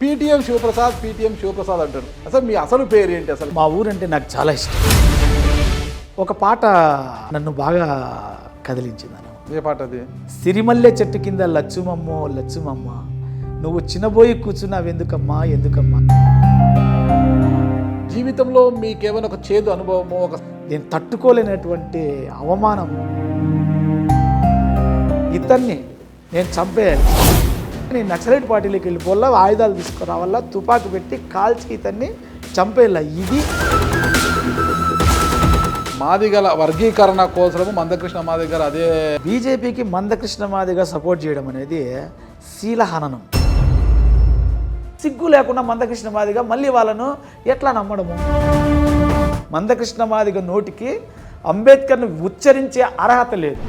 PTM Sivaprasad అంటారు. అసలు మీ అసలు పేరు ఏంటి? అసలు మా ఊరంటే నాకు చాలా ఇష్టం. ఒక పాట నన్ను బాగా కదిలించింది. ఏ పాట అది? సిరిమల్లె చెట్టు కింద లచ్చుమమ్మో లచ్చుమమ్మ, నువ్వు చిన్నబోయి కూర్చున్నావు ఎందుకమ్మా ఎందుకమ్మా. జీవితంలో మీకేమైనా ఒక చేదు అనుభవమో, నేను తట్టుకోలేనటువంటి అవమానము, ఇతన్ని నేను చంపేయాలి, నేను నక్సలైట్ పార్టీలోకి వెళ్ళిపోవాలా, ఆయుధాలు తీసుకురావాలా, తుపాకి పెట్టి కాల్చి ఇతన్ని చంపేయాల. ఇది మాదిగల వర్గీకరణ కోసము మందకృష్ణ మాదిగ గారు అదే బీజేపీకి మందకృష్ణ మాదిగ సపోర్ట్ చేయడం అనేది శీలహననం. సిగ్గు లేకుండా మందకృష్ణ మాదిగ మళ్ళీ వాళ్ళను ఎట్లా నమ్మడము? మందకృష్ణ మాదిగ నోటికి అంబేద్కర్ని ఉచ్చరించే అర్హత లేదు.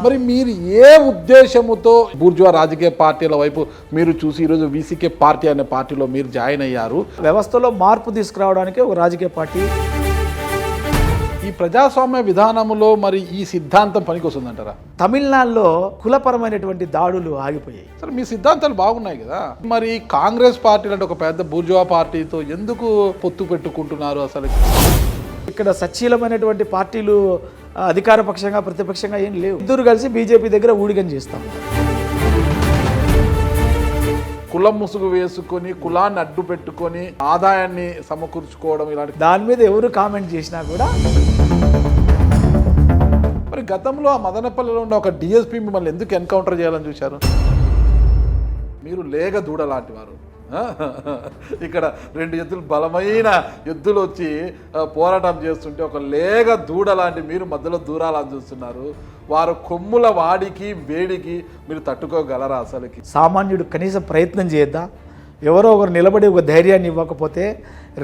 మరి మీరు ఏ ఉద్దేశముతో బూర్జువా రాజకీయ పార్టీల వైపు మీరు చూసి ఈరోజు వీసీకే పార్టీ అనే పార్టీలో మీరు జాయిన్ అయ్యారు? వ్యవస్థలో మార్పు తీసుకురావడానికి ఒక రాజకీయ పార్టీ. ఈ ప్రజాస్వామ్య విధానంలో మరి ఈ సిద్ధాంతం పనికొస్తుందంటారా? తమిళనాడులో కులపరమైనటువంటి దాడులు ఆగిపోయాయి. సరే, మీ సిద్ధాంతాలు బాగున్నాయి కదా, మరి కాంగ్రెస్ పార్టీ అంటే ఒక పెద్ద బూర్జువా పార్టీతో ఎందుకు పొత్తు పెట్టుకుంటున్నారు? అసలు ఇక్కడ సచ్చీలమైనటువంటి పార్టీలు అధికార పక్షంగా ప్రతిపక్షంగా ఏం లేవు. ఇద్దరు కలిసి బీజేపీ దగ్గర ఊడిగం చేస్తాం. కులం ముసుగు వేసుకొని, కులాన్ని అడ్డు పెట్టుకొని ఆదాయాన్ని సమకూర్చుకోవడం ఇలాంటి దాని మీద ఎవరు కామెంట్ చేసినా కూడా. మరి గతంలో ఆ మదనపల్లిలో ఉన్న ఒక డిఎస్పీ మిమ్మల్ని ఎందుకు ఎన్కౌంటర్ చేయాలని చూశారు? మీరు లేగ దూడ లాంటి వారు. ఇక్కడ రెండు ఎద్దులు, బలమైన ఎద్దులు వచ్చి పోరాటం చేస్తుంటే ఒక లేగ దూడ లాంటి మీరు మధ్యలో దూరాలని చూస్తున్నారు. వారు కొమ్ముల వాడికి వేడికి మీరు తట్టుకోగలరా? అసలుకి సామాన్యుడు కనీసం ప్రయత్నం చేద్దా? ఎవరో ఒకరు నిలబడి ఒక ధైర్యాన్ని ఇవ్వకపోతే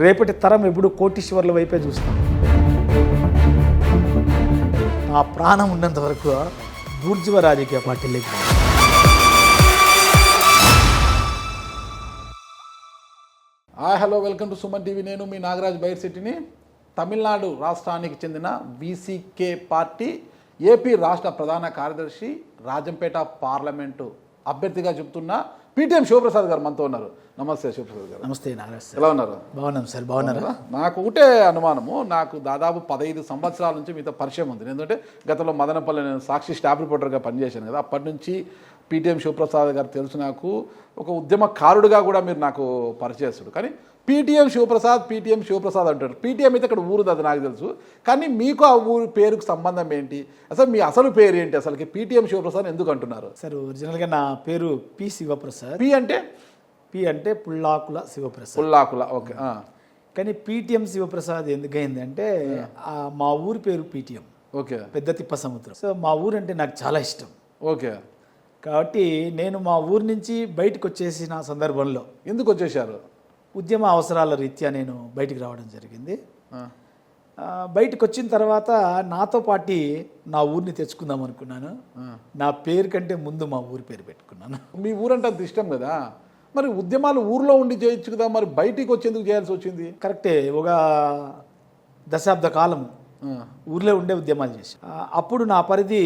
రేపటి తరం ఎప్పుడు కోటీశ్వర్ల వైపే చూస్తాం. ఆ ప్రాణం ఉన్నంత వరకు బూర్జువా రాజకీయ పార్టీలోకి. Hello, welcome to Suman TV. నేను మీ నాగరాజ్ బైర్ సిటీని. తమిళనాడు రాష్ట్రానికి చెందిన వీసీకే పార్టీ ఏపీ రాష్ట్ర ప్రధాన కార్యదర్శి, రాజంపేట పార్లమెంటు అభ్యర్థిగా చెప్తున్న పీటీఎం శివప్రసాద్ గారు మనతో ఉన్నారు. నమస్తే శివప్రసాద్ గారు. నమస్తే నాగరాజ్. ఎలా ఉన్నారు? బాగున్నాం సార్. బాగున్నారా? నాకు ఒకటే అనుమానము, నాకు దాదాపు 15 సంవత్సరాల నుంచి మీతో పరిచయం ఉంది. ఎందుకంటే గతంలో మదనపల్లి నేను సాక్షి స్టాఫ్ రిపోర్టర్గా పనిచేశాను కదా, అప్పటి నుంచి పీటీఎం శివప్రసాద్ గారు తెలుసు నాకు. ఒక ఉద్యమకారుడుగా కూడా మీరు నాకు పరిచయస్తుడు. కానీ పీటీఎం శివప్రసాద్ అంటారు. పీటీఎం అయితే ఇక్కడ ఊరుది, అది నాకు తెలుసు. కానీ మీకు ఆ ఊరు పేరుకు సంబంధం ఏంటి? అసలు మీ అసలు పేరు ఏంటి? అసలుకి పీటీఎం శివప్రసాద్ ఎందుకు అంటున్నారు? సార్, ఒరిజినల్గా నా పేరు పి శివప్రసాద్. పి అంటే పుల్లాకుల శివప్రసాద్. పుల్లాకుల, ఓకే. కానీ పీటీఎం శివప్రసాద్ ఎందుకైందంటే మా ఊరి పేరు పీటీఎం, ఓకే, పెద్ద తిప్ప సముద్రం. సో మా ఊరు అంటే నాకు చాలా ఇష్టం. ఓకే. కాబట్టి నేను మా ఊరు నుంచి బయటకు వచ్చేసిన సందర్భంలో. ఎందుకు వచ్చేసారు? ఉద్యమ అవసరాల రీత్యా నేను బయటికి రావడం జరిగింది. బయటకు వచ్చిన తర్వాత నాతో పాటు నా ఊరిని తెచ్చుకుందాం అనుకున్నాను. నా పేరు కంటే ముందు మా ఊరి పేరు పెట్టుకున్నాను. మీ ఊరంటే అంత ఇష్టం కదా, మరి ఉద్యమాలు ఊర్లో ఉండి చేయొచ్చు కదా, మరి బయటికి వచ్చేందుకు చేయాల్సి వచ్చింది? కరెక్టే. ఒక దశాబ్ద కాలం ఊర్లో ఉండే ఉద్యమాలు చేసి అప్పుడు నా పరిధి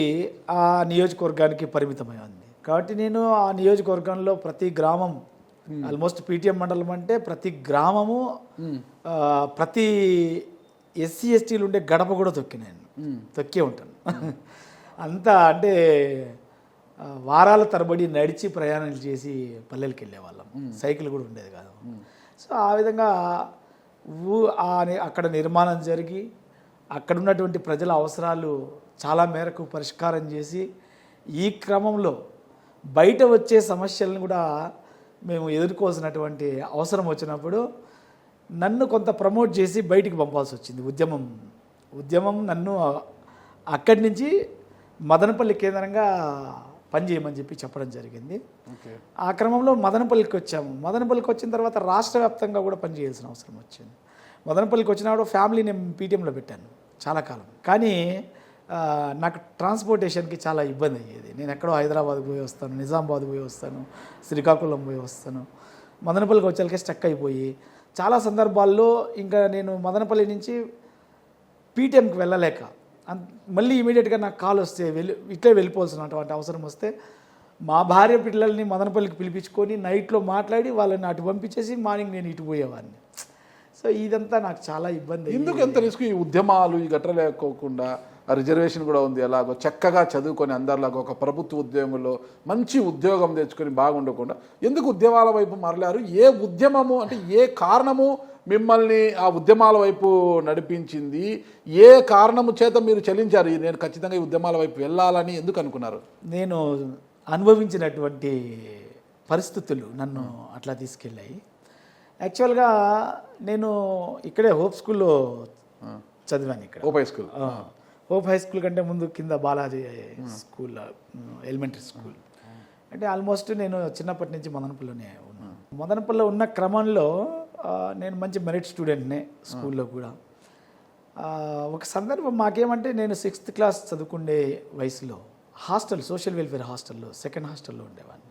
ఆ నియోజకవర్గానికి పరిమితమై ఉంది. కాబట్టి నేను ఆ నియోజకవర్గంలో ప్రతి గ్రామం, ఆల్మోస్ట్ పీటీఎం మండలం అంటే ప్రతి గ్రామము, ప్రతి ఎస్సీ ఎస్టీలు ఉండే గడప కూడా తొక్కే ఉంటాను. అంతా అంటే వారాల తరబడి నడిచి ప్రయాణాలు చేసి పల్లెలకు వెళ్ళేవాళ్ళం. సైకిల్ కూడా ఉండేది కాదు. సో ఆ విధంగా అక్కడ నిర్మాణం జరిగి అక్కడ ఉన్నటువంటి ప్రజల అవసరాలు చాలా మేరకు పరిష్కారం చేసి, ఈ క్రమంలో బయట వచ్చే సమస్యలను కూడా మేము ఎదుర్కోవాల్సినటువంటి అవసరం వచ్చినప్పుడు నన్ను కొంత ప్రమోట్ చేసి బయటికి పంపాల్సి వచ్చింది. ఉద్యమం నన్ను అక్కడి నుంచి మదనపల్లి కేంద్రంగా పనిచేయమని చెప్పడం జరిగింది. ఆ క్రమంలో మదనపల్లికి వచ్చాము. మదనపల్లికి వచ్చిన తర్వాత రాష్ట్ర వ్యాప్తంగా కూడా పనిచేయాల్సిన అవసరం వచ్చింది. మదనపల్లికి వచ్చినప్పుడు ఫ్యామిలీ నేను పీటీఎంలో పెట్టాను చాలా కాలం. కానీ నాకు ట్రాన్స్పోర్టేషన్కి చాలా ఇబ్బంది అయ్యేది. నేను ఎక్కడో హైదరాబాద్ పోయి వస్తాను, నిజామాబాద్ పోయి వస్తాను, శ్రీకాకుళం పోయి వస్తాను. మదనపల్లికి వచ్చేళ్ళకే స్టక్ అయిపోయి చాలా సందర్భాల్లో ఇంకా నేను మదనపల్లి నుంచి పీటీఎంకి వెళ్ళలేక మళ్ళీ ఇమీడియట్గా నాకు కాల్ వస్తే ఇట్లే వెళ్ళిపోవాల్సినటువంటి అవసరం వస్తే మా భార్య పిల్లల్ని మదనపల్లికి పిలిపించుకొని నైట్లో మాట్లాడి వాళ్ళని అటు పంపించేసి మార్నింగ్ నేను ఇటు పోయేవాడిని. సో ఇదంతా నాకు చాలా ఇబ్బంది. ఎందుకు ఎంత రిస్క్? ఈ ఉద్యమాలు ఈ గట్ర లేకోకుండా రిజర్వేషన్ కూడా ఉంది, ఎలాగో చక్కగా చదువుకొని అందరిలాగా ఒక ప్రభుత్వ ఉద్యోగంలో మంచి ఉద్యోగం తెచ్చుకొని బాగుండకుండా ఎందుకు ఉద్యమాల వైపు మరలారు? ఏ ఉద్యమము అంటే ఏ కారణము మిమ్మల్ని ఆ ఉద్యమాల వైపు నడిపించింది? ఏ కారణము చేత మీరు చెల్లించారు నేను ఖచ్చితంగా ఈ ఉద్యమాల వైపు వెళ్ళాలని ఎందుకు అనుకున్నారు? నేను అనుభవించినటువంటి పరిస్థితులు నన్ను అట్లా తీసుకెళ్ళాయి. యాక్చువల్గా నేను ఇక్కడే హోప్ స్కూల్లో చదివాను. ఇక్కడ hope high school. Hope high school కంటే ముందు కింద బాలాజీ స్కూల్, ఎలిమెంటరీ స్కూల్. అంటే ఆల్మోస్ట్ నేను చిన్నప్పటి నుంచి మదనపల్లిలోనే ఉన్నాను. మదనపల్లిలో ఉన్న క్రమంలో నేను మంచి మెరిట్ స్టూడెంట్నే స్కూల్లో కూడా. ఒక సందర్భం మాకేమంటే నేను 6th క్లాస్ చదువుకునే వయసులో హాస్టల్, సోషల్ వెల్ఫేర్ హాస్టల్లో, సెకండ్ హాస్టల్లో ఉండేవాడిని.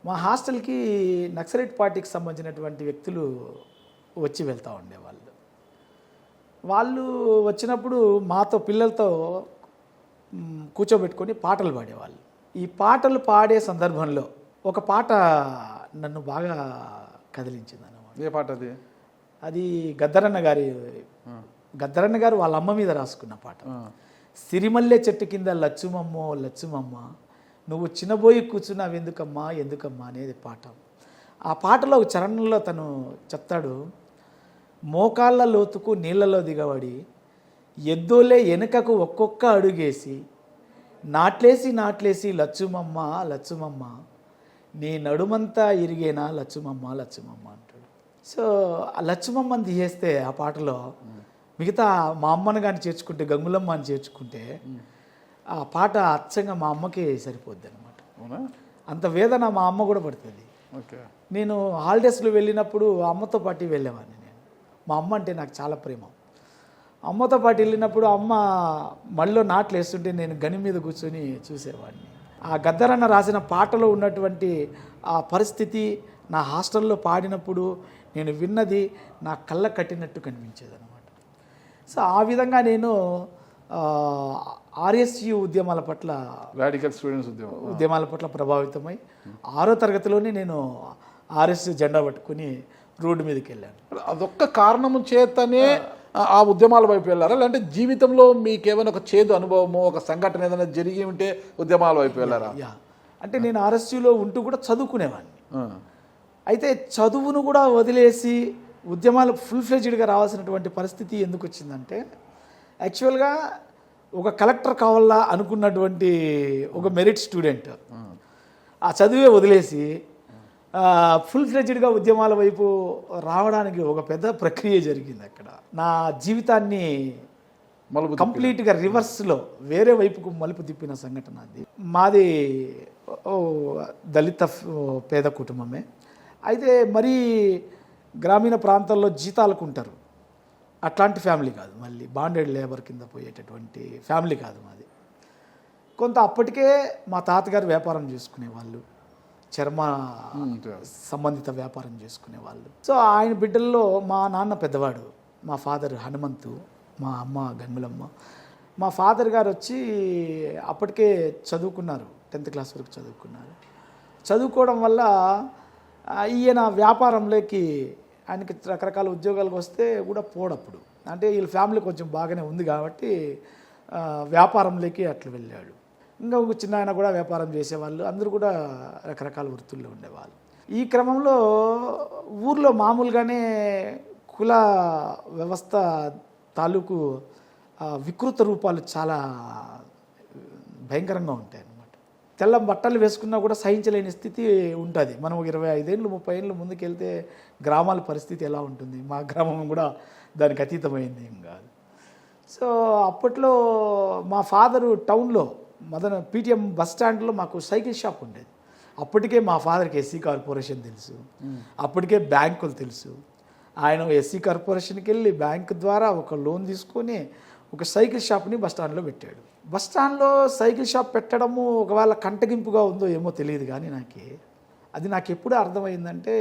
మా హాస్టల్కి నక్సలైట్ పార్టీకి సంబంధించినటువంటి వ్యక్తులు వచ్చి వెళ్తూ ఉండేవాళ్ళు. వాళ్ళు వచ్చినప్పుడు మాతో పిల్లలతో కూర్చోబెట్టుకొని పాటలు పాడేవాళ్ళు. ఈ పాటలు పాడే సందర్భంలో ఒక పాట నన్ను బాగా కదిలించింది అన్నమాట. ఏ పాట అది? అది గద్దరన్న గారు వాళ్ళ అమ్మ మీద రాసుకున్న పాట. సిరిమల్లె చెట్టు కింద లచ్చుమమ్మో లచ్చుమమ్మ, నువ్వు చిన్నబోయి కూర్చున్నావు ఎందుకమ్మా ఎందుకమ్మా అనేది పాట. ఆ పాటలో ఒక చరణంలో తను చెప్తాడు, మోకాళ్ళ లోతుకు నీళ్లలో దిగబడి ఎద్దోలే వెనుకకు ఒక్కొక్క అడుగేసి నాట్లేసి లచ్చుమమ్మ లచ్చుమమ్మ, నీ నడుమంతా ఇరిగేనా లచ్చుమమ్మ లచ్చుమమ్మ అంటాడు. సో ఆ లచ్చుమమ్మని తీసేస్తే ఆ పాటలో మిగతా మా అమ్మను కానీ చేర్చుకుంటే, గంగులమ్మ అని చేర్చుకుంటే ఆ పాట అచ్చంగా మా అమ్మకే సరిపోద్ది అనమాట. అంత వేదన మా అమ్మ కూడా పడుతుంది. నేను హాలిడేస్లో వెళ్ళినప్పుడు అమ్మతో పాటు వెళ్ళేవాడిని. నేను మా అమ్మ అంటే నాకు చాలా ప్రేమ. అమ్మతో పాటు వెళ్ళినప్పుడు అమ్మ మళ్ళీ నాట్లు వేస్తుంటే నేను గని మీద కూర్చొని చూసేవాడిని. ఆ గద్దరన్న రాసిన పాటలో ఉన్నటువంటి ఆ పరిస్థితి నా హాస్టల్లో పాడినప్పుడు నేను విన్నది నా కళ్ళ కట్టినట్టు కనిపించేది అనమాట. సో ఆ విధంగా నేను ఆర్ఎస్యు ఉద్యమాల పట్ల, రాడికల్ స్టూడెంట్స్ ఉద్యమాల పట్ల ప్రభావితమై 6వ తరగతిలోనే నేను ఆర్ఎస్యు జెండా పట్టుకుని రోడ్డు మీదకి వెళ్ళాను. అదొక్క కారణము చేతనే ఆ ఉద్యమాల వైపు వెళ్ళారా? లేదంటే జీవితంలో మీకు ఏమైనా ఒక చేదు అనుభవమో, ఒక సంఘటన ఏదైనా జరిగి ఉంటే ఉద్యమాల వైపు వెళ్ళారా? అంటే నేను ఆర్ఎస్యూలో ఉంటూ కూడా చదువుకునేవాడిని. అయితే చదువును కూడా వదిలేసి ఉద్యమాలు ఫుల్ ఫ్లెడ్జ్డ్గా రావాల్సినటువంటి పరిస్థితి ఎందుకు వచ్చిందంటే, యాక్చువల్గా ఒక కలెక్టర్ కావాలా అనుకున్నటువంటి ఒక మెరిట్ స్టూడెంట్ ఆ చదువే వదిలేసి ఫుల్ ఫ్లెడ్జ్డ్గా ఉద్యమాల వైపు రావడానికి ఒక పెద్ద ప్రక్రియ జరిగింది. అక్కడ నా జీవితాన్ని కంప్లీట్గా రివర్స్లో వేరే వైపుకు మలుపు తిప్పిన సంఘటన అది. మాది దళిత పేద కుటుంబమే. అయితే మరీ గ్రామీణ ప్రాంతాల్లో జీతాలకు ఉంటారు, అట్లాంటి ఫ్యామిలీ కాదు. మళ్ళీ బాండెడ్ లేబర్ కింద పోయేటటువంటి ఫ్యామిలీ కాదు మాది. కొంత అప్పటికే మా తాతగారు వ్యాపారం చేసుకునేవాళ్ళు, చర్మ సంబంధిత వ్యాపారం చేసుకునేవాళ్ళు. సో ఆయన బిడ్డల్లో మా నాన్న పెద్దవాడు, మా ఫాదర్ హనుమంతు, మా అమ్మ గంగులమ్మ. మా ఫాదర్ గారు వచ్చి అప్పటికే చదువుకున్నారు, 10th క్లాస్ వరకు చదువుకున్నారు. చదువుకోవడం వల్ల ఈయన వ్యాపారంలోకి, ఆయనకి రకరకాల ఉద్యోగాలకు వస్తే కూడా పోడప్పుడు, అంటే వీళ్ళ ఫ్యామిలీ కొంచెం బాగానే ఉంది కాబట్టి వ్యాపారంలోకి అట్లా వెళ్ళాడు. ఇంకా ఒక చిన్న ఆయన కూడా వ్యాపారం చేసేవాళ్ళు, అందరూ కూడా రకరకాల వృత్తుల్లో ఉండేవాళ్ళు. ఈ క్రమంలో ఊర్లో మామూలుగానే కుల వ్యవస్థ తాలూకు వికృత రూపాలు చాలా భయంకరంగా ఉంటాయి అన్నమాట. తెల్ల బట్టలు వేసుకున్నా కూడా సహించలేని స్థితి ఉంటుంది. మనం 25 ఏళ్ళు 30 ఏళ్ళు ముందుకెళ్తే గ్రామాల పరిస్థితి ఎలా ఉంటుంది, మా గ్రామం కూడా దానికి అతీతమైంది ఏం కాదు. సో అప్పట్లో మా ఫాదరు టౌన్లో పీటీఎం బస్ స్టాండ్లో మాకు సైకిల్ షాప్ ఉండేది. అప్పటికే మా ఫాదర్కి ఎస్సీ కార్పొరేషన్ తెలుసు, అప్పటికే బ్యాంకులు తెలుసు. ఆయన ఎస్సీ కార్పొరేషన్కి వెళ్ళి బ్యాంకు ద్వారా ఒక లోన్ తీసుకొని ఒక సైకిల్ షాప్ని బస్ స్టాండ్లో పెట్టాడు. బస్ స్టాండ్లో సైకిల్ షాప్ పెట్టడము ఒకవేళ కంటగింపుగా ఉందో ఏమో తెలియదు, కానీ నాకు ఎప్పుడు అర్థమైందంటే,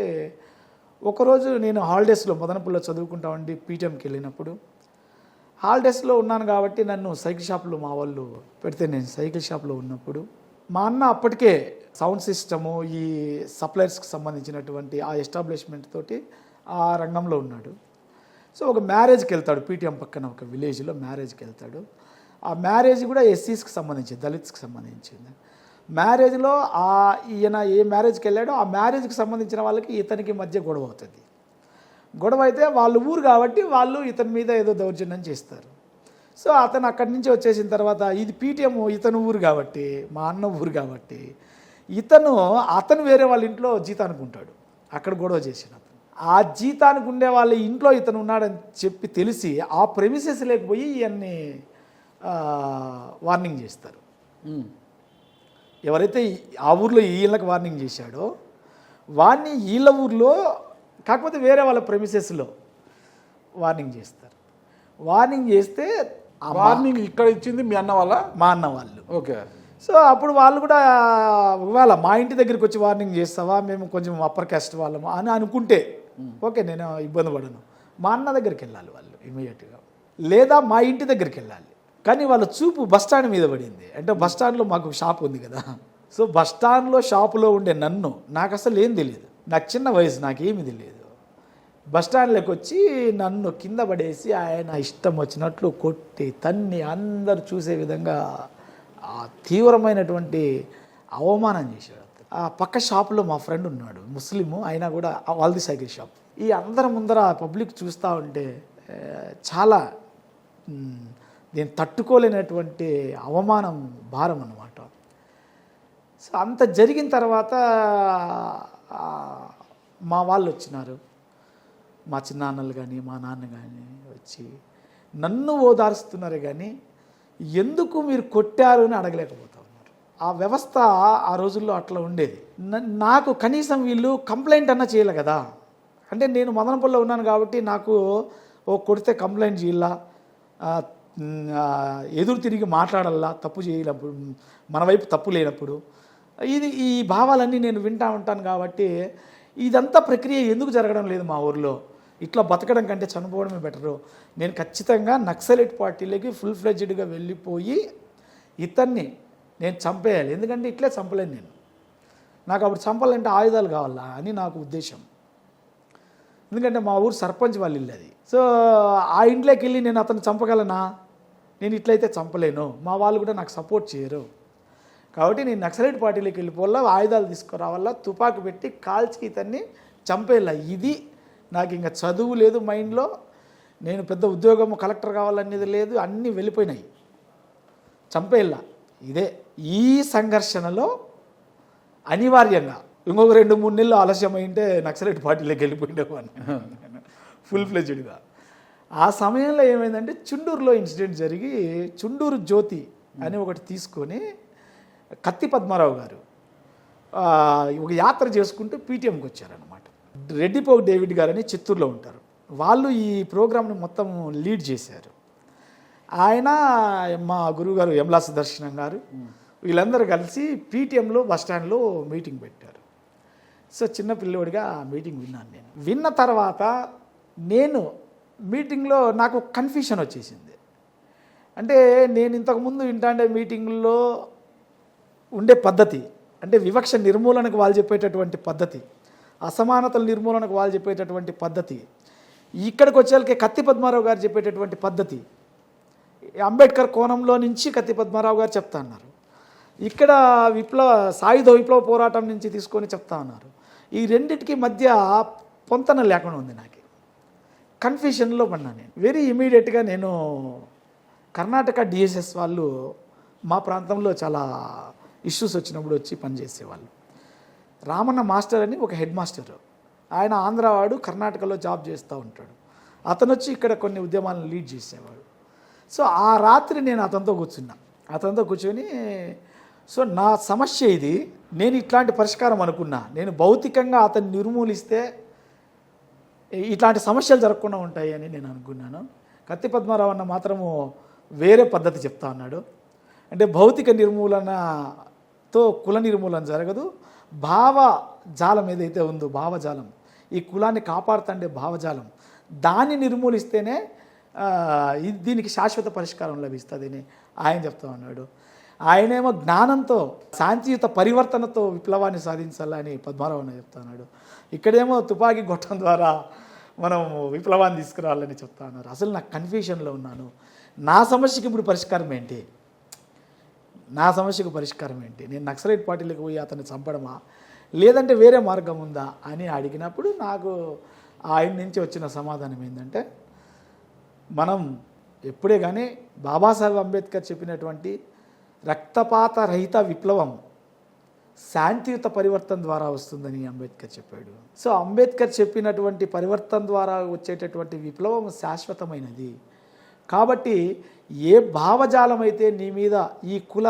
ఒకరోజు నేను హాలిడేస్లో మదనపల్లిలో చదువుకుంటా ఉండి పీటీఎంకి వెళ్ళినప్పుడు, హాలిడేస్లో ఉన్నాను కాబట్టి నన్ను సైకిల్ షాప్లో మా వాళ్ళు పెడితే, నేను సైకిల్ షాప్లో ఉన్నప్పుడు మా అన్న అప్పటికే సౌండ్ సిస్టము ఈ సప్లయర్స్కి సంబంధించినటువంటి ఆ ఎస్టాబ్లిష్మెంట్ తోటి ఆ రంగంలో ఉన్నాడు. సో ఒక మ్యారేజ్కి వెళ్తాడు, పీటీఎం పక్కన ఒక విలేజ్లో మ్యారేజ్కి వెళ్తాడు. ఆ మ్యారేజ్ కూడా ఎస్సీస్కి సంబంధించింది, దళిత్స్కి సంబంధించింది. మ్యారేజ్లో ఈయన ఏ మ్యారేజ్కి వెళ్ళాడో ఆ మ్యారేజ్కి సంబంధించిన వాళ్ళకి ఇతనికి మధ్య గొడవ అవుతుంది. గొడవ అయితే వాళ్ళు ఊరు కాబట్టి వాళ్ళు ఇతని మీద ఏదో దౌర్జన్యం చేస్తారు. సో అతను అక్కడి నుంచి వచ్చేసిన తర్వాత ఇది పీటీఎం ఇతను ఊరు కాబట్టి, మా అన్న ఊరు కాబట్టి అతను వేరే వాళ్ళ ఇంట్లో జీతానికి ఉంటాడు. అక్కడ గొడవ చేసిన అతను ఆ జీతానికి ఉండే వాళ్ళ ఇంట్లో ఇతను ఉన్నాడని చెప్పి తెలిసి ఆ ప్రెమిసెస్ లేకపోయి ఇవన్నీ వార్నింగ్ చేస్తారు. ఎవరైతే ఆ ఊర్లో వీళ్ళకి వార్నింగ్ చేశాడో వాడిని వీళ్ళ ఊర్లో కాకపోతే వేరే వాళ్ళ ప్రెమిసెస్లో వార్నింగ్ చేస్తారు. వార్నింగ్ చేస్తే వార్నింగ్ ఇక్కడ ఇచ్చింది మీ అన్న వాళ్ళ? మా అన్న వాళ్ళు. ఓకే. సో అప్పుడు వాళ్ళు కూడా ఇవాళ మా ఇంటి దగ్గరికి వచ్చి వార్నింగ్ చేస్తావా, మేము కొంచెం అప్పర్ క్యాస్ట్ వాళ్ళము అని అనుకుంటే ఓకే, నేను ఇబ్బంది పడను. మా అన్న దగ్గరికి వెళ్ళాలి వాళ్ళు ఇమీడియట్గా, లేదా మా ఇంటి దగ్గరికి వెళ్ళాలి. కానీ వాళ్ళ చూపు బస్టాండ్ మీద పడింది. అంటే బస్టాండ్లో మాకు షాప్ ఉంది కదా. సో బస్టాండ్లో షాపులో ఉండే నన్ను నాకు అసలు ఏం తెలియదు, నాకు చిన్న వయసు, నాకేమీ తెలియదు. బస్టాండ్లోకి వచ్చి నన్ను కింద పడేసి ఆయన ఇష్టం వచ్చినట్లు కొట్టి తన్ని అందరు చూసే విధంగా తీవ్రమైనటువంటి అవమానం చేశాడు. ఆ పక్క షాపులో మా ఫ్రెండ్ ఉన్నాడు, ముస్లిము, అయినా కూడా వాళ్ళది సైకిల్ షాప్. ఈ అందరి ముందర పబ్లిక్ చూస్తూ ఉంటే చాలా నేను తట్టుకోలేనటువంటి అవమానం, భారం అన్నమాట. సో అంత జరిగిన తర్వాత మా వాళ్ళు వచ్చినారు, మా చిన్నాన్నలు కానీ మా నాన్న కానీ వచ్చి నన్ను ఓదారుస్తున్నారు కానీ ఎందుకు మీరు కొట్టారు అని అడగలేకపోతా ఉన్నారు. ఆ వ్యవస్థ ఆ రోజుల్లో అట్లా ఉండేది. నాకు కనీసం వీళ్ళు కంప్లైంట్ అన్నా చేయాలి కదా. అంటే నేను మదనపల్లిలో ఉన్నాను కాబట్టి నాకు కొడితే కంప్లైంట్ చేయాలా, ఎదురు తిరిగి మాట్లాడాలా, తప్పు చేయలేనప్పుడు, మన వైపు తప్పు లేనప్పుడు, ఈ భావాలన్నీ నేను వింటూ ఉంటాను కాబట్టి ఇదంతా ప్రక్రియ ఎందుకు జరగడం లేదు మా ఊర్లో. ఇట్లా బతకడం కంటే చనిపోవడమే బెటరు. నేను ఖచ్చితంగా నక్సలైట్ పార్టీలోకి ఫుల్ ఫ్లెడ్జ్డ్గా వెళ్ళిపోయి ఇతన్ని నేను చంపేయాలి. ఎందుకంటే ఇట్లే చంపలేను నేను, నాకు అప్పుడు చంపాలంటే ఆయుధాలు కావాలా అని నాకు ఉద్దేశం. ఎందుకంటే మా ఊరు సర్పంచ్ వాళ్ళ ఇల్లు అది. సో ఆ ఇంట్లోకి వెళ్ళి నేను అతను చంపగలనా? నేను ఇట్లయితే చంపలేను, మా వాళ్ళు కూడా నాకు సపోర్ట్ చేయరు. కాబట్టి నేను నక్సలైట్ పార్టీలోకి వెళ్ళిపోవాలా, ఆయుధాలు తీసుకురావాలా, తుపాకు పెట్టి కాల్చి ఇతన్ని చంపేయాల. ఇది నాకు ఇంకా చదువు లేదు మైండ్లో, నేను పెద్ద ఉద్యోగం కలెక్టర్ కావాలనేది లేదు, అన్నీ వెళ్ళిపోయినాయి, చంపేయాల. ఇదే ఈ సంఘర్షణలో అనివార్యంగా ఇంకొక 2-3 నెలలు ఆలస్యం అయింటే నక్సలైట్ పార్టీలోకి వెళ్ళిపోయిండేవాడిని ఫుల్ ఫ్లెడ్జ్డ్గా. ఆ సమయంలో ఏమైందంటే చుండూరులో ఇన్సిడెంట్ జరిగి చుండూరు జ్యోతి అని ఒకటి తీసుకొని కత్తి పద్మారావు గారు ఒక యాత్ర చేసుకుంటూ పీటీఎంకి వచ్చారనమాట. రెడ్డిపోగు డేవిడ్ గారని చిత్తూరులో ఉంటారు, వాళ్ళు ఈ ప్రోగ్రామ్ని మొత్తం లీడ్ చేశారు. ఆయన, మా గురువుగారు యమలా సుదర్శనం గారు, వీళ్ళందరూ కలిసి పీటీఎంలో బస్టాండ్లో మీటింగ్ పెట్టారు. సో చిన్న పిల్లోడిగా ఆ మీటింగ్ విన్నాను నేను. విన్న తర్వాత నేను మీటింగ్లో నాకు కన్ఫ్యూషన్ వచ్చేసింది. అంటే నేను ఇంతకుముందు వింటాండే మీటింగ్లో ఉండే పద్ధతి, అంటే వివక్ష నిర్మూలనకు వాళ్ళు చెప్పేటటువంటి పద్ధతి, అసమానతల నిర్మూలనకు వాళ్ళు చెప్పేటటువంటి పద్ధతి, ఇక్కడికి వచ్చేళ్ళకి కత్తి పద్మారావు గారు చెప్పేటటువంటి పద్ధతి, అంబేద్కర్ కోణంలో నుంచి కత్తి పద్మారావు గారు చెప్తా అన్నారు, ఇక్కడ సాయుధ విప్లవ పోరాటం నుంచి తీసుకొని చెప్తా ఉన్నారు. ఈ రెండింటికి మధ్య పొంతన లేకుండా ఉంది. నాకు కన్ఫ్యూషన్లో పడినా నేను. వెరీ ఇమీడియట్గా నేను కర్ణాటక డిఎస్ఎస్ వాళ్ళు మా ప్రాంతంలో చాలా ఇష్యూస్ వచ్చినప్పుడు వచ్చి పనిచేసేవాళ్ళు. రామన్న మాస్టర్ అని ఒక హెడ్ మాస్టర్, ఆయన ఆంధ్రావాడు, కర్ణాటకలో జాబ్ చేస్తూ ఉంటాడు. అతను వచ్చి ఇక్కడ కొన్ని ఉద్యమాలను లీడ్ చేసేవాడు. సో ఆ రాత్రి నేను అతనితో కూర్చొని సో నా సమస్య ఇది, నేను ఇట్లాంటి పరిష్కారం అనుకున్నా, నేను భౌతికంగా అతన్ని నిర్మూలిస్తే ఇట్లాంటి సమస్యలు జరగకుండా ఉంటాయి అని నేను అనుకున్నాను. కత్తి పద్మారావు అన్న మాత్రము వేరే పద్ధతి చెప్తా అన్నాడు. అంటే భౌతిక నిర్మూలనతో కుల నిర్మూలన జరగదు, భావజాలం ఏదైతే ఉందో భావజాలం, ఈ కులాన్ని కాపాడుతుండే భావజాలం, దాన్ని నిర్మూలిస్తేనే దీనికి శాశ్వత పరిష్కారం లభిస్తుంది అని ఆయన చెప్తా ఉన్నాడు. ఆయనేమో జ్ఞానంతో శాంతియుత పరివర్తనతో విప్లవాన్ని సాధించాలని పద్మారావు అన్న చెప్తున్నాడు. ఇక్కడేమో తుపాకీ గొట్టం ద్వారా మనం విప్లవాన్ని తీసుకురావాలని చెప్తా ఉన్నారు. అసలు నాకు కన్ఫ్యూషన్లో ఉన్నాను. నా సమస్యకి ఇప్పుడు పరిష్కారం ఏంటి? నా సమస్యకు పరిష్కారం ఏంటి? నేను నక్సలైట్ పార్టీలకు పోయి అతన్ని చంపడమా, లేదంటే వేరే మార్గం ఉందా అని అడిగినప్పుడు నాకు ఆయన నుంచి వచ్చిన సమాధానం ఏంటంటే, మనం ఎప్పుడే కానీ బాబాసాహెబ్ అంబేద్కర్ చెప్పినటువంటి రక్తపాత రహిత విప్లవం శాంతియుత పరివర్తన ద్వారా వస్తుందని అంబేద్కర్ చెప్పాడు. సో అంబేద్కర్ చెప్పినటువంటి పరివర్తన ద్వారా వచ్చేటటువంటి విప్లవం శాశ్వతమైనది. కాబట్టి ఏ భావజాలం అయితే నీ మీద ఈ కుల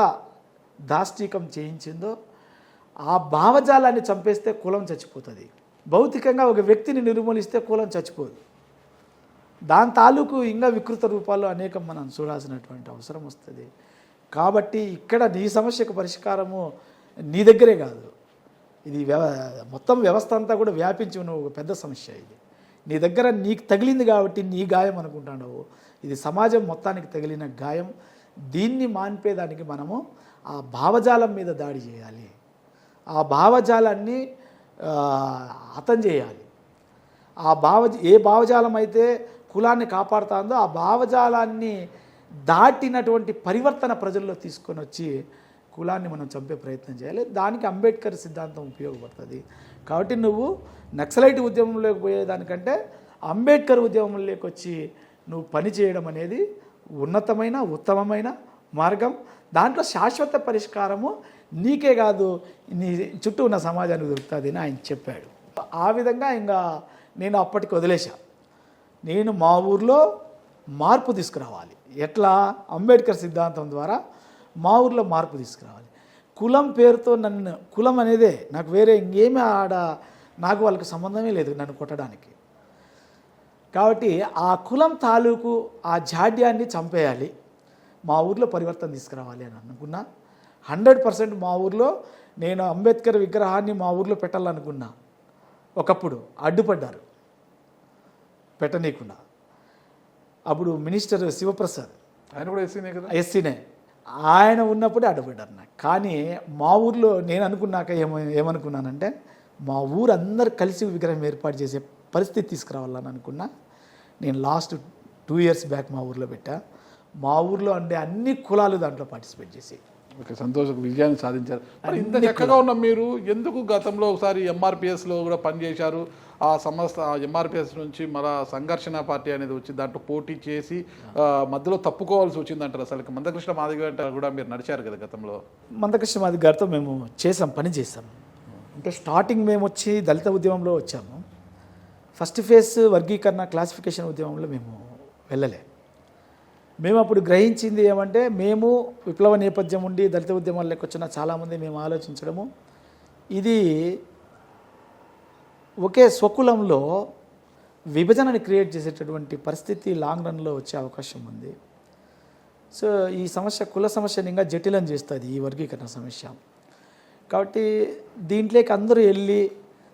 దాష్టీకం చేయించిందో ఆ భావజాలాన్ని చంపేస్తే కులం చచ్చిపోతుంది. భౌతికంగా ఒక వ్యక్తిని నిర్మూలిస్తే కులం చచ్చిపోదు. దాని తాలూకు ఇంకా వికృత రూపాల్లో అనేకం మనం చూడాల్సినటువంటి అవసరం వస్తుంది. కాబట్టి ఇక్కడ నీ సమస్యకు పరిష్కారము నీ దగ్గరే కాదు, ఇది మొత్తం వ్యవస్థ అంతా కూడా వ్యాపించి ఉన్న ఒక పెద్ద సమస్య. ఇది నీ దగ్గర నీకు తగిలింది కాబట్టి నీ గాయం అనుకుంటున్నావు, ఇది సమాజం మొత్తానికి తగిలిన గాయం. దీన్ని మాన్పేదానికి మనము ఆ భావజాలం మీద దాడి చేయాలి, ఆ భావజాలాన్ని హతం చేయాలి. ఏ భావజాలం అయితే కులాన్ని కాపాడుతుందో ఆ భావజాలాన్ని దాటినటువంటి పరివర్తన ప్రజల్లో తీసుకొని వచ్చి కులాన్ని మనం చంపే ప్రయత్నం చేయాలి. దానికి అంబేద్కర్ సిద్ధాంతం ఉపయోగపడుతుంది. కాబట్టి నువ్వు నక్సలైట్ ఉద్యమంలోకి పోయేదానికంటే అంబేద్కర్ ఉద్యమంలోకి వచ్చి నువ్వు పని చేయడం అనేది ఉన్నతమైన ఉత్తమమైన మార్గం. దాంట్లో శాశ్వత పరిష్కారము నీకే కాదు నీ చుట్టూ ఉన్న సమాజానికి దొరుకుతుంది అని ఆయన చెప్పాడు. ఆ విధంగా ఇంకా నేను అప్పటికి వదిలేశా. నేను మా ఊర్లో మార్పు తీసుకురావాలి. ఎట్లా? అంబేద్కర్ సిద్ధాంతం ద్వారా మా ఊర్లో మార్పు తీసుకురావాలి. కులం పేరుతో నన్ను, కులం అనేదే నాకు వేరే ఇంకేమీ నాకు వాళ్ళకి సంబంధమే లేదు నన్ను కొట్టడానికి. కాబట్టి ఆ కులం తాలూకు ఆ జాడ్యాన్ని చంపేయాలి, మా ఊర్లో పరివర్తన తీసుకురావాలి అని అనుకున్నా. 100% మా ఊర్లో నేను అంబేద్కర్ విగ్రహాన్ని మా ఊర్లో పెట్టాలనుకున్నా. ఒకప్పుడు అడ్డుపడ్డారు పెట్టనీయకుండా. అప్పుడు మినిస్టర్ శివప్రసాద్, ఆయన కూడా ఎస్సీనే కదా, ఎస్సీనే, ఆయన ఉన్నప్పుడే అడ్డుపడ్డారు నాకు. కానీ మా ఊర్లో నేను అనుకున్నాక ఏమనుకున్నానంటే మా ఊరు అందరు కలిసి విగ్రహం ఏర్పాటు చేసే పరిస్థితి తీసుకురావాలని అనుకున్నా. నేను లాస్ట్ 2 years బ్యాక్ మా ఊర్లో పెట్టా. మా ఊర్లో ఉండే అన్ని కులాలు దాంట్లో పార్టిసిపేట్ చేసి ఓకే, సంతోషం, విజయాన్ని సాధించారు. మరి ఇంత చక్కగా ఉన్న మీరు ఎందుకు గతంలో ఒకసారి ఎంఆర్పిఎస్లో కూడా పనిచేశారు? ఆ సంస్థ ఎంఆర్పిఎస్ నుంచి మళ్ళా సంఘర్షణ పార్టీ అనేది వచ్చి దాంట్లో పోటీ చేసి మధ్యలో తప్పుకోవాల్సి వచ్చిందంటారు. అసలు మందకృష్ణ మాదిగ కూడా మీరు నడిచారు కదా గతంలో. మందకృష్ణ మాదిగ గారితో మేము పని చేసాం. అంటే స్టార్టింగ్ మేము వచ్చి దళిత ఉద్యమంలో వచ్చాము. ఫస్ట్ ఫేజ్ వర్గీకరణ క్లాసిఫికేషన్ ఉద్యమంలో మేము వెళ్ళలే. మేము అప్పుడు గ్రహించింది ఏమంటే, మేము విప్లవ నేపథ్యం ఉండి దళిత ఉద్యమాల్లోకి వచ్చిన చాలామంది మేము ఆలోచించడము, ఇది ఒకే స్వకులంలో విభజనని క్రియేట్ చేసేటటువంటి పరిస్థితి లాంగ్ రన్లో వచ్చే అవకాశం ఉంది. సో ఈ సమస్య, కుల సమస్యని ఇంకా జటిలం చేస్తుంది ఈ వర్గీకరణ సమస్య. కాబట్టి దీంట్లోకి అందరూ వెళ్ళి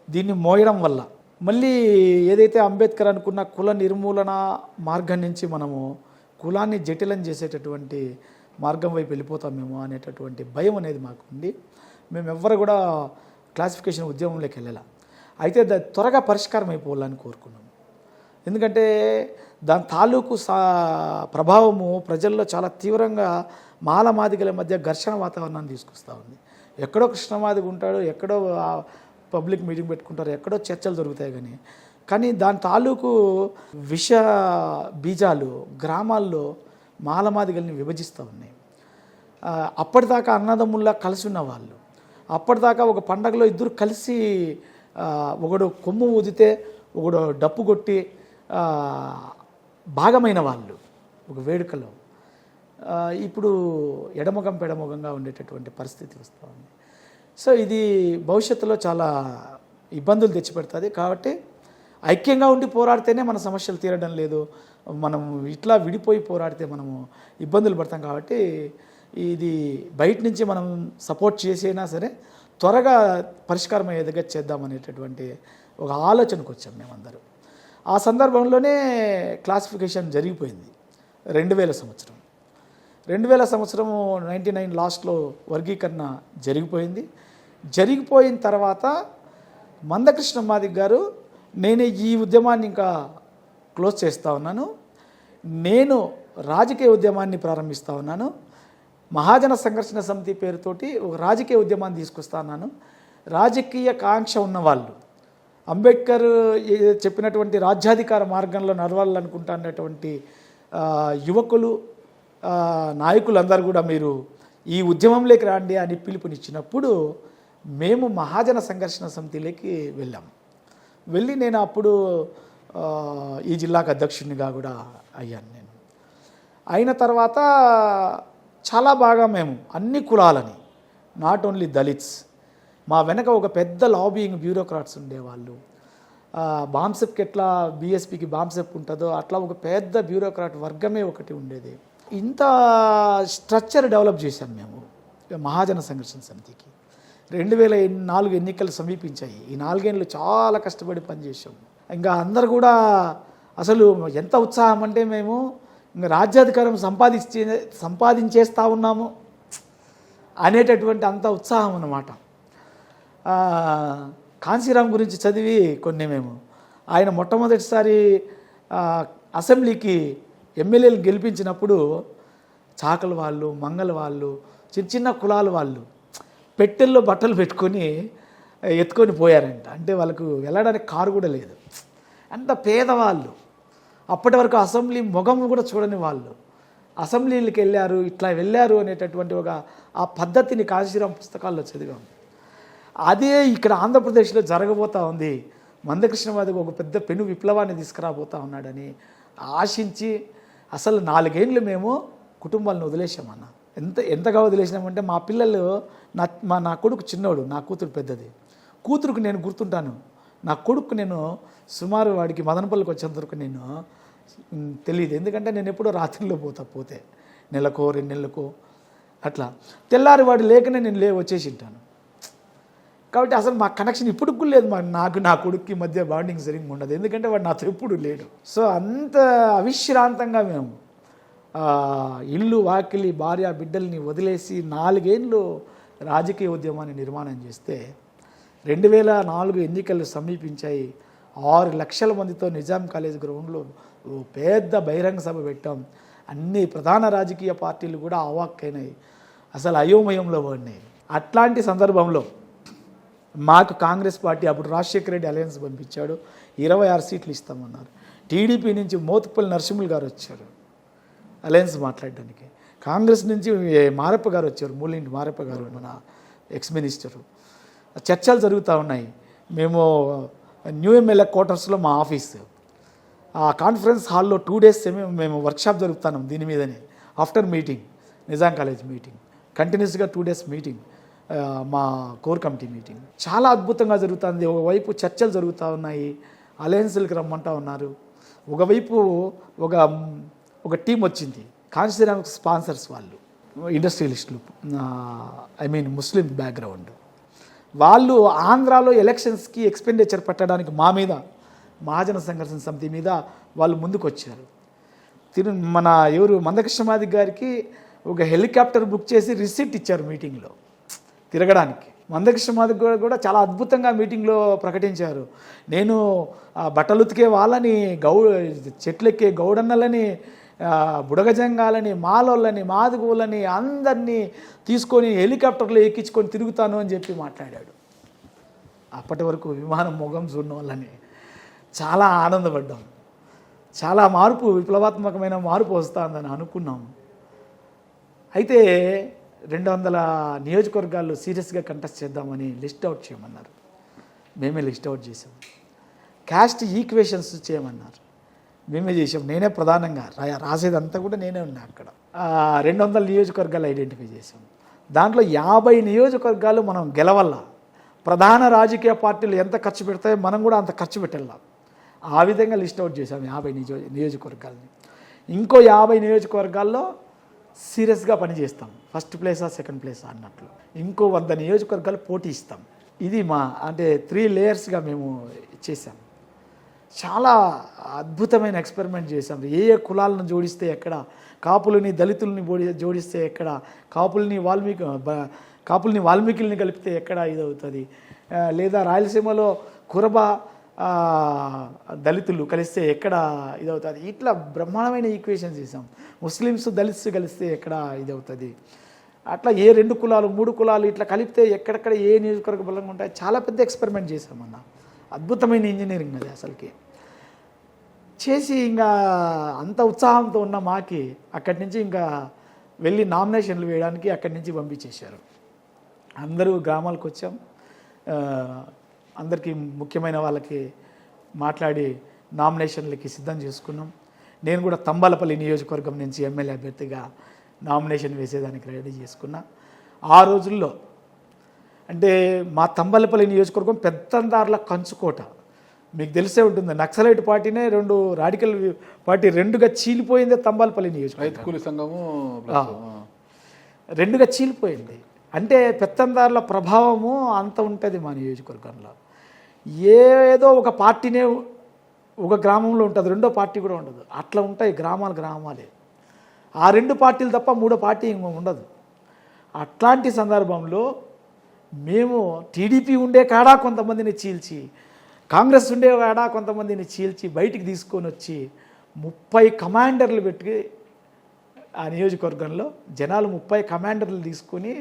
దీన్ని మోయడం వల్ల మళ్ళీ ఏదైతే అంబేద్కర్ అనుకున్న కుల నిర్మూలన మార్గం నుంచి మనము కులాన్ని జటిలం చేసేటటువంటి మార్గం వైపు వెళ్ళిపోతామేమో అనేటటువంటి భయం అనేది మాకు ఉంది. మేము ఎవ్వరు కూడా క్లాసిఫికేషన్ ఉద్యమంలోకి వెళ్ళాల. అయితే త్వరగా పరిష్కారం అయిపోవాలని కోరుకున్నాం. ఎందుకంటే దాని తాలూకు ప్రభావము ప్రజల్లో చాలా తీవ్రంగా మాలమాదిగల మధ్య ఘర్షణ వాతావరణాన్ని తీసుకొస్తూ ఉంది. ఎక్కడో కృష్ణమాదిగ ఉంటాడు, ఎక్కడో పబ్లిక్ మీటింగ్ పెట్టుకుంటారు, ఎక్కడో చర్చలు దొరుకుతాయి. కానీ దాని తాలూకు విష బీజాలు గ్రామాల్లో మాలమాదిగల్ని విభజిస్తూ ఉన్నాయి. అప్పటిదాకా అన్నదమ్ముల్లా కలిసి ఉన్న వాళ్ళు, అప్పటిదాకా ఒక పండగలో ఇద్దరు కలిసి ఒకడు కొమ్ము ఊదితే ఒకడు డప్పు కొట్టి భాగమైన వాళ్ళు ఒక వేడుకలో, ఇప్పుడు ఎడముఖం పెడముఖంగా ఉండేటటువంటి పరిస్థితి వస్తూ ఉంది. సో ఇది భవిష్యత్తులో చాలా ఇబ్బందులు తెచ్చిపెడుతుంది. కాబట్టి ఐక్యంగా ఉండి పోరాడితేనే మన సమస్యలు తీరడం లేదు. మనం ఇట్లా విడిపోయి పోరాడితే మనము ఇబ్బందులు పడతాం. కాబట్టి ఇది బయట నుంచి మనం సపోర్ట్ చేసైనా సరే త్వరగా పరిష్కారం అయ్యేదిగా చేద్దామనేటటువంటి ఒక ఆలోచనకు వచ్చాం మేమందరం. ఆ సందర్భంలోనే క్లాసిఫికేషన్ జరిగిపోయింది 2000 సంవత్సరం. 2000 సంవత్సరం 99 లాస్ట్లో వర్గీకరణ జరిగిపోయిన తర్వాత మందకృష్ణ మాదిగ గారు నేను ఈ ఉద్యమాన్ని ఇంకా క్లోజ్ చేస్తూ ఉన్నాను, నేను రాజకీయ ఉద్యమాన్ని ప్రారంభిస్తూ ఉన్నాను, మహాజన సంఘర్షణ సమితి పేరుతోటి ఒక రాజకీయ ఉద్యమాన్ని తీసుకొస్తా ఉన్నాను. రాజకీయ కాంక్ష ఉన్నవాళ్ళు, అంబేద్కర్ చెప్పినటువంటి రాజ్యాధికార మార్గంలో నడవాలనుకుంటున్నటువంటి యువకులు, నాయకులందరూ కూడా మీరు ఈ ఉద్యమంలోకి రండి అని పిలుపునిచ్చినప్పుడు మేము మహాజన సంఘర్షణ సమితిలోకి వెళ్ళి నేను అప్పుడు ఈ జిల్లాకు అధ్యక్షునిగా కూడా అయ్యాను. నేను అయిన తర్వాత చాలా బాగా మేము అన్ని కులాలని, నాట్ ఓన్లీ దళిత్స్, మా వెనక ఒక పెద్ద లాబియింగ్ బ్యూరోక్రాట్స్ ఉండేవాళ్ళు. బాంసెప్కి ఎట్లా బీఎస్పీకి బాంసెప్ ఉంటుందో అట్లా ఒక పెద్ద బ్యూరోక్రాట్ వర్గమే ఒకటి ఉండేది. ఇంత స్ట్రక్చర్ డెవలప్ చేశాం మేము మహాజన సంఘర్షణ సమితికి. 2004 ఎన్నికలు సమీపించాయి. ఈ 4 ఏళ్ళు చాలా కష్టపడి పనిచేసాం. ఇంకా అందరు కూడా అసలు ఎంత ఉత్సాహం అంటే మేము ఇంకా రాజ్యాధికారం సంపాదించేస్తూ ఉన్నాము అనేటటువంటి అంత ఉత్సాహం అన్నమాట. కాంశీరామ్ గురించి చదివి కొన్ని మేము ఆయన మొట్టమొదటిసారి అసెంబ్లీకి ఎమ్మెల్యేలు గెలిపించినప్పుడు చాకల వాళ్ళు, మంగళ వాళ్ళు, చిన్న చిన్న కులాల వాళ్ళు పెట్టెల్లో బట్టలు పెట్టుకొని ఎత్తుకొని పోయారంట. అంటే వాళ్ళకు వెళ్ళడానికి కారు కూడా లేదు, అంత పేదవాళ్ళు. అప్పటి వరకు అసెంబ్లీ మొగం కూడా చూడని వాళ్ళు అసెంబ్లీలకు ఇట్లా వెళ్ళారు అనేటటువంటి ఒక ఆ పద్ధతిని కాశీరామ్ పుస్తకాల్లో చదివాం. అదే ఇక్కడ ఆంధ్రప్రదేశ్లో జరగబోతూ ఉంది. మందకృష్ణ మాదిగ ఒక పెద్ద పెను విప్లవాన్ని తీసుకురాబోతూ ఉన్నాడని ఆశించి అసలు 4 ఏళ్ళు మేము కుటుంబాలను వదిలేసామన్న. ఎంతగా వదిలేసినామంటే మా పిల్లలు, నా కొడుకు చిన్నోడు, నా కూతురు పెద్దది. కూతురుకు నేను గుర్తుంటాను, నా కొడుకు నేను సుమారు వాడికి మదనపల్లికి వచ్చేంత వరకు నేను తెలియదు. ఎందుకంటే నేను ఎప్పుడో రాత్రిలో పోతే నెలకో 2 నెలలకో అట్లా తెల్లారి వాడు లేకనే నేను వచ్చేసి ఉంటాను. కాబట్టి అసలు మా కనెక్షన్ ఇప్పటికి లేదు. నాకు నా కొడుక్కి మధ్య బాండింగ్ సరిగ్గా ఉండదు, ఎందుకంటే వాడు నాతో ఎప్పుడు లేడు. సో అంత అవిశ్రాంతంగా మేము ఇల్లు వాకిలి భార్య బిడ్డల్ని వదిలేసి 4 ఏళ్ళు రాజకీయ ఉద్యమాన్ని నిర్మాణం చేస్తే 2004 ఎన్నికలు సమీపించాయి. 6 లక్షల మందితో నిజాం కాలేజ్ గ్రౌండ్లో పెద్ద బహిరంగ సభ పెట్టాం. అన్ని ప్రధాన రాజకీయ పార్టీలు కూడా అవాక్కైనాయి, అసలు అయోమయంలో పడినాయి. అట్లాంటి సందర్భంలో మాకు కాంగ్రెస్ పార్టీ అప్పుడు రాజశేఖర రెడ్డి అలయన్స్ పంపించాడు, 26 సీట్లు ఇస్తామన్నారు. టీడీపీ నుంచి మోతుపల్లి నరసింహులు గారు వచ్చారు అలయన్స్ మాట్లాడడానికి. కాంగ్రెస్ నుంచి మారప్ప గారు వచ్చారు, మూలింటి మారప్ప గారు, మన ఎక్స్ మినిస్టరు. చర్చలు జరుగుతూ ఉన్నాయి. మేము న్యూ ఎమ్మెల్యే క్వార్టర్స్లో మా ఆఫీసు, ఆ కాన్ఫరెన్స్ హాల్లో 2 days మేము వర్క్షాప్ జరుపుతున్నాం దీని మీదనే. After meeting, Nizam college meeting, కంటిన్యూస్గా 2 days మీటింగ్, మా కోర్ కమిటీ మీటింగ్ చాలా అద్భుతంగా జరుగుతుంది. ఒకవైపు చర్చలు జరుగుతూ ఉన్నాయి, అలయన్స్లకు రమ్మంటూ ఉన్నారు. ఒకవైపు ఒక టీం వచ్చింది, కాంశీరామ్ స్పాన్సర్స్ వాళ్ళు, ఇండస్ట్రియలిస్టులు, ముస్లిం బ్యాక్గ్రౌండ్ వాళ్ళు. ఆంధ్రాలో ఎలక్షన్స్కి ఎక్స్పెండిచర్ పెట్టడానికి మా మీద, మహాజన సంఘర్షణ సమితి మీద వాళ్ళు ముందుకు వచ్చారు. మన మందకృష్ణ మాదిగ గారికి ఒక హెలికాప్టర్ బుక్ చేసి రిసిప్ట్ ఇచ్చారు మీటింగ్లో తిరగడానికి. మందకృష్ణ మాదిగ కూడా చాలా అద్భుతంగా మీటింగ్లో ప్రకటించారు, నేను బట్టలు ఉతికే వాళ్ళని, చెట్లెక్కే గౌడన్నలని, బుడగజంగాలని, మాలోళ్ళని, మాదిగోళ్ళని అందరినీ తీసుకొని హెలికాప్టర్లో ఎక్కించుకొని తిరుగుతాను అని చెప్పి మాట్లాడాడు. అప్పటి వరకు విమానం మొగం చూడడం వాళ్ళని చాలా ఆనందపడ్డాం. చాలా మార్పు, విప్లవాత్మకమైన మార్పు వస్తుందని అనుకున్నాము. అయితే 200 నియోజకవర్గాల్లో సీరియస్గా కంటెస్ట్ చేద్దామని లిస్ట్ అవుట్ చేయమన్నారు. మేమే లిస్ట్ అవుట్ చేసాం. క్యాస్ట్ ఈక్వేషన్స్ చేయమన్నారు, మేమే చేసాం. నేనే ప్రధానంగా రాసేదంతా కూడా నేనే ఉన్నా అక్కడ. 200 నియోజకవర్గాలు ఐడెంటిఫై చేసాం. దాంట్లో 50 నియోజకవర్గాలు మనం గెలవల్ల. ప్రధాన రాజకీయ పార్టీలు ఎంత ఖర్చు పెడతాయో మనం కూడా అంత ఖర్చు పెట్టాలి. ఆ విధంగా లిస్ట్ అవుట్ చేసాం 50 నియోజకవర్గాలని. ఇంకో 50 నియోజకవర్గాల్లో సీరియస్గా పనిచేస్తాం, ఫస్ట్ ప్లేసా సెకండ్ ప్లేసా అన్నట్లు. ఇంకో 100 నియోజకవర్గాలు పోటీ ఇస్తాం. ఇది 3 లేయర్స్గా మేము చేసాం. చాలా అద్భుతమైన ఎక్స్పెరిమెంట్ చేశాం. ఏ ఏ కులాలను జోడిస్తే ఎక్కడ, కాపులని దళితుల్ని జోడిస్తే ఎక్కడ, కాపుల్ని వాల్మీకుల్ని కలిపితే ఎక్కడ ఇదవుతుంది, లేదా రాయలసీమలో కురబ దళితులు కలిస్తే ఎక్కడ ఇదవుతుంది. ఇట్లా బ్రహ్మాండమైన ఈక్వేషన్స్ చేసాం. ముస్లిమ్స్ దళిత్స్ కలిస్తే ఎక్కడ ఇదవుతుంది, అట్లా ఏ 2 కులాలు 3 కులాలు ఇట్లా కలిపితే ఎక్కడెక్కడ ఏ నియోజకవర్గ బలంగా ఉంటాయి. చాలా పెద్ద ఎక్స్పెరిమెంట్ చేశామన్న. అద్భుతమైన ఇంజనీరింగ్ అది అసలుకి చేసి ఇంకా అంత ఉత్సాహంతో ఉన్న మాకి అక్కడి నుంచి ఇంకా వెళ్ళి నామినేషన్లు వేయడానికి అక్కడి నుంచి పంపించేశారు. అందరూ గ్రామాలకు వచ్చాం. అందరికీ ముఖ్యమైన వాళ్ళకి మాట్లాడి నామినేషన్లకి సిద్ధం చేసుకున్నాం. నేను కూడా తంబాలపల్లి నియోజకవర్గం నుంచి ఎమ్మెల్యే అభ్యర్థిగా నామినేషన్ వేసేదానికి రెడీ చేసుకున్నా. ఆ రోజుల్లో అంటే మా తంబాలపల్లి నియోజకవర్గం పెత్తందారుల కంచుకోట. మీకు తెలిసే ఉంటుంది, నక్సలైట్ పార్టీనే 2 రాడికల్ పార్టీ 2గా చీలిపోయిందే తంబాలపల్లి నియోజకవర్గం. కూలి సంఘము 2గా చీలిపోయింది. అంటే పెత్తందారుల ప్రభావము అంత ఉంటుంది మా నియోజకవర్గంలో. ఏదో ఒక పార్టీనే ఒక గ్రామంలో ఉంటుంది, రెండో పార్టీ కూడా ఉండదు. అట్లా ఉంటాయి గ్రామాలే. ఆ 2 పార్టీలు తప్ప 3వ పార్టీ ఉండదు. అట్లాంటి సందర్భంలో మేము టీడీపీ ఉండే కాడా కొంతమందిని చీల్చి, కాంగ్రెస్ ఉండే కాడా కొంతమందిని చీల్చి బయటికి తీసుకొని వచ్చి 30 కమాండర్లు పెట్టి ఆ నియోజకవర్గంలో జనాలు 30 కమాండర్లు తీసుకొని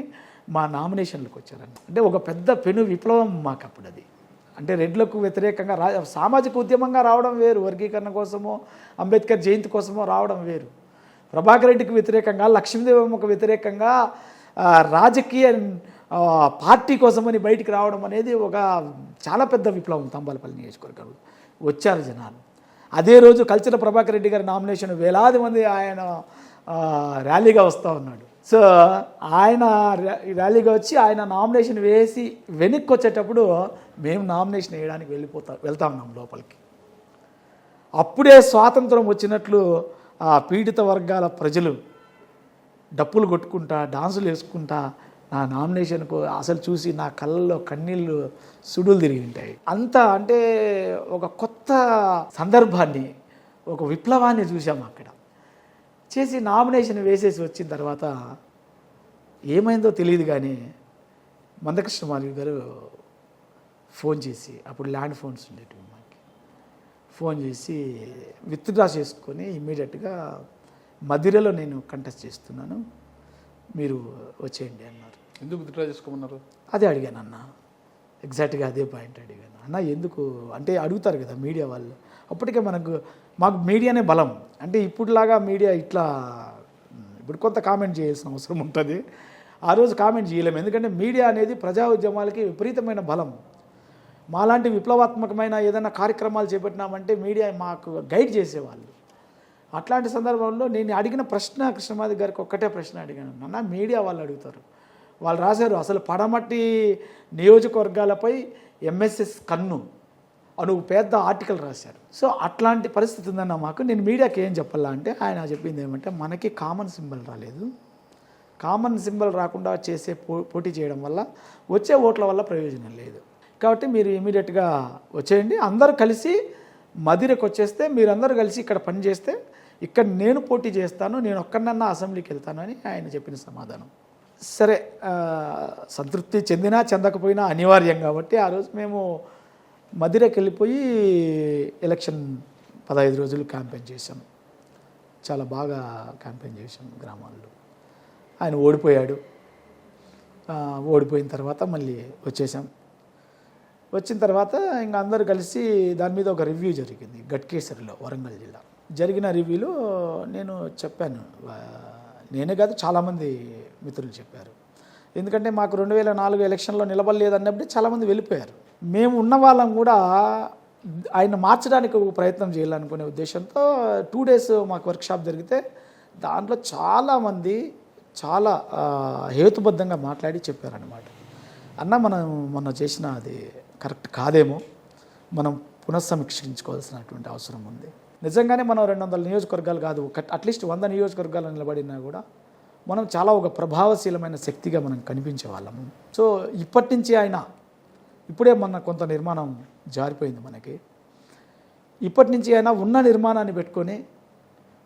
మా నామినేషన్లకు వచ్చారండి. అంటే ఒక పెద్ద పెను విప్లవం మాకు అప్పుడు అది. అంటే రెడ్లకు వ్యతిరేకంగా సామాజిక ఉద్యమంగా రావడం వేరు, వర్గీకరణ కోసమో అంబేద్కర్ జయంతి కోసమో రావడం వేరు. ప్రభాకర్ రెడ్డికి వ్యతిరేకంగా, లక్ష్మీదేవమ్మకు వ్యతిరేకంగా రాజకీయ పార్టీ కోసమని బయటికి రావడం అనేది ఒక చాలా పెద్ద విప్లవం. తంబాలపల్లి నియోజకవర్గంలో వచ్చారు జనాలు. అదే రోజు కల్చర్ ప్రభాకర్ రెడ్డి గారి నామినేషన్ వేలాది మంది ఆయన ర్యాలీగా వస్తూ ఉన్నాడు. సో ఆయన ర్యాలీగా వచ్చి ఆయన నామినేషన్ వేసి వెనక్కి వచ్చేటప్పుడు మేము నామినేషన్ వేయడానికి వెళ్తా ఉన్నాం లోపలికి. అప్పుడే స్వాతంత్రం వచ్చినట్లు ఆ పీడిత వర్గాల ప్రజలు డప్పులు కొట్టుకుంటా, డాన్సులు వేసుకుంటా నా నామినేషన్కు అసలు చూసి నా కళ్ళల్లో కన్నీళ్ళు సుడులు తిరిగి ఉంటాయి. అంత అంటే ఒక కొత్త సందర్భాన్ని, ఒక విప్లవాన్ని చూసాము అక్కడ. చేసి నామినేషన్ వేసేసి వచ్చిన తర్వాత ఏమైందో తెలియదు కానీ మందకృష్ణ మాదిగ గారు ఫోన్ చేసి, అప్పుడు ల్యాండ్ ఫోన్స్ ఉండేటివి మాకు, ఫోన్ చేసి విత్డ్రా చేసుకొని ఇమ్మీడియట్గా మదిరలో నేను కంటెస్ట్ చేస్తున్నాను, మీరు వచ్చేయండి అన్నారు. ఎందుకు విత్డ్రా చేసుకోమన్నారు? అదే అడిగాను అన్న, ఎగ్జాక్ట్గా అదే పాయింట్ అడిగాను అన్న. ఎందుకు అంటే అడుగుతారు కదా మీడియా వాళ్ళు. అప్పటికే మాకు మీడియానే బలం. అంటే ఇప్పుడులాగా మీడియా ఇట్లా ఇప్పుడు కొంత కామెంట్ చేయాల్సిన అవసరం ఉంటుంది. ఆ రోజు కామెంట్ చేయలేము, ఎందుకంటే మీడియా అనేది ప్రజా ఉద్యమాలకి విపరీతమైన బలం. మాలాంటి విప్లవాత్మకమైన ఏదైనా కార్యక్రమాలు చేపట్టినామంటే మీడియా మాకు గైడ్ చేసేవాళ్ళు. అట్లాంటి సందర్భంలో నేను అడిగిన ప్రశ్న కృష్ణమాది గారికి ఒక్కటే ప్రశ్న అడిగాను అన్న. మీడియా వాళ్ళు అడుగుతారు, వాళ్ళు రాశారు అసలు పడమటి నియోజకవర్గాలపై ఎంఎస్ఎస్ కన్ను అని పెద్ద ఆర్టికల్ రాశారు. సో అట్లాంటి పరిస్థితి ఉందన్న మాకు. నేను మీడియాకి ఏం చెప్పాలా అంటే ఆయన చెప్పింది ఏమంటే, మనకి కామన్ సింబల్ రాలేదు, కామన్ సింబల్ రాకుండా చేసే పోటీ చేయడం వల్ల వచ్చే ఓట్ల వల్ల ప్రయోజనం లేదు, కాబట్టి మీరు ఇమీడియట్గా వచ్చేయండి, అందరూ కలిసి మదిరకు వచ్చేస్తే మీరందరూ కలిసి ఇక్కడ పనిచేస్తే ఇక్కడ నేను పోటీ చేస్తాను, నేను ఒక్కరినన్నా అసెంబ్లీకి వెళ్తాను అని ఆయన చెప్పిన సమాధానం. సరే, సంతృప్తి చెందినా చెందకపోయినా అనివార్యం కాబట్టి ఆ రోజు మేము మదిరకు వెళ్ళిపోయి ఎలక్షన్ 15 రోజులు క్యాంపెయిన్ చేశాం. చాలా బాగా క్యాంపెయిన్ చేశాం గ్రామాల్లో. ఆయన ఓడిపోయాడు. ఓడిపోయిన తర్వాత మళ్ళీ వచ్చేసాం. వచ్చిన తర్వాత ఇంకా అందరూ కలిసి దాని మీద ఒక రివ్యూ జరిగింది గట్కేసరిలో, వరంగల్ జిల్లా. జరిగిన రివ్యూలో నేను చెప్పాను, నేనే కాదు చాలామంది మిత్రులు చెప్పారు. ఎందుకంటే మాకు 2004 ఎలక్షన్లో నిలబడలేదన్నప్పుడు చాలామంది వెళ్ళిపోయారు. మేము ఉన్న వాళ్ళం కూడా ఆయన మార్చడానికి ఒక ప్రయత్నం చేయాలనుకునే ఉద్దేశంతో 2 days మాకు వర్క్షాప్ జరిగితే దాంట్లో చాలామంది చాలా హేతుబద్ధంగా మాట్లాడి చెప్పారనమాట. అన్న, మనం చేసిన అది కరెక్ట్ కాదేమో, మనం పునఃసమీక్షించుకోవాల్సినటువంటి అవసరం ఉంది. నిజంగానే మనం 200 నియోజకవర్గాలు కాదు, అట్లీస్ట్ 100 నియోజకవర్గాలు నిలబడినా కూడా మనం చాలా ఒక ప్రభావశీలమైన శక్తిగా మనం కనిపించే వాళ్ళము. సో ఇప్పటి నుంచి ఆయన ఇప్పుడే కొంత నిర్మాణం జారిపోయింది మనకి. ఇప్పటి నుంచి అయినా ఉన్న నిర్మాణాన్ని పెట్టుకొని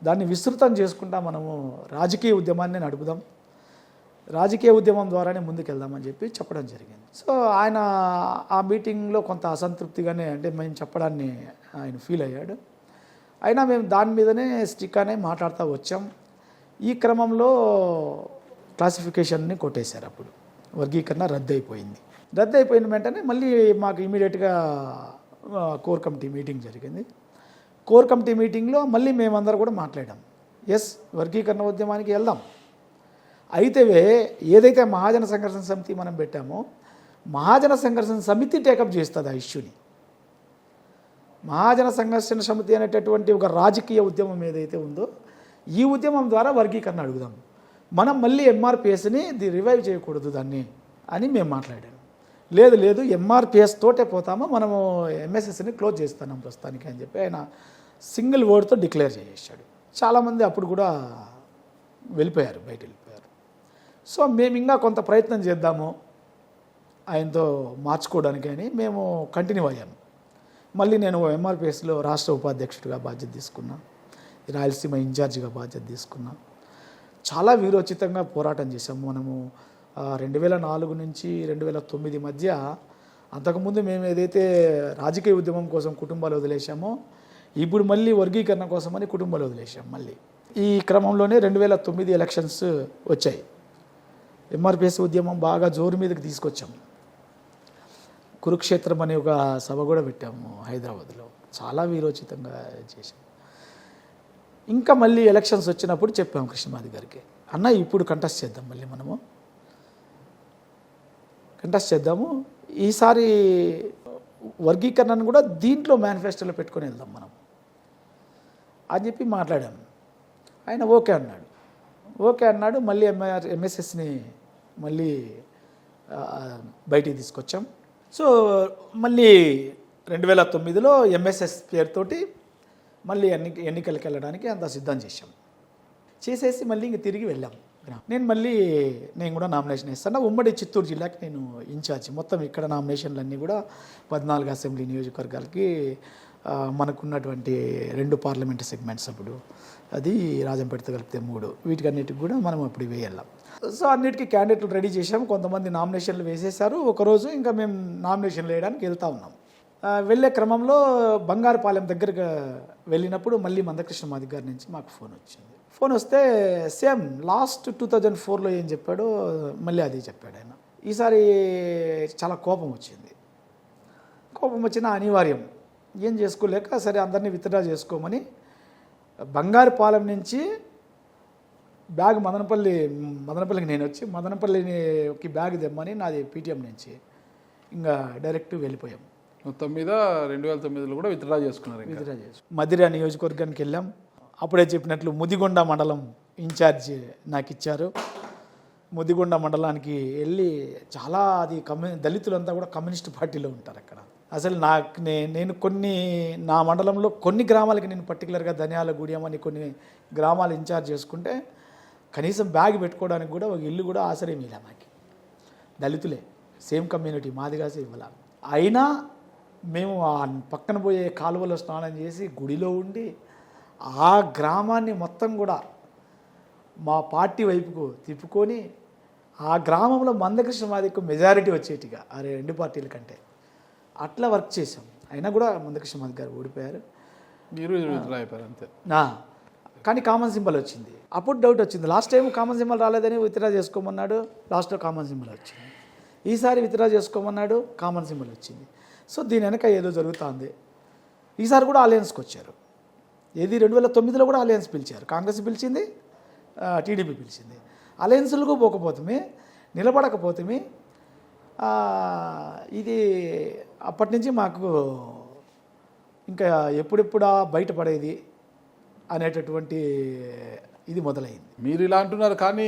దాన్ని విస్తృతం చేసుకుంటా మనము రాజకీయ ఉద్యమాన్ని నడుపుదాం, రాజకీయ ఉద్యమం ద్వారానే ముందుకెళ్దామని చెప్పి చెప్పడం జరిగింది. సో ఆయన ఆ మీటింగ్లో కొంత అసంతృప్తిగానే అంటే మేము చెప్పడాన్ని ఆయన ఫీల్ అయ్యాడు. అయినా మేము దాని మీదనే స్టిక్ అనే మాట్లాడుతూ వచ్చాం. ఈ క్రమంలో క్లాసిఫికేషన్ని కొట్టేశారు. అప్పుడు వర్గీకరణ రద్దు అయిపోయింది. రద్దు అయిపోయిన వెంటనే మళ్ళీ మాకు ఇమీడియట్గా కోర్ కమిటీ మీటింగ్ జరిగింది. కోర్ కమిటీ మీటింగ్లో మళ్ళీ మేమందరం కూడా మాట్లాడాం. ఎస్, వర్గీకరణ ఉద్యమానికి వెళ్దాం. అయితే ఏదైతే మహాజన సంఘర్షణ సమితి మనం పెట్టామో, మహాజన సంఘర్షణ సమితి టేకప్ చేస్తుంది ఆ ఇష్యూని. మహాజన సంఘర్షణ సమితి అనేటటువంటి ఒక రాజకీయ ఉద్యమం ఏదైతే ఉందో, ఈ ఉద్యమం ద్వారా వర్గీకరణ అడుగుదాం. మనం మళ్ళీ ఎంఆర్పిఎస్ని రివైవ్ చేయకూడదు దాన్ని అని మేము మాట్లాడాము. లేదు ఎంఆర్పిఎస్ తోటే పోతామో మనము ఎంఎస్ఎస్ని క్లోజ్ చేస్తున్నాం ప్రస్తుతానికి అని చెప్పి ఆయన సింగిల్ వర్డ్తో డిక్లేర్ చేసేసాడు. చాలామంది అప్పుడు కూడా బయట వెళ్ళిపోయారు. సో మేము ఇంకా కొంత ప్రయత్నం చేద్దాము ఆయనతో మార్చుకోవడానికి అని మేము కంటిన్యూ అయ్యాము. మళ్ళీ నేను ఎంఆర్పిఎస్లో రాష్ట్ర ఉపాధ్యక్షుడిగా బాధ్యత తీసుకున్నా, రాయలసీమ ఇన్ఛార్జిగా బాధ్యత తీసుకున్నా. చాలా వీరోచితంగా పోరాటం చేశాము మనము. 2004 నుంచి 2009 మధ్య, అంతకుముందు మేము ఏదైతే రాజకీయ ఉద్యమం కోసం కుటుంబాలు వదిలేసామో, ఇప్పుడు మళ్ళీ వర్గీకరణ కోసమని కుటుంబాలు వదిలేసాం. మళ్ళీ ఈ క్రమంలోనే 2009 ఎలక్షన్స్ వచ్చాయి. ఎంఆర్పిఎస్ ఉద్యమం బాగా జోరు మీదకి తీసుకొచ్చాము. కురుక్షేత్రం అనే ఒక సభ కూడా పెట్టాము హైదరాబాద్లో. చాలా వీరోచితంగా చేశాము. ఇంకా మళ్ళీ ఎలక్షన్స్ వచ్చినప్పుడు చెప్పాము కృష్ణమాది గారికి, అన్న ఇప్పుడు కంటెస్ట్ చేద్దాం, మళ్ళీ మనము కంటెస్ట్ చేద్దాము, ఈసారి వర్గీకరణను కూడా దీంట్లో మేనిఫెస్టోలో పెట్టుకొని వెళ్దాం మనం అని చెప్పి మాట్లాడాము. ఆయన ఓకే అన్నాడు. మళ్ళీ ఎంఎస్ఎస్ని మళ్ళీ బయటికి తీసుకొచ్చాం. సో మళ్ళీ 2009లో ఎంఎస్ఎస్ పేరుతోటి మళ్ళీ ఎన్నికలకు వెళ్ళడానికి అంత సిద్ధం చేసేసి మళ్ళీ ఇంక తిరిగి వెళ్ళాం. నేను కూడా నామినేషన్ ఇస్తాను. ఉమ్మడి చిత్తూరు జిల్లాకి నేను ఇన్ఛార్జి. మొత్తం ఇక్కడ నామినేషన్లన్నీ కూడా 14 అసెంబ్లీ నియోజకవర్గాలకి మనకున్నటువంటి 2 పార్లమెంటు సెగ్మెంట్స్, అప్పుడు అది రాజంపేటతో కలిపితే 3, వీటికన్నిటికి కూడా మనం అప్పుడు వేయాలి. సో అన్నిటికీ క్యాండిడేట్లు రెడీ చేసాము. కొంతమంది నామినేషన్లు వేసేశారు. ఒకరోజు ఇంకా మేము నామినేషన్లు వేయడానికి వెళ్తూ ఉన్నాం. వెళ్ళే క్రమంలో బంగారుపాలెం దగ్గరకు వెళ్ళినప్పుడు మళ్ళీ మందకృష్ణమాది గారి నుంచి మాకు ఫోన్ వచ్చింది. ఫోన్ వస్తే సేమ్ లాస్ట్ 2004లో ఏం చెప్పాడో మళ్ళీ అదే చెప్పాడు ఆయన. ఈసారి చాలా కోపం వచ్చిన అనివార్యం, ఏం చేసుకోలేక సరే అందరినీ విత్డ్రా చేసుకోమని బంగారుపాలెం నుంచి బ్యాగ్ మదనపల్లికి నేను వచ్చి మదనపల్లికి బ్యాగ్ తెమ్మని నాది పీటీఎం నుంచి ఇంకా డైరెక్ట్ వెళ్ళిపోయాం. మొత్తం మీద 2009లో కూడా విత్డ్రా చేసుకున్నారు. మదిర నియోజకవర్గానికి వెళ్ళాం. అప్పుడే చెప్పినట్లు ముదిగొండ మండలం ఇన్ఛార్జ్ నాకు ఇచ్చారు. ముదిగొండ మండలానికి వెళ్ళి చాలా అది దళితులంతా కూడా కమ్యూనిస్ట్ పార్టీలో ఉంటారు అక్కడ. అసలు నేను నా మండలంలో కొన్ని గ్రామాలకి నేను పర్టికులర్గా ధనియాల గుడియం అని కొన్ని గ్రామాలు ఇన్ఛార్జ్ చేసుకుంటే కనీసం బ్యాగ్ పెట్టుకోవడానికి కూడా ఒక ఇల్లు కూడా ఆశ్రయం ఇలా మాకు. దళితులే, సేమ్ కమ్యూనిటీ, మాదిగా ఇవ్వాల. అయినా మేము ఆ పక్కన పోయే కాలువలో స్నానం చేసి గుడిలో ఉండి ఆ గ్రామాన్ని మొత్తం కూడా మా పార్టీ వైపుకు తిప్పుకొని ఆ గ్రామంలో మందకృష్ణమాదికి మెజారిటీ వచ్చేటిగా ఆ 2 పార్టీల కంటే అట్లా వర్క్ చేసాం. అయినా కూడా మందకృష్ణమాది గారు ఓడిపోయారు. మీరు అయిపోయారు అంతే. కానీ కామన్ సింబల్ వచ్చింది. అప్పుడు డౌట్ వచ్చింది. లాస్ట్ టైం కామన్ సింబల్ రాలేదని విత్డ్రా చేసుకోమన్నాడు, లాస్ట్లో కామన్ సింబల్ వచ్చింది. ఈసారి విత్డ్రా చేసుకోమన్నాడు, కామన్ సింబల్ వచ్చింది. సో దీని వెనక ఏదో జరుగుతుంది. ఈసారి కూడా అలయన్స్కి వచ్చారు. 2009లో కూడా అలయన్స్ పిలిచారు. కాంగ్రెస్ పిలిచింది, టీడీపీ పిలిచింది. అలయన్స్లకు పోకపోతే నిలబడకపోతే ఇది అప్పటి నుంచి మాకు ఇంకా ఎప్పుడెప్పుడా బయటపడేది అనేటటువంటి ఇది మొదలైంది. మీరు ఇలా అంటున్నారు కానీ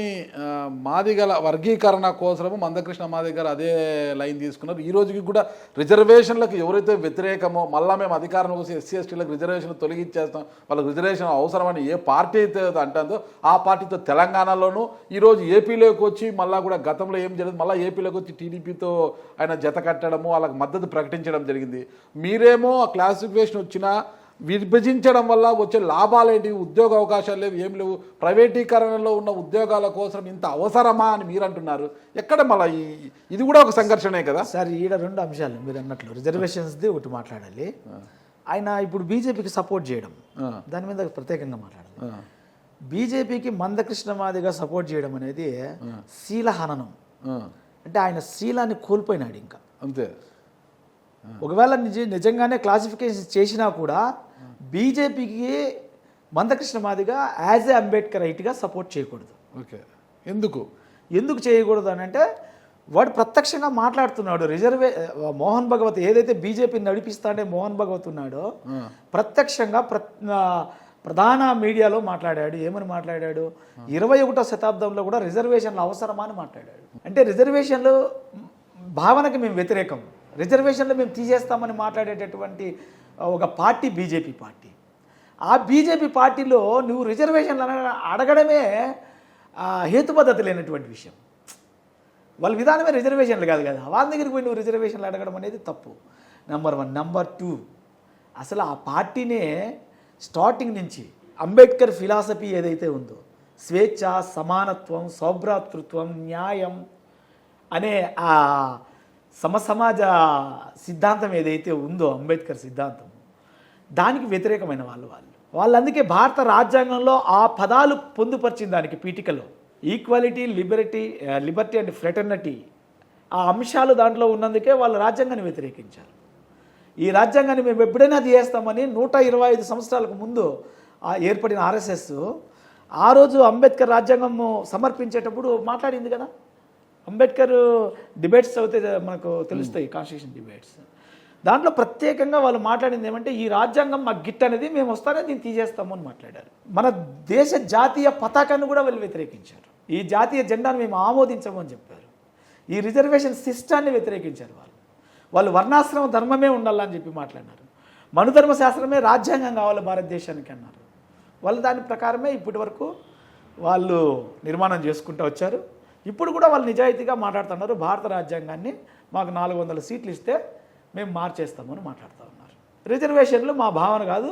మాదిగల వర్గీకరణ కోసము మందకృష్ణ మాదిగ గారు అదే లైన్ తీసుకున్నారు. ఈ రోజుకి కూడా రిజర్వేషన్లకు ఎవరైతే వ్యతిరేకమో మళ్ళీ మేము అధికారం కోసం ఎస్సీ ఎస్టీలకు రిజర్వేషన్ తొలగించేస్తాం, వాళ్ళకి రిజర్వేషన్ అవసరమని ఏ పార్టీ అయితే అంటుందో ఆ పార్టీతో తెలంగాణలోనూ ఈరోజు ఏపీలోకి వచ్చి మళ్ళీ కూడా గతంలో ఏం జరిగింది, మళ్ళీ ఏపీలోకి వచ్చి టీడీపీతో ఆయన జత కట్టడము, వాళ్ళకి మద్దతు ప్రకటించడం జరిగింది. మీరేమో ఆ క్లాసిఫికేషన్ వచ్చినా విభజించడం వల్ల వచ్చే లాభాలేంటి, ఉద్యోగ అవకాశాలు లేవు, ఏం లేవు, ప్రైవేటీకరణలో ఉన్న ఉద్యోగాల కోసం ఇంత అవసరమా అని మీరు అంటున్నారు. ఎక్కడ మళ్ళీ ఇది కూడా ఒక సంఘర్షణే కదా సార్. ఈడ రెండు అంశాలు మీరు అన్నట్లు రిజర్వేషన్స్ది ఒకటి మాట్లాడాలి. ఆయన ఇప్పుడు బీజేపీకి సపోర్ట్ చేయడం, దాని మీద ప్రత్యేకంగా మాట్లాడాలి. బీజేపీకి మందకృష్ణ మాదిగా సపోర్ట్ చేయడం అనేది శీలహననం. అంటే ఆయన శీలాన్ని కోల్పోయినాడు ఇంకా అంతే. ఒకవేళ నిజంగానే క్లాసిఫికేషన్ చేసినా కూడా బీజేపీకి Mandakrishna Madiga as a Ambedkar రైట్గా support చేయకూడదు. ఓకే, ఎందుకు చేయకూడదు అని అంటే వాడు ప్రత్యక్షంగా మాట్లాడుతున్నాడు. మోహన్ భగవత్ ఏదైతే బీజేపీని నడిపిస్తాడే మోహన్ భగవత్ ఉన్నాడో ప్రత్యక్షంగా ప్రధాన మీడియాలో మాట్లాడాడు. ఏమని మాట్లాడాడు? 21వ శతాబ్దంలో కూడా రిజర్వేషన్లు అవసరమా అని మాట్లాడాడు. అంటే రిజర్వేషన్లు భావనకి మేము వ్యతిరేకం, రిజర్వేషన్లు మేము తీసేస్తామని మాట్లాడేటటువంటి ఒక పార్టీ బీజేపీ పార్టీ. ఆ బీజేపీ పార్టీలో నువ్వు రిజర్వేషన్లు అడగడమే హేతుబద్ధత లేనటువంటి విషయం. వాళ్ళ విధానమే రిజర్వేషన్లు కాదు కదా, వాళ్ళ దగ్గరికి పోయి నువ్వు రిజర్వేషన్లు అడగడం అనేది తప్పు. నెంబర్ 1. నెంబర్ 2, అసలు ఆ పార్టీనే స్టార్టింగ్ నుంచి అంబేద్కర్ ఫిలాసఫీ ఏదైతే ఉందో స్వేచ్ఛ, సమానత్వం, సౌభ్రాతృత్వం, న్యాయం అనే ఆ సమసమాజ సిద్ధాంతం ఏదైతే ఉందో అంబేద్కర్ సిద్ధాంతం, దానికి వ్యతిరేకమైన వాళ్ళు అందుకే భారత రాజ్యాంగంలో ఆ పదాలు పొందుపరిచిన దానికి పీఠికలో ఈక్వాలిటీ, లిబర్టీ అండ్ ఫ్రెటర్నిటీ ఆ అంశాలు దాంట్లో ఉన్నందుకే వాళ్ళు రాజ్యాంగాన్ని వ్యతిరేకించారు. ఈ రాజ్యాంగాన్ని మేము ఎప్పుడైనా తీయేస్తామని 125 సంవత్సరాలకు ముందు ఏర్పడిన ఆర్ఎస్ఎస్ ఆ రోజు అంబేద్కర్ రాజ్యాంగం సమర్పించేటప్పుడు మాట్లాడింది కదా. అంబేద్కర్ డిబేట్స్ అయితే మనకు తెలుస్తాయి, కాన్స్టిట్యూషన్ డిబేట్స్. దాంట్లో ప్రత్యేకంగా వాళ్ళు మాట్లాడింది ఏమంటే ఈ రాజ్యాంగం మాకు గిట్ అనేది, మేము వస్తానే దీన్ని తీసేస్తాము అని మాట్లాడారు. మన దేశ జాతీయ పతాకాన్ని కూడా వాళ్ళు వ్యతిరేకించారు. ఈ జాతీయ జెండాను మేము ఆమోదించము అని చెప్పారు. ఈ రిజర్వేషన్ సిస్టాన్ని వ్యతిరేకించారు. వాళ్ళు వర్ణాశ్రమ ధర్మమే ఉండాలని చెప్పి మాట్లాడినారు. మనుధర్మ శాస్త్రమే రాజ్యాంగం కావాలి భారతదేశానికి అన్నారు. వాళ్ళు దాని ప్రకారమే ఇప్పటి వరకు వాళ్ళు నిర్మాణం చేసుకుంటూ వచ్చారు. ఇప్పుడు కూడా వాళ్ళు నిజాయితీగా మాట్లాడుతున్నారు. భారత రాజ్యాంగాన్ని మాకు 400 సీట్లు ఇస్తే మేము మార్చేస్తామని మాట్లాడుతూ ఉన్నారు. రిజర్వేషన్లు మా భావన కాదు,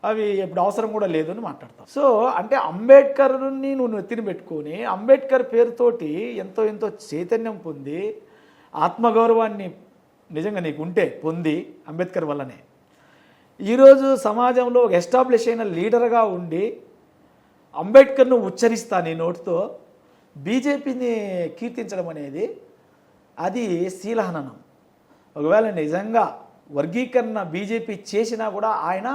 అవి ఇప్పుడు అవసరం కూడా లేదు అని మాట్లాడతాం. సో అంటే అంబేద్కర్ని నువ్వు ఎత్తిని పెట్టుకొని అంబేద్కర్ పేరుతోటి ఎంతో చైతన్యం పొంది ఆత్మగౌరవాన్ని నిజంగా నీకు ఉంటే పొంది అంబేద్కర్ వల్లనే ఈరోజు సమాజంలో ఒక ఎస్టాబ్లిష్ అయిన లీడర్గా ఉండి అంబేద్కర్ను ఉచ్చరిస్తా నీ నోటితో బీజేపీని కీర్తించడం అనేది అది శీలహననం. ఒకవేళ నిజంగా వర్గీకరణ బీజేపీ చేసినా కూడా ఆయన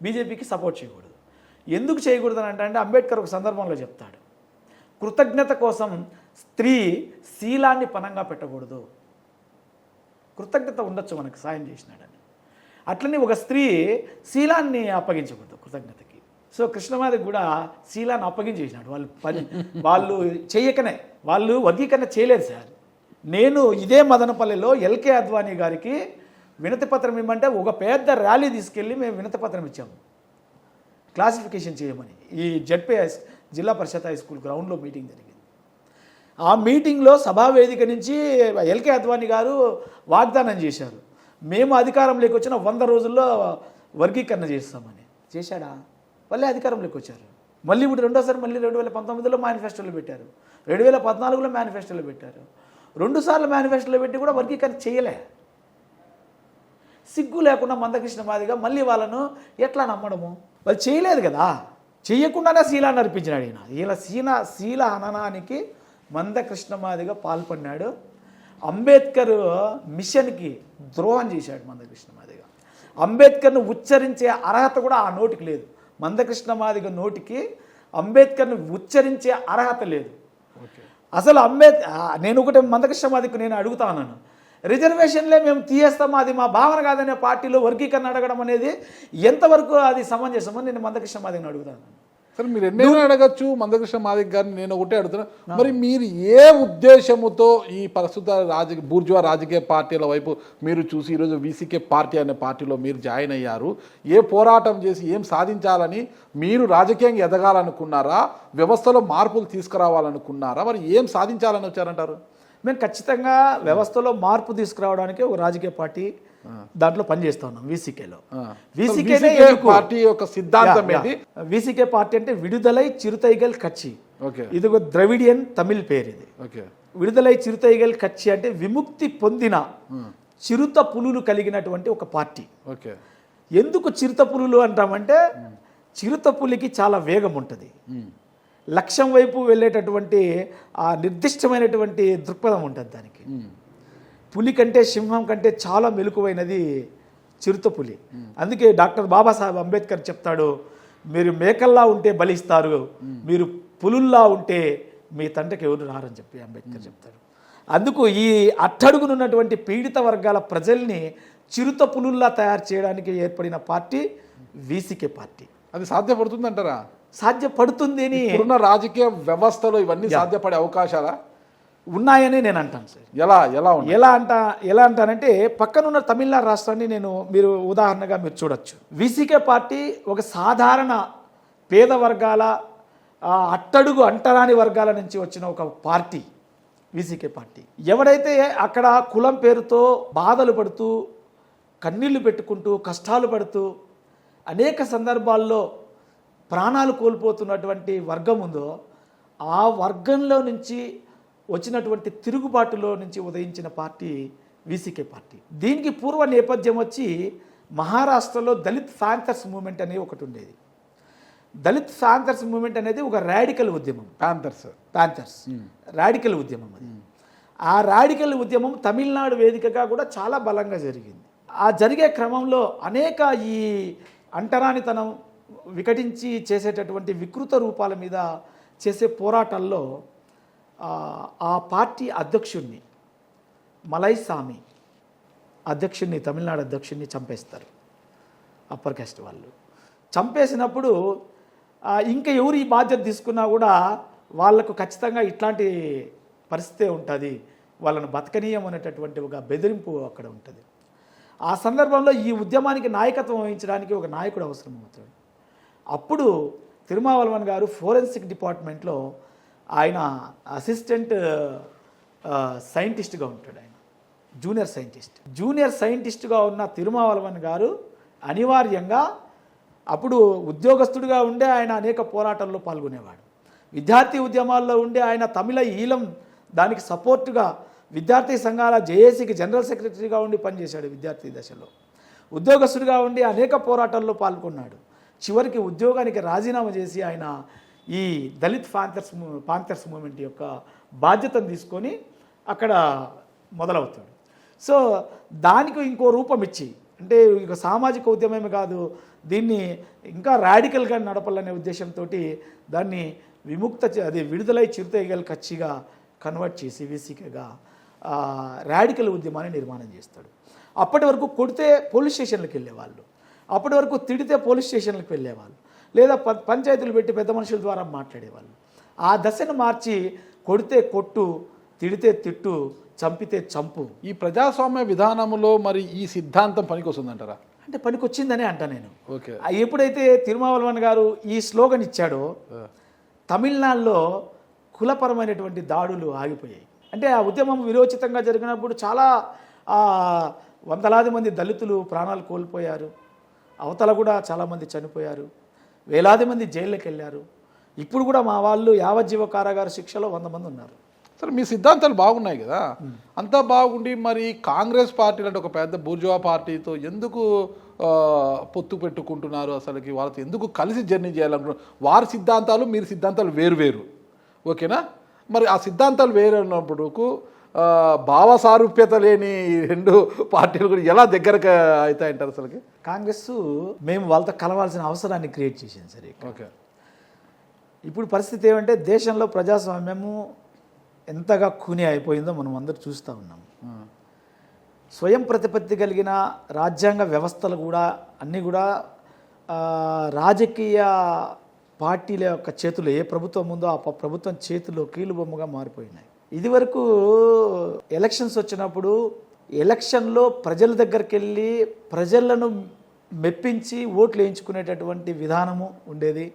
బీజేపీకి సపోర్ట్ చేయకూడదు. ఎందుకు చేయకూడదు అని అంటే అంబేద్కర్ ఒక సందర్భంలో చెప్తాడు, కృతజ్ఞత కోసం స్త్రీ శీలాన్ని పనంగా పెట్టకూడదు. కృతజ్ఞత ఉండొచ్చు మనకు సాయం చేసినాడని, అట్లనే ఒక స్త్రీ శీలాన్ని అప్పగించకూడదు కృతజ్ఞతకి. సో కృష్ణమాదికి కూడా శీలాన్ని అప్పగించేసినాడు. వాళ్ళు చేయకనే, వాళ్ళు వర్గీకరణ చేయలేదు సార్. నేను ఇదే మదనపల్లిలో ఎల్కే అద్వానీ గారికి వినతి పత్రం ఇవ్వమంటే ఒక పెద్ద ర్యాలీ తీసుకెళ్ళి మేము వినతి పత్రం ఇచ్చాము క్లాసిఫికేషన్ చేయమని. ఈ జెడ్పీ జిల్లా పరిషత్ హై స్కూల్ గ్రౌండ్లో మీటింగ్ జరిగింది. ఆ మీటింగ్లో సభావేదిక నుంచి ఎల్కే అద్వానీ గారు వాగ్దానం చేశారు, మేము అధికారంలోకి వచ్చిన 100 రోజుల్లో వర్గీకరణ చేస్తామని. చేశాడా? మళ్ళీ అధికారంలోకి వచ్చారు. మళ్ళీ ఇప్పుడు రెండోసారి మళ్ళీ 2019లో మేనిఫెస్టోలో పెట్టారు, 2014లో మేనిఫెస్టోలో పెట్టారు. 2 సార్లు మేనిఫెస్టోలో పెట్టి కూడా వర్గీకరణ చేయలే. సిగ్గు లేకుండా మందకృష్ణ మాదిగా మళ్ళీ వాళ్ళను ఎట్లా నమ్మడము? వాళ్ళు చేయలేదు కదా, చేయకుండానే శీలాన్ని అర్పించినాడు ఈయన. ఇలా శీల హననానికి మందకృష్ణ మాదిగా పాల్పడినాడు. అంబేద్కర్ మిషన్కి ద్రోహం చేశాడు మందకృష్ణ మాదిగా. అంబేద్కర్ను ఉచ్చరించే అర్హత కూడా ఆ నోటికి లేదు. మందకృష్ణ మాదిగ నోటికి అంబేద్కర్ను ఉచ్చరించే అర్హత లేదు. అసలు నేను ఒకటే మందకృష్ణ మాదిగకు నేను అడుగుతా ఉన్నాను, రిజర్వేషన్లే మేము తీయేస్తాం, అది మా భావన కాదనే పార్టీలో వర్గీకరణ అడగడం అనేది ఎంతవరకు అది సమంజసమో నేను మందకృష్ణ మాదిగని అడుగుతాను. సరే, మీరు ఎన్నైనా అడగచ్చు మందకృష్ణ మాదిగ గారిని, నేను ఒకటే అడుగుతున్నా, మరి మీరు ఏ ఉద్దేశముతో ఈ ప్రస్తుత బూర్జువా రాజకీయ పార్టీల వైపు మీరు చూసి ఈరోజు వీసీకే పార్టీ అనే పార్టీలో మీరు జాయిన్ అయ్యారు? ఏ పోరాటం చేసి ఏం సాధించాలని మీరు రాజకీయంగా ఎదగాలనుకున్నారా? వ్యవస్థలో మార్పులు తీసుకురావాలనుకున్నారా? మరి ఏం సాధించాలని వచ్చారంటారు? మేము ఖచ్చితంగా వ్యవస్థలో మార్పు తీసుకురావడానికి ఒక రాజకీయ పార్టీ దాంట్లో పనిచేస్తా ఉన్నాం వీసీకేలో. వీసీకే పార్టీ యొక్క సిద్ధాంతం ఏంటి? వీసీకే పార్టీ అంటే విడుదలై చిరుతైగల్ కచ్చి. ఓకే, ఇది ఒక ద్రవిడియన్ తమిళ్ పేరు ఇది. ఓకే, విడుదలై చిరుతైగల్ కచ్చి అంటే విముక్తి పొందిన చిరుత పులులు కలిగినటువంటి ఒక పార్టీ. ఓకే, ఎందుకు చిరుత పులులు అంటామంటే చిరుత పులికి చాలా వేగం ఉంటుంది, లక్ష్యం వైపు వెళ్ళేటటువంటి ఆ నిర్దిష్టమైనటువంటి దృక్పథం ఉంటుంది దానికి. పులి కంటే సింహం కంటే చాలా మెలకువైనది చిరుత పులి. అందుకే డాక్టర్ బాబాసాహెబ్ అంబేద్కర్ చెప్తాడు, మీరు మేకల్లా ఉంటే బలిస్తారు, మీరు పులుల్లా ఉంటే మీ తండ్రికి ఎవరు రారని చెప్పి అంబేద్కర్ చెప్తాడు. అందుకు ఈ అట్టడుగునున్నటువంటి పీడిత వర్గాల ప్రజల్ని చిరుత పులుల్లా తయారు చేయడానికి ఏర్పడిన పార్టీ వీసీకే పార్టీ. అది సాధ్యపడుతుంది అంటారా? సాధ్యపడుతుంది అని ఇప్పుడున్న రాజకీయ వ్యవస్థలో ఇవన్నీ సాధ్యపడే అవకాశాలా ఉన్నాయని నేను అంటాను సార్. ఎలా అంటానంటే పక్కనున్న తమిళనాడు రాష్ట్రాన్ని మీరు ఉదాహరణగా మీరు చూడొచ్చు. వీసీకే పార్టీ ఒక సాధారణ పేద వర్గాల అట్టడుగు అంటరాని వర్గాల నుంచి వచ్చిన ఒక పార్టీ వీసీకే పార్టీ. ఎవడైతే అక్కడ కులం పేరుతో బాధలు పడుతూ కన్నీళ్లు పెట్టుకుంటూ కష్టాలు పడుతూ అనేక సందర్భాల్లో ప్రాణాలు కోల్పోతున్నటువంటి వర్గం ఉందో ఆ వర్గంలో నుంచి వచ్చినటువంటి తిరుగుబాటులో నుంచి ఉదయించిన పార్టీ వీసీకే పార్టీ. దీనికి పూర్వ నేపథ్యం వచ్చి మహారాష్ట్రలో దళిత్ ఫ్యాంథర్స్ మూవ్మెంట్ అనేది ఒకటి ఉండేది. దళిత్ ఫ్యాంథర్స్ మూవ్మెంట్ అనేది ఒక రాడికల్ ఉద్యమం. ప్యాంథర్స్ రాడికల్ ఉద్యమం అది. ఆ రాడికల్ ఉద్యమం తమిళనాడు వేదికగా కూడా చాలా బలంగా జరిగింది. ఆ జరిగే క్రమంలో అనేక ఈ అంటరానితనం వికటించి చేసేటటువంటి వికృత రూపాల మీద చేసే పోరాటాల్లో ఆ పార్టీ అధ్యక్షుడిని మలైస్వామి అధ్యక్షుడిని తమిళనాడు అధ్యక్షుడిని చంపేస్తారు అప్పర్ కాస్ట్ వాళ్ళు. చంపేసినప్పుడు ఇంకా ఎవరు ఈ బాధ్యత తీసుకున్నా కూడా వాళ్లకు ఖచ్చితంగా ఇట్లాంటి పరిస్థితే ఉంటుంది, వాళ్ళను బతకనీయం అనేటటువంటి ఒక బెదిరింపు అక్కడ ఉంటుంది. ఆ సందర్భంలో ఈ ఉద్యమానికి నాయకత్వం వహించడానికి ఒక నాయకుడు అవసరం అవుతాడు. అప్పుడు తిరుమావళవన్ గారు ఫోరెన్సిక్ డిపార్ట్మెంట్లో ఆయన అసిస్టెంట్ సైంటిస్ట్గా ఉంటాడు. ఆయన జూనియర్ సైంటిస్ట్గా ఉన్న తిరుమావళవన్ గారు అనివార్యంగా అప్పుడు ఉద్యోగస్తుడిగా ఉండే ఆయన అనేక పోరాటాల్లో పాల్గొనేవాడు. విద్యార్థి ఉద్యమాల్లో ఉండే ఆయన తమిళ ఈలం దానికి సపోర్టుగా విద్యార్థి సంఘాల జేఏసీకి జనరల్ సెక్రటరీగా ఉండి పనిచేశాడు. విద్యార్థి దశలో ఉద్యోగస్తుడిగా ఉండి అనేక పోరాటాల్లో పాల్గొన్నాడు. చివరికి ఉద్యోగానికి రాజీనామా చేసి ఆయన ఈ దళిత్ పాంథర్స్ మూవ్మెంట్ యొక్క బాధ్యతను తీసుకొని అక్కడ మొదలవుతాడు. సో దానికి ఇంకో రూపం ఇచ్చి, అంటే ఇక సామాజిక ఉద్యమమే కాదు, దీన్ని ఇంకా రాడికల్గా నడపాలనే ఉద్దేశంతో దాన్ని విడుదలై చిరుతైగల్ కచ్చిగా కన్వర్ట్ చేసి వీసీకేగా రాడికల్ ఉద్యమాన్ని నిర్మాణం చేస్తాడు. అప్పటి వరకు కొడితే పోలీస్ స్టేషన్లకు వెళ్ళేవాళ్ళు, అప్పటి వరకు తిడితే పోలీస్ స్టేషన్లకు వెళ్ళేవాళ్ళు, లేదా పంచాయతీలు పెట్టి పెద్ద మనుషుల ద్వారా మాట్లాడేవాళ్ళు. ఆ దశను మార్చి కొడితే కొట్టు, తిడితే తిట్టు, చంపితే చంపు. ఈ ప్రజాస్వామ్య విధానంలో మరి ఈ సిద్ధాంతం పనికి వస్తుందంటారా? అంటే పనికొచ్చిందనే అంటా నేను. ఓకే, ఎప్పుడైతే తిరుమావళవన్ గారు ఈ స్లోగన్ ఇచ్చాడో తమిళనాడులో కులపరమైనటువంటి దాడులు ఆగిపోయాయి. అంటే ఆ ఉద్యమం విరోచితంగా జరిగినప్పుడు చాలా వందలాది మంది దళితులు ప్రాణాలు కోల్పోయారు, అవతల కూడా చాలామంది చనిపోయారు, వేలాది మంది జైల్లోకి వెళ్ళారు. ఇప్పుడు కూడా మా వాళ్ళు యావజ్జీవ కారాగార శిక్షలో 100 మంది ఉన్నారు. సరే, మీ సిద్ధాంతాలు బాగున్నాయి కదా, అంతా బాగుండి మరి కాంగ్రెస్ పార్టీ అంటే ఒక పెద్ద బూర్జువా పార్టీతో ఎందుకు పొత్తు పెట్టుకుంటున్నారు? అసలుకి వాళ్ళతో ఎందుకు కలిసి జర్నీ చేయాలనుకుంటున్నారు? వారి సిద్ధాంతాలు మీరు సిద్ధాంతాలు వేరు, ఓకేనా? మరి ఆ సిద్ధాంతాలు వేరే ఉన్నప్పుడు భావ సారూప్యత లేని రెండు పార్టీలు కూడా ఎలా దగ్గరకు అవుతాయంటారు? అసలుకి కాంగ్రెస్ మేము వాళ్ళతో కలవాల్సిన అవసరాన్ని క్రియేట్ చేసింది. సరే, ఓకే. ఇప్పుడు పరిస్థితి ఏమంటే దేశంలో ప్రజాస్వామ్యము ఎంతగా ఖూనీ అయిపోయిందో మనం అందరూ చూస్తూ ఉన్నాం. స్వయం ప్రతిపత్తి కలిగిన రాజ్యాంగ వ్యవస్థలు కూడా అన్నీ కూడా రాజకీయ పార్టీల యొక్క చేతులు, ఏ ప్రభుత్వం ఉందో ఆ ప్రభుత్వం చేతిలో కీలుబొమ్మగా మారిపోయినాయి. ఇదివరకు ఎలక్షన్స్ వచ్చినప్పుడు ఎలక్షన్లో ప్రజల దగ్గరికి వెళ్ళి ప్రజలను మెప్పించి ఓట్లు వేయించుకునేటటువంటి విధానము ఉండేది,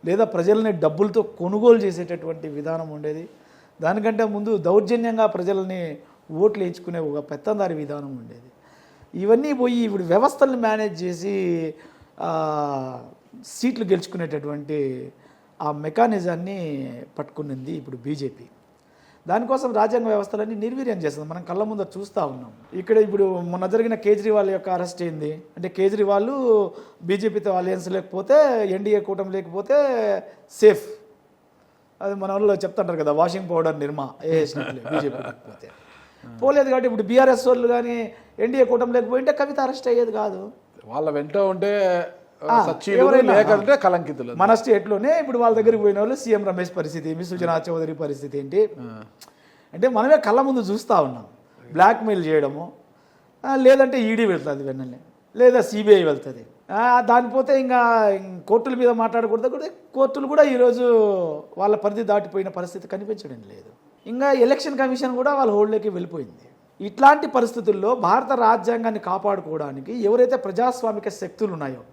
లేదా ప్రజల్ని డబ్బులతో కొనుగోలు చేసేటటువంటి విధానం ఉండేది. దానికంటే ముందు దౌర్జన్యంగా ప్రజల్ని ఓట్లు వేయించుకునే ఒక పెత్తందారి విధానం ఉండేది. ఇవన్నీ పోయి ఇప్పుడు వ్యవస్థలను మేనేజ్ చేసి సీట్లు గెలుచుకునేటటువంటి ఆ మెకానిజాన్ని పట్టుకునింది ఇప్పుడు బీజేపీ. దానికోసం రాజ్యాంగ వ్యవస్థలన్నీ నిర్వీర్యం చేస్తుంది. మనం కళ్ళ ముందర చూస్తూ ఉన్నాం. ఇక్కడ ఇప్పుడు మొన్న జరిగిన కేజ్రీవాల్ యొక్క అరెస్ట్ ఏంది అంటే, కేజ్రీవాల్ బీజేపీతో అలయన్స్ లేకపోతే, ఎన్డీఏ కూటమి లేకపోతే సేఫ్. అది మన వాళ్ళు చెప్తుంటారు కదా, వాషింగ్ పౌడర్ నిర్మా వేసినట్లే బీజేపీ లేకపోతే పోలేదు. కాబట్టి ఇప్పుడు బీఆర్ఎస్ వాళ్ళు కానీ ఎన్డీఏ కూటమి లేకపోయింటే కవిత అరెస్ట్ అయ్యేది కాదు. వాళ్ళ వెంట ఉంటే లేకంటే కలంకితులు. మన స్టేట్లోనే ఇప్పుడు వాళ్ళ దగ్గరికి పోయిన వాళ్ళు సీఎం రమేష్ పరిస్థితి ఏమి, సుజనా చౌదరి పరిస్థితి ఏంటి అంటే మనమే కళ్ళ ముందు చూస్తూ ఉన్నాం. బ్లాక్మెయిల్ చేయడము, లేదంటే ఈడీ వెళ్తుంది వెన్నెల్ని, లేదా సిబిఐ వెళ్తుంది. దానిపోతే ఇంకా కోర్టుల మీద మాట్లాడకూడదు కూడా, కోర్టులు కూడా ఈరోజు వాళ్ళ పరిధి దాటిపోయిన పరిస్థితి కనిపించడం లేదు. ఇంకా ఎలక్షన్ కమిషన్ కూడా వాళ్ళ హోల్డ్లోకి వెళ్ళిపోయింది. ఇట్లాంటి పరిస్థితుల్లో భారత రాజ్యాంగాన్ని కాపాడుకోవడానికి ఎవరైతే ప్రజాస్వామిక శక్తులు ఉన్నాయో,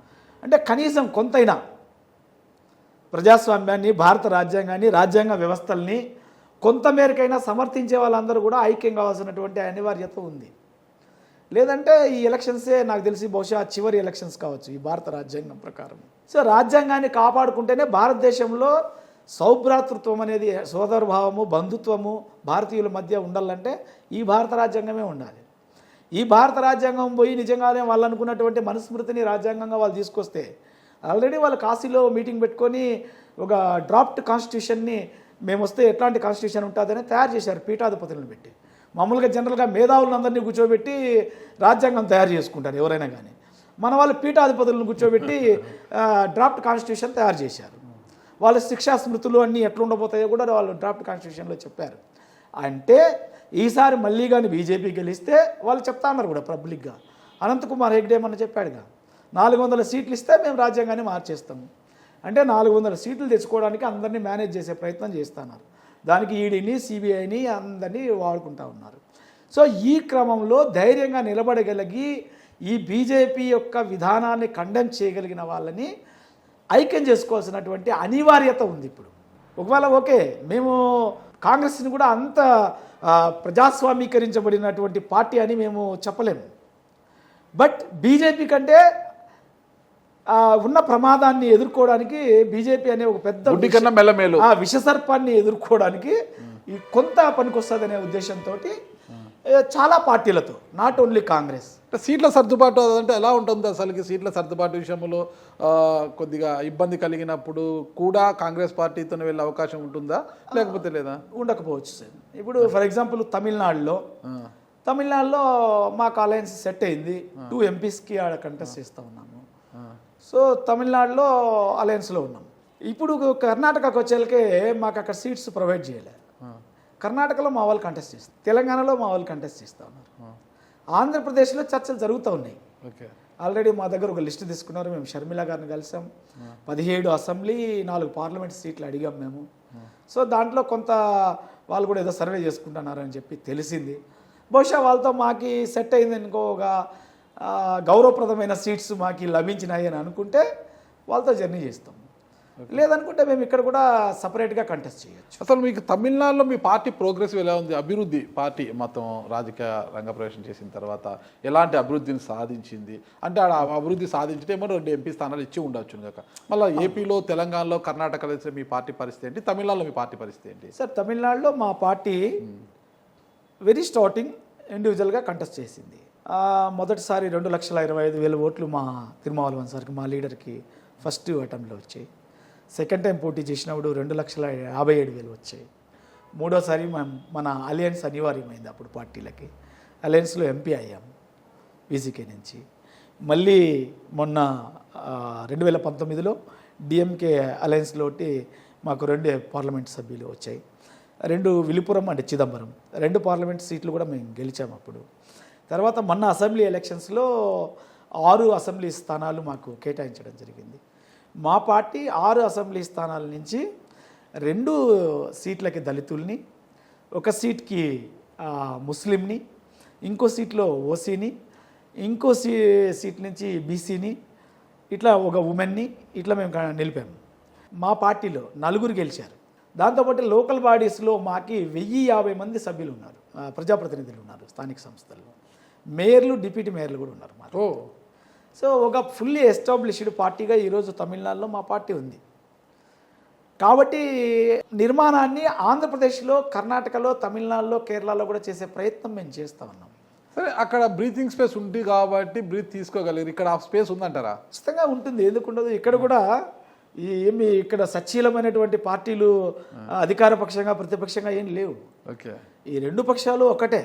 అంటే కనీసం కొంతైనా ప్రజాస్వామ్యాన్ని, భారత రాజ్యాంగాన్ని, రాజ్యాంగ వ్యవస్థల్ని కొంతమేరకైనా సమర్థించే వాళ్ళందరూ కూడా ఐక్యం కావాల్సినటువంటి అనివార్యత ఉంది. లేదంటే ఈ ఎలక్షన్సే నాకు తెలిసి బహుశా చివరి ఎలక్షన్స్ కావచ్చు ఈ భారత రాజ్యాంగం ప్రకారం. సో రాజ్యాంగాన్ని కాపాడుకుంటేనే భారతదేశంలో సౌభ్రాతృత్వం అనేది, సోదరభావము, బంధుత్వము భారతీయుల మధ్య ఉండాలంటే ఈ భారత రాజ్యాంగమే ఉండాలి. ఈ భారత రాజ్యాంగం పోయి నిజంగానే వాళ్ళు అనుకున్నటువంటి మనుస్మృతిని రాజ్యాంగంగా వాళ్ళు తీసుకొస్తే, ఆల్రెడీ వాళ్ళు కాశీలో మీటింగ్ పెట్టుకొని ఒక డ్రాఫ్ట్ కాన్స్టిట్యూషన్ని మేము వస్తే ఎట్లాంటి కాన్స్టిట్యూషన్ ఉంటుందని తయారు చేశారు పీఠాధిపతులను పెట్టి. మామూలుగా జనరల్గా మేధావులందరినీ కూర్చోబెట్టి రాజ్యాంగం తయారు చేసుకుంటారు ఎవరైనా కానీ. మన వాళ్ళు పీఠాధిపతులను కూర్చోబెట్టి డ్రాఫ్ట్ కాన్స్టిట్యూషన్ తయారు చేశారు. వాళ్ళ శిక్షా స్మృతులు అన్నీ ఎట్లా ఉండబోతాయో కూడా వాళ్ళు డ్రాఫ్ట్ కాన్స్టిట్యూషన్లో చెప్పారు. అంటే ఈసారి మళ్ళీ కానీ బీజేపీ గెలిస్తే వాళ్ళు చెప్తా ఉన్నారు కూడా పబ్లిక్గా. అనంతకుమార్ హెగ్డే మన చెప్పాడుగా, 400 సీట్లు ఇస్తే మేము రాజ్యాంగాన్ని మార్చేస్తాము. అంటే 400 సీట్లు తెచ్చుకోవడానికి అందరినీ మేనేజ్ చేసే ప్రయత్నం చేస్తున్నారు. దానికి ఈడీని, సిబిఐని అందరినీ వాడుకుంటూ ఉన్నారు. సో ఈ క్రమంలో ధైర్యంగా నిలబడగలిగి ఈ బీజేపీ యొక్క విధానాన్ని కండెమ్ చేయగలిగిన వాళ్ళని ఐక్యం చేసుకోవాల్సినటువంటి అనివార్యత ఉంది ఇప్పుడు. ఒకవేళ ఓకే, మేము కాంగ్రెస్ని కూడా అంత ప్రజాస్వామీకరించబడినటువంటి పార్టీ అని మేము చెప్పలేము. బట్ బీజేపీ కంటే ఉన్న ప్రమాదాన్ని ఎదుర్కోవడానికి బీజేపీ అనే ఒక పెద్ద విషసర్పాన్ని ఎదుర్కోవడానికి కొంత పనికొస్తుందనే ఉద్దేశంతో చాలా పార్టీలతో, నాట్ ఓన్లీ కాంగ్రెస్. సీట్ల సర్దుబాటు అంటే ఎలా ఉంటుంది అసలుకి? సీట్ల సర్దుబాటు విషయంలో కొద్దిగా ఇబ్బంది కలిగినప్పుడు కూడా కాంగ్రెస్ పార్టీతో వెళ్ళే అవకాశం ఉంటుందా, లేకపోతే లేదా? ఉండకపోవచ్చు సార్. ఇప్పుడు ఫర్ ఎగ్జాంపుల్ తమిళనాడులో మాకు అలయన్స్ సెట్ అయింది. 2 ఎంపీస్కి ఆడ కంటెస్ట్ చేస్తూ ఉన్నాము. సో తమిళనాడులో అలయన్స్లో ఉన్నాం. ఇప్పుడు కర్ణాటకకు వచ్చేళ్ళకే మాకు అక్కడ సీట్స్ ప్రొవైడ్ చేయలేదు. కర్ణాటకలో మా వాళ్ళు కంటెస్ట్ చేస్తారు, తెలంగాణలో మా వాళ్ళు కంటెస్ట్ చేస్తూ ఉన్నారు, ఆంధ్రప్రదేశ్లో చర్చలు జరుగుతూ ఉన్నాయి. ఆల్రెడీ మా దగ్గర ఒక లిస్ట్ తీసుకున్నారు. మేము షర్మిల గారిని కలిసాం. 17 అసెంబ్లీ, 4 పార్లమెంట్ సీట్లు అడిగాం మేము. సో దాంట్లో కొంత వాళ్ళు కూడా ఏదో సర్వే చేసుకుంటున్నారని చెప్పి తెలిసింది. బహుశా వాళ్ళతో మాకు సెట్ అయింది అనుకో, ఒక గౌరవప్రదమైన సీట్స్ మాకు లభించినాయి అని అనుకుంటే వాళ్ళతో జర్నీ చేస్తాం. లేదనుకుంటే మేము ఇక్కడ కూడా సపరేట్గా కంటెస్ట్ చేయొచ్చు. అసలు మీకు తమిళనాడులో మీ పార్టీ ప్రోగ్రెస్ ఎలా ఉంది? అభివృద్ధి, పార్టీ మొత్తం రాజకీయ రంగప్రవేశం చేసిన తర్వాత ఎలాంటి అభివృద్ధిని సాధించింది? అంటే ఆ అభివృద్ధి సాధించితే ఏమో 2 ఎంపీ స్థానాలు ఇచ్చి ఉండొచ్చు కాక. మళ్ళీ ఏపీలో, తెలంగాణలో, కర్ణాటకలో మీ పార్టీ పరిస్థితి ఏంటి? తమిళనాడులో మీ పార్టీ పరిస్థితి ఏంటి? సార్ తమిళనాడులో మా పార్టీ వెరీ స్టార్టింగ్ ఇండివిజువల్గా కంటెస్ట్ చేసింది. మొదటిసారి 2,25,000 ఓట్లు మా తిరుమావళవన్ సార్కి, మా లీడర్కి ఫస్ట్ అటెంప్ట్లో వచ్చాయి. సెకండ్ టైం పోటీ చేసినప్పుడు 2,57,000 వచ్చాయి. మూడోసారి మన అలయన్స్ అనివార్యమైంది అప్పుడు పార్టీలకి. అలయన్స్లో ఎంపీ అయ్యాం బీజేపీ నుంచి. మళ్ళీ మొన్న 2019లో డిఎంకే అలయన్స్లోటి మాకు 2 పార్లమెంట్ సభ్యులు వచ్చాయి. 2 విలుపురం అంటే చిదంబరం, 2 పార్లమెంట్ సీట్లు కూడా మేము గెలిచాము అప్పుడు. తర్వాత మొన్న అసెంబ్లీ ఎలక్షన్స్లో 6 అసెంబ్లీ స్థానాలు మాకు కేటాయించడం జరిగింది. మా పార్టీ 6 అసెంబ్లీ స్థానాల నుంచి 2 సీట్లకి దళితుల్ని, 1 సీట్కి ముస్లింని, ఇంకో సీట్లో ఓసీని, ఇంకో సీట్ నుంచి బీసీని, ఇట్లా ఒక ఉమెన్ని ఇట్లా మేము నిలిపాము. మా పార్టీలో 4 గెలిచారు. దాంతోపాటు లోకల్ బాడీస్లో మాకి 1050 మంది సభ్యులు ఉన్నారు, ప్రజాప్రతినిధులు ఉన్నారు స్థానిక సంస్థల్లో. మేయర్లు డిప్యూటీ మేయర్లు కూడా ఉన్నారు మాకు. ఓ సో ఒక ఫుల్లీ ఎస్టాబ్లిష్డ్ పార్టీగా ఈరోజు తమిళనాడులో మా పార్టీ ఉంది. కాబట్టి నిర్మాణాన్ని ఆంధ్రప్రదేశ్లో, కర్ణాటకలో, తమిళనాడులో, కేరళలో కూడా చేసే ప్రయత్నం మేము చేస్తూ ఉన్నాం. సరే, అక్కడ బ్రీతింగ్ స్పేస్ ఉంది కాబట్టి బ్రీత్ తీసుకోగలరు. ఇక్కడ ఆ స్పేస్ ఉందంటారా? ఖచ్చితంగా ఉంటుంది, ఎందుకు ఉండదు. ఇక్కడ కూడా ఏమి ఇక్కడ సచ్చీలమైనటువంటి పార్టీలు అధికార పక్షంగా ప్రతిపక్షంగా ఏం లేవు. ఓకే, ఈ రెండు పక్షాలు ఒకటే,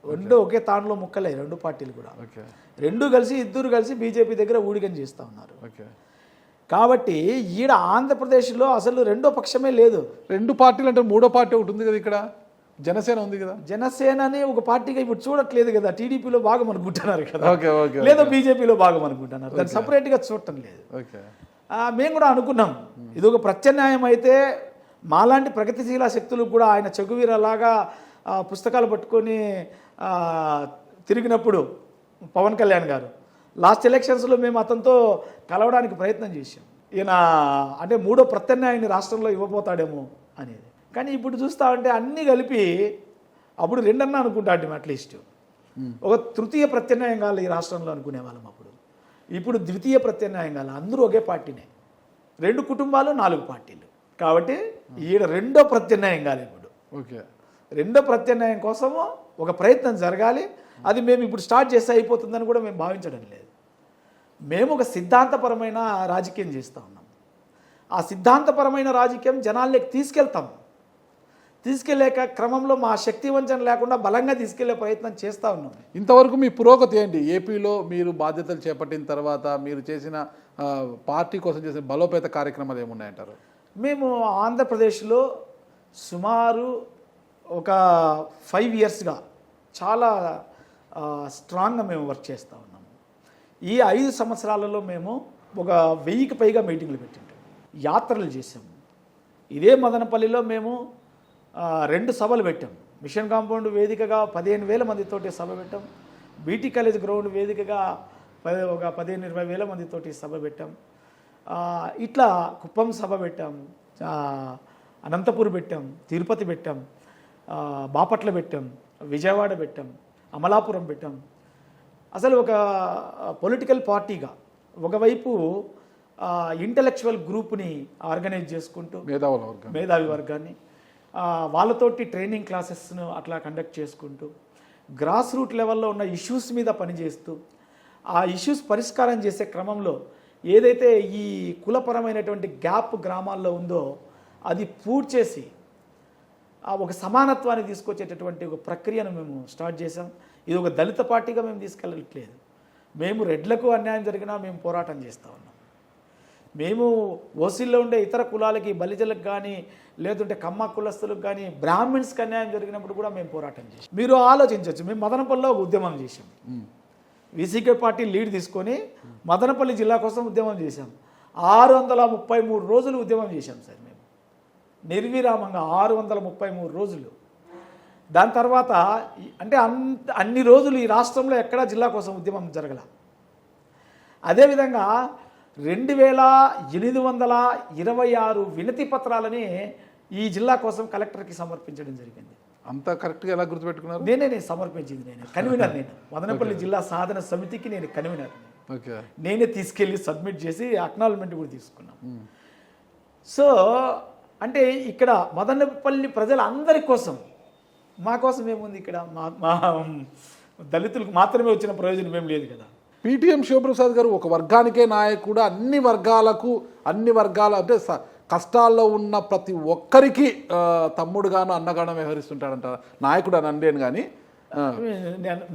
రెండు ఒకే తాండ్లో ముక్కలే రెండు పార్టీలు కూడా. ఓకే, ఇద్దరు కలిసి బీజేపీ దగ్గర ఊడిగం చేస్తూ ఉన్నారు. ఓకే. కాబట్టి ఈడ ఆంధ్రప్రదేశ్లో అసలు రెండో పక్షమే లేదు. రెండు పార్టీలు అంటే మూడో పార్టీ ఒకటి ఉంది కదా, ఇక్కడ జనసేన ఉంది కదా. జనసేనని ఒక పార్టీగా ఇప్పుడు చూడట్లేదు కదా, టీడీపీలో భాగం అనుకుంటున్నారు కదా, ఓకే, ఓకే, లేదా బీజేపీలో భాగం అనుకుంటున్నారు, దాన్ని సపరేట్గా చూడటం లేదు. ఓకే. మేము కూడా అనుకున్నాం ఇది ఒక ప్రత్యామ్నాయం అయితే మాలాంటి ప్రగతిశీల శక్తులకు కూడా ఆయన చెగువీరలాగా పుస్తకాలు పట్టుకొని తిరిగినప్పుడు పవన్ కళ్యాణ్ గారు లాస్ట్ ఎలక్షన్స్లో మేము అతనితో కలవడానికి ప్రయత్నం చేశాం. ఈయన అంటే మూడో ప్రత్యామ్నాయాన్ని రాష్ట్రంలో ఇవ్వబోతాడేమో అనేది. కానీ ఇప్పుడు చూస్తా ఉంటే అన్నీ కలిపి అప్పుడు రెండన్నా అనుకుంటాం అట్లీస్ట్. ఒక తృతీయ ప్రత్యామ్నాయం కావాలి ఈ రాష్ట్రంలో అనుకునే వాళ్ళం అప్పుడు. ఇప్పుడు ద్వితీయ ప్రత్యామ్నాయం కావాలి, అందరూ ఒకే పార్టీనే, 2 కుటుంబాలు 4 పార్టీలు. కాబట్టి ఈడ రెండో ప్రత్యామ్నాయం కావాలి ఇప్పుడు. ఓకే, రెండో ప్రత్యామ్నాయం కోసము ఒక ప్రయత్నం జరగాలి. అది మేము ఇప్పుడు స్టార్ట్ చేస్తే అయిపోతుందని కూడా మేము భావించడం లేదు. మేము ఒక సిద్ధాంతపరమైన రాజకీయం చేస్తూ ఉన్నాం. ఆ సిద్ధాంతపరమైన రాజకీయం జనాల్లోకి తీసుకెళ్లేక క్రమంలో మా శక్తి వంచన లేకుండా బలంగా తీసుకెళ్లే ప్రయత్నం చేస్తూ ఉన్నాం. ఇంతవరకు మీ పురోగతి ఏంటి? ఏపీలో మీరు బాధ్యతలు చేపట్టిన తర్వాత మీరు చేసిన పార్టీ కోసం చేసిన బలోపేత కార్యక్రమాలు ఏమున్నాయంటారు? మేము ఆంధ్రప్రదేశ్లో సుమారు ఒక 5 ఇయర్స్గా చాలా స్ట్రాంగ్గా మేము వర్క్ చేస్తూ ఉన్నాము. ఈ 5 సంవత్సరాలలో మేము ఒక 1000కి పైగా మీటింగ్లు పెట్టింటాం, యాత్రలు చేసాము. ఇదే మదనపల్లిలో మేము 2 సభలు పెట్టాం. మిషన్ కాంపౌండ్ వేదికగా 15,000 మందితోటి సభ పెట్టాం. బీటీ కాలేజ్ గ్రౌండ్ వేదికగా ఒక 15-20 వేల మందితోటి సభ పెట్టాం. ఇట్లా కుప్పం సభ పెట్టాం, అనంతపూర్ పెట్టాం, తిరుపతి పెట్టాం, బాపట్ల పెట్టాం, విజయవాడ పెట్టాం, అమలాపురం పెట్టాం. అసలు ఒక పొలిటికల్ పార్టీగా ఒకవైపు ఇంటలెక్చువల్ గ్రూప్ని ఆర్గనైజ్ చేసుకుంటూ మేధావి వర్గాన్ని వాళ్ళతోటి ట్రైనింగ్ క్లాసెస్ను అట్లా కండక్ట్ చేసుకుంటూ గ్రాస్ రూట్ లెవెల్లో ఉన్న ఇష్యూస్ మీద పనిచేస్తూ ఆ ఇష్యూస్ పరిష్కారం చేసే క్రమంలో ఏదైతే ఈ కులపరమైనటువంటి గ్యాప్ గ్రామాల్లో ఉందో అది పూర్తి చేసి ఒక సమానత్వాన్ని తీసుకొచ్చేటటువంటి ఒక ప్రక్రియను మేము స్టార్ట్ చేసాం. ఇది ఒక దళిత పార్టీగా మేము తీసుకెళ్ళట్లేదు. మేము రెడ్లకు అన్యాయం జరిగినా మేము పోరాటం చేస్తూ ఉన్నాం. మేము ఓసీల్లో ఉండే ఇతర కులాలకి, బలిజలకు కానీ, లేదంటే కమ్మ కులస్తులకు కానీ, బ్రాహ్మిన్స్కి అన్యాయం జరిగినప్పుడు కూడా మేము పోరాటం చేసాం. మీరు ఆలోచించవచ్చు, మేము మదనపల్లిలో ఒక ఉద్యమం చేసాం. వీసీకే పార్టీ లీడ్ తీసుకొని మదనపల్లి జిల్లా కోసం ఉద్యమం చేశాం. 633 రోజులు ఉద్యమం చేశాం సార్ మేము, నిర్విరామంగా 633 రోజులు. దాని తర్వాత అంటే అన్ని రోజులు ఈ రాష్ట్రంలో ఎక్కడా జిల్లా కోసం ఉద్యమం జరగల. అదేవిధంగా 2826 వినతి పత్రాలని ఈ జిల్లా కోసం కలెక్టర్కి సమర్పించడం జరిగింది. అంత కరెక్ట్గా ఎలా గుర్తుపెట్టుకున్నారు? నేను సమర్పించింది, కన్వీనర్, మదనపల్లి జిల్లా సాధన సమితికి నేను కన్వీనర్. నేనే తీసుకెళ్ళి సబ్మిట్ చేసి అక్నాలజ్మెంట్ కూడా తీసుకున్నాం. సో అంటే ఇక్కడ మదనపల్లి ప్రజలందరి కోసం, మా కోసం ఏముంది ఇక్కడ, మా దళితులకు మాత్రమే వచ్చిన ప్రయోజనం ఏం లేదు కదా. పీటీఎం శివప్రసాద్ గారు ఒక వర్గానికే నాయకుడు, అన్ని వర్గాల అంటే కష్టాల్లో ఉన్న ప్రతి ఒక్కరికి తమ్ముడుగాను అన్నగాను వ్యవహరిస్తుంటాడంట. నాయకుడు అని అనలేను కానీ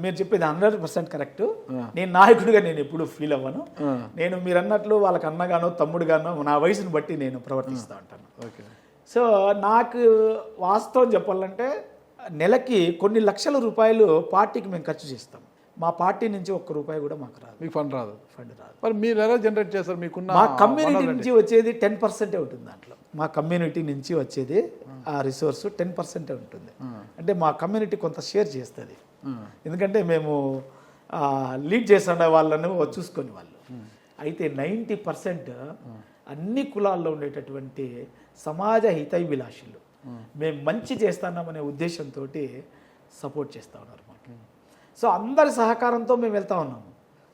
మీరు చెప్పేది 100% కరెక్ట్. నేను నాయకుడిగా నేను ఎప్పుడు ఫీల్ అవ్వను. నేను మీరు అన్నట్లు వాళ్ళకి అన్నగానో తమ్ముడుగానో నా వయసును బట్టి నేను ప్రవర్తిస్తూ ఉంటాను. సో నాకు వాస్తవం చెప్పాలంటే నెలకి కొన్ని లక్షల రూపాయలు పార్టీకి మేము ఖర్చు చేస్తాం. మా పార్టీ నుంచి ₹1 కూడా మాకు రాదు. మీకు ఫండ్ రాదు? మరి మీరు ఎలా జనరేట్ చేస్తారు? మీకున్న మా కమ్యూనిటీ నుంచి వచ్చేది 10% ఉంటుంది. దాంట్లో మా కమ్యూనిటీ నుంచి వచ్చేది ఆ రిసోర్స్ 10% ఉంటుంది. అంటే మా కమ్యూనిటీ కొంత షేర్ చేస్తుంది, ఎందుకంటే మేము లీడ్ చేసిన వాళ్ళను చూసుకొని వాళ్ళు. అయితే 90% అన్ని కులాల్లో ఉండేటటువంటి సమాజ హితైభిలాషులు మేము మంచి చేస్తున్నామనే ఉద్దేశంతో సపోర్ట్ చేస్తూ ఉన్నారు మాకు. సో అందరి సహకారంతో మేము వెళ్తా ఉన్నాము,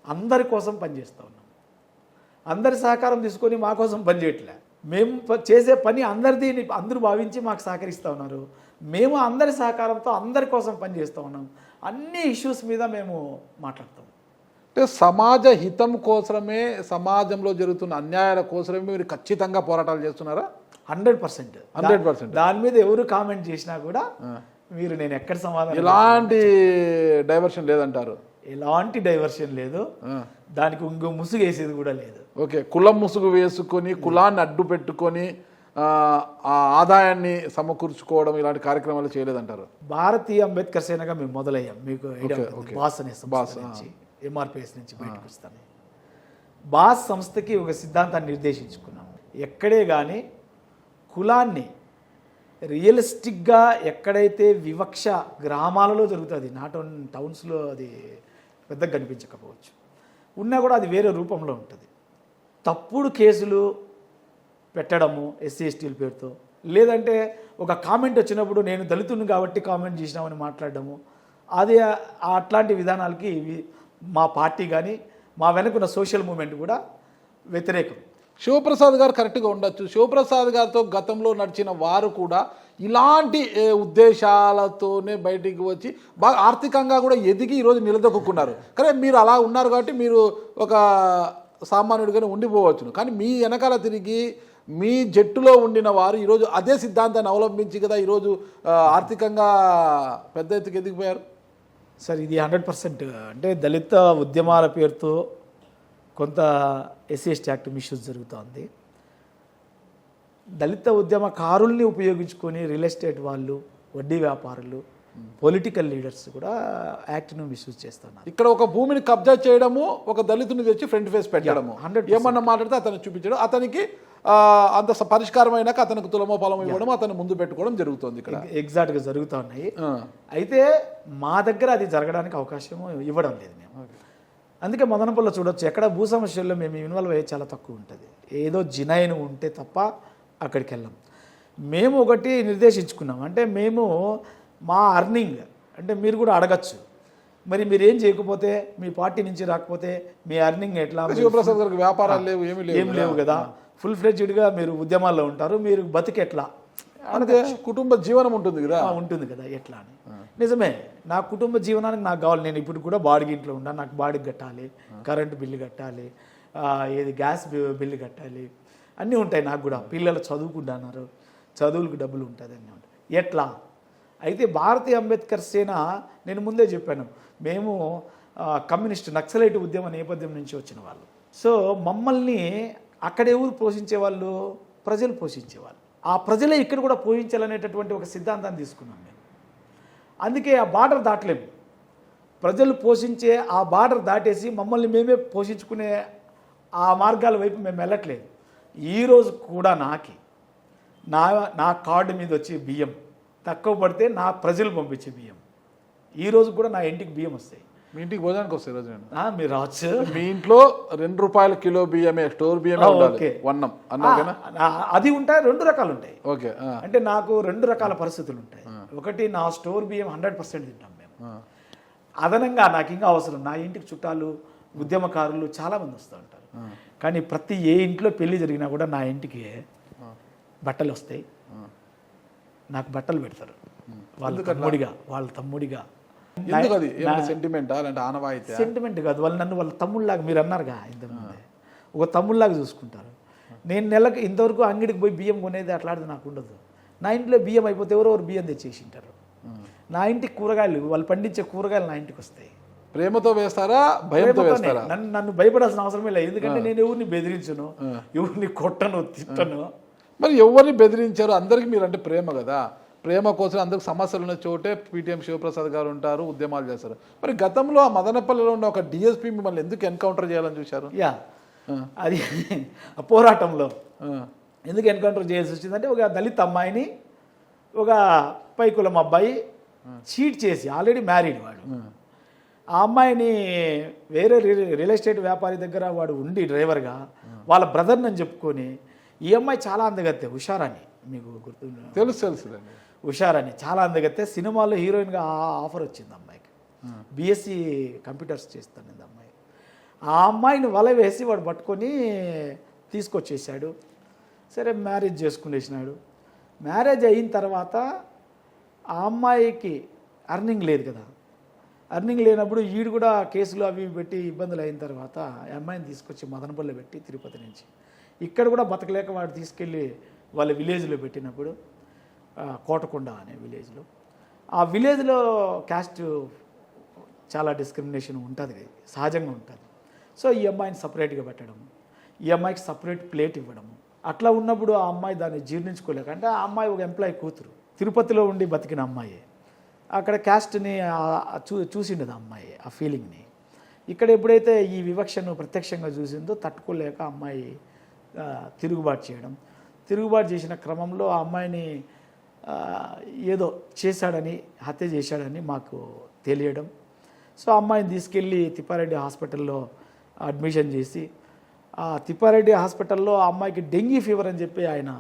అందరి కోసం పనిచేస్తూ ఉన్నాము. అందరి సహకారం తీసుకొని మా కోసం పనిచేయట్లే. మేము చేసే పని అందరిది అందరూ భావించి మాకు సహకరిస్తూ ఉన్నారు. మేము అందరి సహకారంతో అందరి కోసం పనిచేస్తూ ఉన్నాం. అన్ని ఇష్యూస్ మీద మేము మాట్లాడతాం. అంటే సమాజ హితం కోసమే, సమాజంలో జరుగుతున్న అన్యాయాల కోసమే మీరు ఖచ్చితంగా పోరాటాలు చేస్తున్నారా? 100%. 100%. దాని మీద ఎవరు కామెంట్ చేసినా కూడా మీరు నేను ఎక్కడ సమాధానం, ఎలాంటి డైవర్షన్ లేదంటారు? ఎలాంటి డైవర్షన్ లేదు, దానికి ఇంకో ముసుగు వేసేది కూడా లేదు. ఓకే, కులం ముసుగు వేసుకొని కులాన్ని అడ్డు పెట్టుకొని ఆ ఆదాయాన్ని సమకూర్చుకోవడం ఇలాంటి కార్యక్రమాలు చేయలేదంటారు? భారతీయ అంబేద్కర్ సేనగా మేము మొదలయ్యాం. మీకు ఐడియా ఉంటుంది. బాస్ అనే సంస్థ నుంచి, ఎంఆర్పిఎస్ నుంచి బయటకు వస్తాను. బాస్ సంస్థకి ఒక సిద్ధాంతాన్ని నిర్దేశించుకున్నాము. ఎక్కడే కానీ కులాన్ని రియలిస్టిక్గా ఎక్కడైతే వివక్ష గ్రామాలలో జరుగుతుంది, నాట్ ఓన్ టౌన్స్లో అది పెద్దగా కనిపించకపోవచ్చు, ఉన్నా కూడా అది వేరే రూపంలో ఉంటుంది. తప్పుడు కేసులు పెట్టడము ఎస్సీ ఎస్టీల పేరుతో, లేదంటే ఒక కామెంట్ వచ్చినప్పుడు నేను దళితుని కాబట్టి కామెంట్ చేసినామని మాట్లాడడము, అది అట్లాంటి విధానాలకి మా పార్టీ కానీ మా వెనుకున్న సోషల్ మూవ్మెంట్ కూడా వ్యతిరేకం. శివప్రసాద్ గారు కరెక్ట్గా ఉండొచ్చు. శివప్రసాద్ గారితో గతంలో నడిచిన వారు కూడా ఇలాంటి ఉద్దేశాలతోనే బయటికి వచ్చి బాగా ఆర్థికంగా కూడా ఎదిగి ఈరోజు నిలదొక్కున్నారు. కానీ మీరు అలా ఉన్నారు కాబట్టి మీరు ఒక సామాన్యుడిగానే ఉండిపోవచ్చును. కానీ మీ వెనకాల తిరిగి మీ జట్టులో ఉండిన వారు ఈరోజు అదే సిద్ధాంతాన్ని అవలంబించి కదా ఈరోజు ఆర్థికంగా పెద్ద ఎత్తుకు ఎదిగిపోయారు. సార్ ఇది 100%. అంటే దళిత ఉద్యమాల పేరుతో కొంత ఎస్సీ ఎస్టీ యాక్ట్ మిస్యూజ్ జరుగుతోంది. దళిత ఉద్యమకారుల్ని ఉపయోగించుకొని రియల్ ఎస్టేట్ వాళ్ళు, వడ్డీ వ్యాపారులు, పొలిటికల్ లీడర్స్ కూడా యాక్ట్ను మిస్యూజ్ చేస్తున్నారు. ఇక్కడ ఒక భూమిని కబ్జా చేయడము, ఒక దళితుని తెచ్చి ఫ్రంట్ ఫేస్ పెట్టడము, ఏమన్నా మాట్లాడితే అతను చూపించడం, అతనికి అంత పరిష్కారం అయినాక అతనికి తులమో పొలం ఇవ్వడం, అతను ముందు పెట్టుకోవడం జరుగుతుంది. ఇక్కడ ఎగ్జాక్ట్గా జరుగుతూ ఉన్నాయి. అయితే మా దగ్గర అది జరగడానికి అవకాశం ఇవ్వడం లేదు మేము. అందుకే మదనపల్లిలో చూడొచ్చు, ఎక్కడ భూ సమస్యల్లో మేము ఇన్వాల్వ్ అయ్యేది చాలా తక్కువ ఉంటుంది. ఏదో జినైన్ ఉంటే తప్ప అక్కడికి వెళ్ళాం. మేము ఒకటి నిర్దేశించుకున్నాం, అంటే మేము మా అర్నింగ్, అంటే మీరు కూడా అడగచ్చు, మరి మీరు ఏం చేయకపోతే, మీ పార్టీ నుంచి రాకపోతే మీ అర్నింగ్ ఎట్లా? శివప్రసాద్ గారికి వ్యాపారాలు లేవు, ఏమి లేవు కదా, ఫుల్ ఫ్లెడ్జ్డ్గా మీరు ఉద్యమాల్లో ఉంటారు, మీరు బతికెట్లా? అంటే కుటుంబ జీవనం ఉంటుంది కదా, ఉంటుంది కదా, ఎట్లా అని. నిజమే, నా కుటుంబ జీవనానికి నాకు కావాలి. నేను ఇప్పుడు కూడా బాడిగ ఇంట్లో ఉన్నా, నాకు బాడిగ కట్టాలి, కరెంటు బిల్లు కట్టాలి, ఏది గ్యాస్ బిల్లు కట్టాలి, అన్నీ ఉంటాయి. నాకు కూడా పిల్లలు చదువుకుంటున్నారు, చదువులకు డబ్బులు ఉంటుంది, అన్నీ ఉంటాయి. ఎట్లా? అయితే భారతీయ అంబేద్కర్ సేన, నేను ముందే చెప్పాను, మేము కమ్యూనిస్టు నక్సలైట్ ఉద్యమ నేపథ్యం నుంచి వచ్చిన వాళ్ళు. సో మమ్మల్ని అక్కడ ఎవరు పోషించేవాళ్ళు? ప్రజలు పోషించేవాళ్ళు. ఆ ప్రజలే ఇక్కడ కూడా పోషించాలనేటటువంటి ఒక సిద్ధాంతాన్ని తీసుకున్నాం మేము. అందుకే ఆ బార్డర్ దాటలేము. ప్రజలు పోషించే ఆ బార్డర్ దాటేసి మమ్మల్ని మేమే పోషించుకునే ఆ మార్గాల వైపు మేము వెళ్ళట్లేదు. ఈరోజు కూడా నా కార్డు మీద వచ్చే బియ్యం తక్కువ పడితే నా ప్రజలు పంపించే బియ్యం, ఈరోజు కూడా నా ఇంటికి బియ్యం వస్తాయి. మీ ఇంటికి భోజనానికి వస్తాయి రోజు? మీరు రావచ్చు. మీ ఇంట్లో ₹2 కిలో బియ్యమే, స్టోర్ బియ్యమే ఉండాలి. అది ఉంటాయి, 2 రకాలు ఉంటాయి. ఓకే, అంటే నాకు 2 రకాల పరిస్థితులు ఉంటాయి. ఒకటి, నా స్టోర్ బియ్యం 100% తింటాం మేము. అదనంగా నాకు ఇంకా అవసరం, నా ఇంటికి చుట్టాలు, ఉద్యమకారులు చాలామంది వస్తూ ఉంటారు. కానీ ప్రతి ఏ ఇంట్లో పెళ్లి జరిగినా కూడా నా ఇంటికి బట్టలు వస్తాయి, నాకు బట్టలు పెడతారు. వాళ్ళ తమ్ముడిగా. సెంటిమెంట్ కాదు, వాళ్ళు నన్ను వాళ్ళ తమ్ముళ్ళలాగా, మీరు అన్నారుగా ఇంతకుముందే, ఒక తమ్ముళ్ళలాగా చూసుకుంటారు. నేను నెలకు ఇంతవరకు అంగడికి పోయి బియ్యం కొనేది అట్లాంటిది నాకు ఉండదు. నా ఇంట్లో బియ్యం అయిపోతే ఎవరెవరు బియ్యం తెచ్చేసి ఉంటారు. నా ఇంటికి కూరగాయలు, వాళ్ళు పండించే కూరగాయలు నా ఇంటికి వస్తాయి. ప్రేమతో వేస్తారా, భయంతో వేస్తారా? నన్ను భయపడాల్సిన అవసరమే లేదు, ఎందుకంటే నేను ఎవరిని బెదిరించను, ఎవరిని కొట్టను, తిట్టను. మరి ఎవరిని బెదిరించారు? అందరికీ మీరు అంటే ప్రేమ కదా, ప్రేమ కోసం అందరికి సమస్యలు ఉన్న చోటే పిటిఎం శివప్రసాద్ గారు ఉంటారు, ఉద్యమాలు చేస్తారు. మరి గతంలో ఆ మదనపల్లిలో ఉన్న ఒక డిఎస్పీ మిమ్మల్ని ఎందుకు ఎన్కౌంటర్ చేయాలని చూశారు? అది పోరాటంలో ఎందుకు ఎన్కౌంటర్ చేయాల్సి వచ్చిందంటే, ఒక దళిత అమ్మాయిని ఒక పైకులం అబ్బాయి చీట్ చేసి, ఆల్రెడీ మ్యారీడ్ వాడు, ఆ అమ్మాయిని వేరే రియల్ ఎస్టేట్ వ్యాపారి దగ్గర వాడు ఉండి డ్రైవర్గా వాళ్ళ బ్రదర్ని అని చెప్పుకొని, ఈ అమ్మాయి చాలా అందగత్తే, ఉషారాని, మీకు గుర్తు? తెలుసు. ఉషారాని చాలా అందగత్తే, సినిమాలో హీరోయిన్గా ఆఫర్ వచ్చింది అమ్మాయికి. బీఎస్సీ కంప్యూటర్స్ చేస్తాను అమ్మాయి. ఆ అమ్మాయిని వల వేసి వాడు పట్టుకొని తీసుకొచ్చేసాడు. సరే మ్యారేజ్ చేసుకునేసినాడు. మ్యారేజ్ అయిన తర్వాత ఆ అమ్మాయికి అర్నింగ్ లేదు కదా, అర్నింగ్ లేనప్పుడు ఈడు కూడా కేసులు అవి పెట్టి ఇబ్బందులు అయిన తర్వాత ఆ అమ్మాయిని తీసుకొచ్చి మదనపల్లి పెట్టి తిరుపతి నుంచి ఇక్కడ కూడా బతకలేక వాడు తీసుకెళ్ళి వాళ్ళ విలేజ్లో పెట్టినప్పుడు కోటకొండ అనే విలేజ్లో, ఆ విలేజ్లో క్యాస్ట్ చాలా డిస్క్రిమినేషన్ ఉంటుంది, సహజంగా ఉంటుంది. సో ఈ అమ్మాయిని సపరేట్గా పెట్టడం, ఈ అమ్మాయికి సపరేట్ ప్లేట్ ఇవ్వడము, అట్లా ఉన్నప్పుడు ఆ అమ్మాయి దాన్ని జీర్ణించుకోలేక, అంటే ఆ అమ్మాయి ఒక ఎంప్లాయీ కూతురు, తిరుపతిలో ఉండి బతికిన అమ్మాయి, అక్కడ క్యాస్ట్ని చూసిండదు ఆ అమ్మాయి, ఆ ఫీలింగ్ని. ఇక్కడ ఎప్పుడైతే ఈ వివక్షను ప్రత్యక్షంగా చూసిందో తట్టుకోలేక అమ్మాయి తిరుగుబాటు చేయడం, తిరుగుబాటు చేసిన క్రమంలో ఆ అమ్మాయిని ఏదో చేశాడని, హత్య చేశాడని మాకు తెలియడం. సో ఆ అమ్మాయిని తీసుకెళ్ళి తిప్పారెడ్డి హాస్పిటల్లో అడ్మిషన్ చేసి, ఆ తిప్పారెడ్డి హాస్పిటల్లో ఆ అమ్మాయికి డెంగీ ఫీవర్ అని చెప్పి ఆయన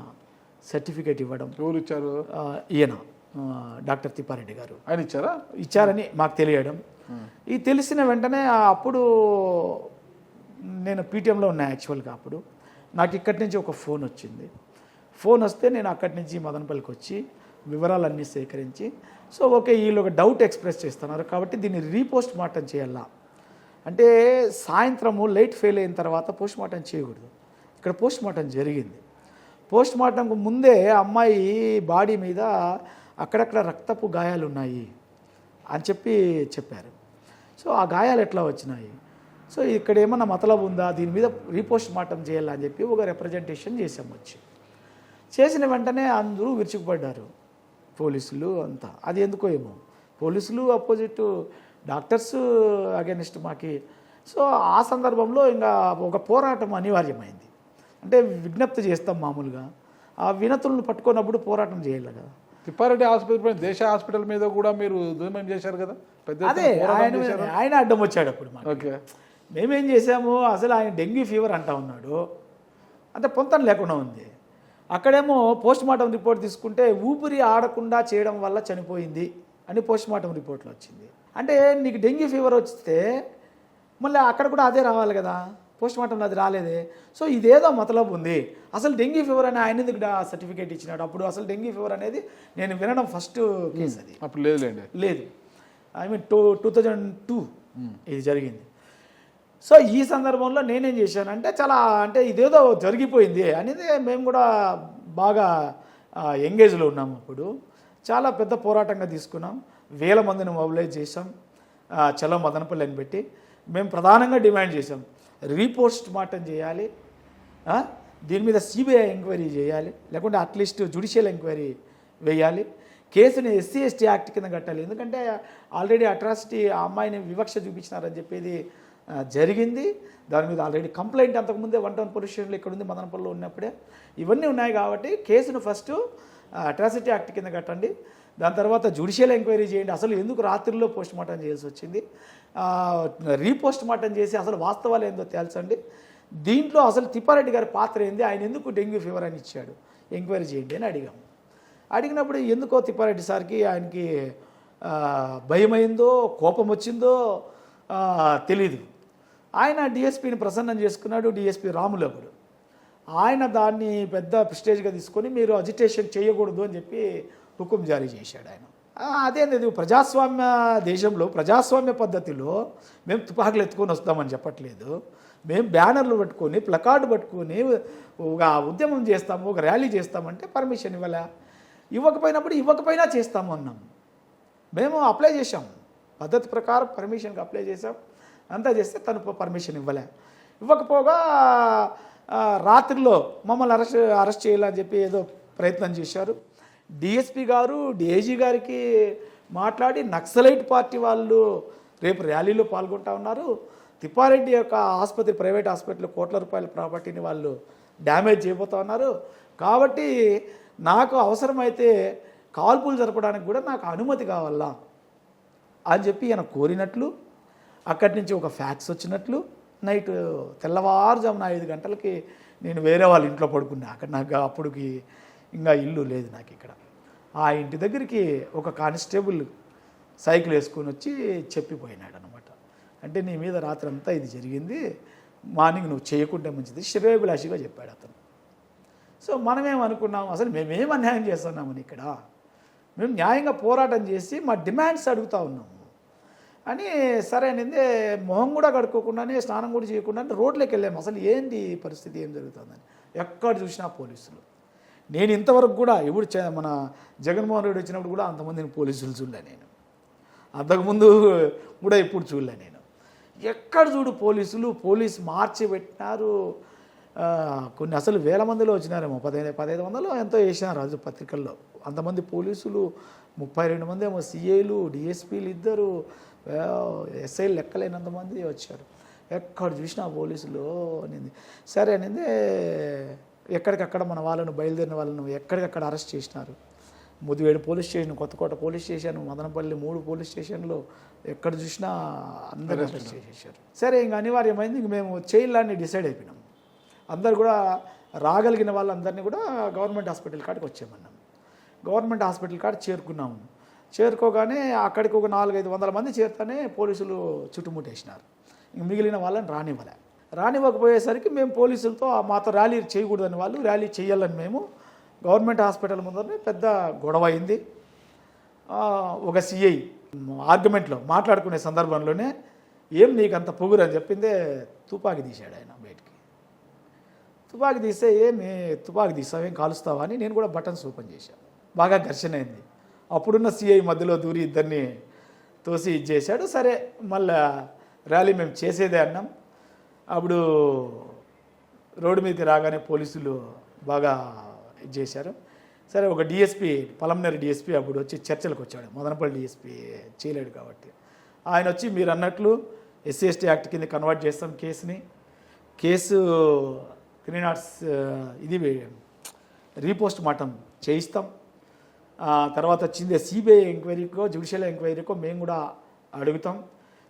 సర్టిఫికేట్ ఇవ్వడం. ఎవరు ఇచ్చారు? ఈయన డాక్టర్ తిప్పారెడ్డి గారు ఆయన ఇచ్చారా? ఇచ్చారని మాకు తెలియడం. ఈ తెలిసిన వెంటనే అప్పుడు నేను పీటీఎంలో ఉన్నా యాక్చువల్గా. అప్పుడు నాకు ఇక్కడి నుంచి ఒక ఫోన్ వచ్చింది. ఫోన్ వస్తే నేను అక్కడి నుంచి మదనపల్లికి వచ్చి వివరాలన్నీ సేకరించి, సో ఓకే వీళ్ళు ఒక డౌట్ ఎక్స్ప్రెస్ చేస్తున్నారు కాబట్టి దీన్ని రీపోస్ట్ మార్టం చేయాలా, అంటే సాయంత్రము లైట్ ఫెయిల్ అయిన తర్వాత పోస్ట్ మార్టం చేయకూడదు. ఇక్కడ పోస్ట్ మార్టం జరిగింది. పోస్ట్ మార్టంకు ముందే అమ్మాయి బాడీ మీద అక్కడక్కడ రక్తపు గాయాలు ఉన్నాయి అని చెప్పారు. సో ఆ గాయాలు ఎట్లా వచ్చినాయి, సో ఇక్కడ ఏమన్నా మతలబు ఉందా, దీని మీద రీపోస్ట్ మార్టం చేయాలా అని చెప్పి ఒక రిప్రజెంటేషన్ చేసాం. చేసిన వెంటనే అందరూ విరుచుకుపడ్డారు, పోలీసులు అంతా. అది ఎందుకో ఏమో, పోలీసులు అపోజిట్, డాక్టర్స్ అగెనిస్ట్ మాకి. సో ఆ సందర్భంలో ఇంకా ఒక పోరాటం అనివార్యమైంది. అంటే విజ్ఞప్తి చేస్తాం మామూలుగా, ఆ వినతులను పట్టుకున్నప్పుడు పోరాటం చేయాలి కదా. తిప్పారెడ్డి హాస్పిటల్, దేశ హాస్పిటల్ మీద కూడా మీరు దుర్మం చేశారు కదా, పెద్ద అదే ఆయన అడ్డం వచ్చాడు అప్పుడు. ఓకే, మేమేం చేసాము, అసలు ఆయన డెంగ్యూ ఫీవర్ అంటా ఉన్నాడు, అంటే పొంతన లేకుండా ఉంది. అక్కడేమో పోస్ట్ మార్టం రిపోర్ట్ తీసుకుంటే ఊపిరి ఆడకుండా చేయడం వల్ల చనిపోయింది అని పోస్ట్ మార్టం రిపోర్ట్లో వచ్చింది. అంటే నీకు డెంగ్యూ ఫీవర్ వస్తే మళ్ళీ అక్కడ కూడా అదే రావాలి కదా, పోస్ట్ మార్టంలో అది రాలేదే. సో ఇదేదో మతలబు ఉంది. అసలు డెంగ్యూ ఫీవర్ అని ఆయన ఎందుకు సర్టిఫికేట్ ఇచ్చినాడు? అప్పుడు అసలు డెంగ్యూ ఫీవర్ అనేది నేను వినడం ఫస్ట్ కేసు అది. అప్పుడు లేదు, ఐ మీన్ 2002 ఇది జరిగింది. సో ఈ సందర్భంలో నేనేం చేశానంటే అంటే ఇదేదో జరిగిపోయింది అనేది మేము కూడా బాగా ఎంగేజ్లో ఉన్నాము. అప్పుడు చాలా పెద్ద పోరాటంగా తీసుకున్నాం, వేల మందిని మొబిలైజ్ చేసాం, చలో మదనపల్లి అని పెట్టి. మేము ప్రధానంగా డిమాండ్ చేసాం, రీపోస్ట్ మార్టం చేయాలి, దీని మీద సిబిఐ ఎంక్వైరీ చేయాలి, లేకుంటే అట్లీస్ట్ జ్యుడిషియల్ ఎంక్వైరీ వేయాలి, కేసుని SC ST యాక్ట్ కింద కట్టాలి. ఎందుకంటే ఆల్రెడీ అట్రాసిటీ, ఆ అమ్మాయిని వివక్ష చూపించినారని చెప్పేది జరిగింది. దాని మీద ఆల్రెడీ కంప్లైంట్ అంతకుముందే 1 పోలీస్ స్టేషన్లో ఇక్కడ ఉంది, మదనపల్లిలో ఉన్నప్పుడే ఇవన్నీ ఉన్నాయి. కాబట్టి కేసును ఫస్ట్ అట్రాసిటీ యాక్ట్ కింద కట్టండి, దాని తర్వాత జ్యుడిషియల్ ఎంక్వైరీ చేయండి, అసలు ఎందుకు రాత్రిలో పోస్ట్ మార్టం చేయాల్సి వచ్చింది, రీపోస్ట్ మార్టం చేసి అసలు వాస్తవాలు ఏందో తేల్చండి, దీంట్లో అసలు తిప్పారెడ్డి గారి పాత్ర ఏంది, ఆయన ఎందుకు డెంగ్యూ ఫీవర్ అని ఇచ్చాడు, ఎంక్వైరీ చేయండి అని అడిగాము. అడిగినప్పుడు ఎందుకో తిప్పారెడ్డి సార్కి ఆయనకి భయమైందో కోపం వచ్చిందో తెలీదు. ఆయన డిఎస్పీని ప్రసన్నం చేసుకున్నాడు, డిఎస్పీ రాములప్పుడు. ఆయన దాన్ని పెద్ద ప్రెస్టేజ్గా తీసుకొని మీరు అజిటేషన్ చేయకూడదు అని చెప్పి హుకుం జారీ చేశాడు ఆయన. అదేంది, ప్రజాస్వామ్య దేశంలో ప్రజాస్వామ్య పద్ధతిలో మేము తుపాకులు ఎత్తుకొని వస్తామని చెప్పట్లేదు, మేము బ్యానర్లు పట్టుకొని ప్లకార్డు పట్టుకొని ఒక ఉద్యమం చేస్తాము, ఒక ర్యాలీ చేస్తామంటే పర్మిషన్ ఇవ్వకపోయినా చేస్తాము అన్నాం. మేము అప్లై చేసాం, పద్ధతి ప్రకారం పర్మిషన్కి అప్లై చేసాం, అంతా చేస్తే తను పర్మిషన్ ఇవ్వకపోగా రాత్రిలో మమ్మల్ని అరెస్ట్ చేయాలని చెప్పి ఏదో ప్రయత్నం చేశారు. డిఎస్పీ గారు డిఐజీ గారికి మాట్లాడి నక్సలైట్ పార్టీ వాళ్ళు రేపు ర్యాలీలో పాల్గొంటా ఉన్నారు, తిప్పారెడ్డి యొక్క ఆసుపత్రి, ప్రైవేట్ హాస్పిటల్ కోట్ల రూపాయల ప్రాపర్టీని వాళ్ళు డ్యామేజ్ చేయబోతా ఉన్నారు, కాబట్టి నాకు అవసరమైతే కాల్పులు జరపడానికి కూడా నాకు అనుమతి కావాలా అని చెప్పి ఈయన కోరినట్లు, అక్కడి నుంచి ఒక ఫ్యాక్స్ వచ్చినట్లు, నైట్ తెల్లవారుజామున 5 గంటలకి నేను వేరే వాళ్ళ ఇంట్లో పడుకున్నా. అక్కడ నాకు అప్పటికి ఇంకా ఇల్లు లేదు నాకు ఇక్కడ. ఆ ఇంటి దగ్గరికి ఒక కానిస్టేబుల్ సైకిల్ వేసుకొని వచ్చి చెప్పిపోయినాడు అనమాట. అంటే నీ మీద రాత్రి అంతా ఇది జరిగింది, మార్నింగ్ నువ్వు చేయకుంటే మంచిది శ్రేయోభిలాషిగా చెప్పాడు అతను. సో మనమేమనుకున్నాము, అసలు మేమేం అన్యాయం చేస్తున్నామని, ఇక్కడ మేము న్యాయంగా పోరాటం చేసి మా డిమాండ్స్ అడుగుతూ ఉన్నాము అని. సరే అనేది మొహం కూడా కడుక్కోకుండానే, స్నానం కూడా చేయకుండానే రోడ్లోకి వెళ్ళాము. అసలు ఏంటి పరిస్థితి, ఏం జరుగుతుందని. ఎక్కడ చూసినా పోలీసులు. నేను ఇంతవరకు కూడా ఇప్పుడు మన జగన్మోహన్ రెడ్డి వచ్చినప్పుడు కూడా అంతమందిని పోలీసులు చూడలే నేను, అంతకుముందు కూడా ఇప్పుడు చూడలే నేను. ఎక్కడ చూడు పోలీసులు, పోలీసు మార్చి పెట్టినారు. కొన్ని అసలు వేల మందిలో వచ్చినారేమో, 1500 ఎంతో వేసినారు రాజు పత్రికల్లో. అంతమంది పోలీసులు, 32 మంది ఏమో సిఐలు, డిఎస్పీలు, 2 ఎస్ఐలు లెక్కలేనంతమంది వచ్చారు. ఎక్కడ చూసినా పోలీసులు అనేది. సరే అనేది ఎక్కడికక్కడ మన వాళ్ళను, బయలుదేరిన వాళ్ళను ఎక్కడికక్కడ అరెస్ట్ చేసినారు. Mudivedu police station, Kothakota police station, Madanapalle 3 police స్టేషన్లో ఎక్కడ చూసినా అందరూ అరెస్ట్ చేసేసారు. సరే ఇంక అనివార్యమైంది, ఇంక మేము చేయాలని డిసైడ్ అయిపోయినాం. అందరు కూడా రాగలిగిన వాళ్ళందరినీ కూడా గవర్నమెంట్ హాస్పిటల్ కాడికి వచ్చేయమన్నాం. గవర్నమెంట్ హాస్పిటల్ కాడికి చేరుకున్నాము. చేరుకోగానే అక్కడికి ఒక 400-500 మంది చేరుతానే పోలీసులు చుట్టుముట్టేసినారు. ఇంక మిగిలిన వాళ్ళని రానివ్వకపోయేసరికి మేము పోలీసులతో మాతో ర్యాలీ చేయకూడదని, వాళ్ళు ర్యాలీ చేయాలని మేము గవర్నమెంట్ హాస్పిటల్ ముందరనే పెద్ద గొడవ అయింది. ఒక సిఐ ఆర్గ్యుమెంట్లో మాట్లాడుకునే సందర్భంలోనే ఏం నీకు అంత పొగురు అని చెప్పిందే తుపాకీ తీశాడు ఆయన బయటికి. తుపాకీ తీస్తే ఏమి తుపాకీ తీస్తావేం కాలుస్తావా అని నేను కూడా బటన్స్ ఓపెన్ చేశాను. బాగా ఘర్షణ అయింది. అప్పుడున్న సిఐ మధ్యలో దూరి ఇద్దరిని తోసి ఇచ్చేసాడు. సరే మళ్ళా ర్యాలీ మేము చేసేదే అన్నాం. అప్పుడు రోడ్డు మీదకి రాగానే పోలీసులు బాగా ఇది చేశారు. సరే ఒక డిఎస్పీ, పలమనేరు డిఎస్పీ అప్పుడు వచ్చి చర్చలకు వచ్చాడు. మదనపల్లి డిఎస్పీ చేయలేడు కాబట్టి ఆయన వచ్చి మీరు అన్నట్లు SC/ST యాక్ట్ కింద కన్వర్ట్ చేస్తాం కేసు 3 ఇది రీపోస్ట్ మార్టం చేయిస్తాం. తర్వాత వచ్చింది సిబిఐ ఎంక్వైరీకో, జ్యుడిషియల్ ఎంక్వైరీకో మేము కూడా అడుగుతాం.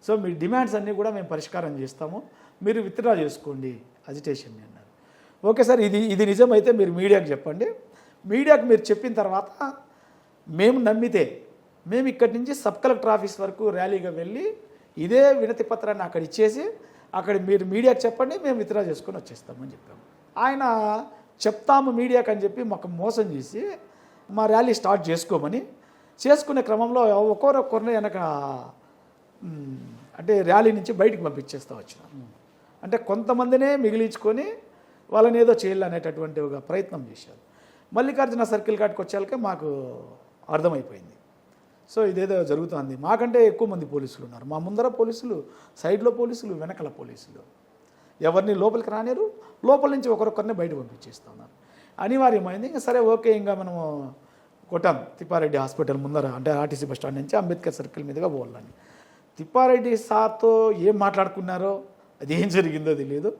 సో మీ డిమాండ్స్ అన్నీ కూడా మేము పరిష్కారం చేస్తాము, మీరు విత్డ్రా చేసుకోండి అజిటేషన్ అన్నారు. ఓకే సార్, ఇది నిజమైతే మీరు మీడియాకు చెప్పండి. మీడియాకు మీరు చెప్పిన తర్వాత మేము నమ్మితే మేము ఇక్కడి నుంచి సబ్ కలెక్టర్ ఆఫీస్ వరకు ర్యాలీగా వెళ్ళి ఇదే వినతి పత్రాన్ని అక్కడ ఇచ్చేసి అక్కడ మీరు మీడియాకు చెప్పండి, మేము విత్డ్రా చేసుకొని వచ్చేస్తామని చెప్పాము. ఆయన చెప్తాము మీడియాకు అని చెప్పి మాకు మోసం చేసి మా ర్యాలీ స్టార్ట్ చేసుకునే క్రమంలో ఒక్కొక్కరిని వెనక అంటే ర్యాలీ నుంచి బయటికి పంపించేస్తూ వచ్చినాం. అంటే కొంతమందినే మిగిలించుకొని వాళ్ళని ఏదో చేయాలనేటటువంటి ఒక ప్రయత్నం చేశారు. మల్లికార్జున సర్కిల్ కాటికి వచ్చాకే మాకు అర్థమైపోయింది. సో ఇదేదో జరుగుతుంది. మాకంటే ఎక్కువ మంది పోలీసులు ఉన్నారు. మా ముందర పోలీసులు, సైడ్లో పోలీసులు, వెనకల పోలీసులు. ఎవరిని లోపలికి రానిరు, లోపల నుంచి ఒకరొకరిని బయట పంపించేస్తున్నారు. అనివార్యమైంది. ఇంకా సరే ఓకే, ఇంకా మనము కొట్టాం తిప్పారెడ్డి హాస్పిటల్ ముందర, అంటే ఆర్టీసీ బస్ స్టాండ్ నుంచి అంబేద్కర్ సర్కిల్ మీదుగా పోవాలని. తిప్పారెడ్డి సార్తో ఏం మాట్లాడుకున్నారో, అది ఏం జరిగిందో తెలియదు.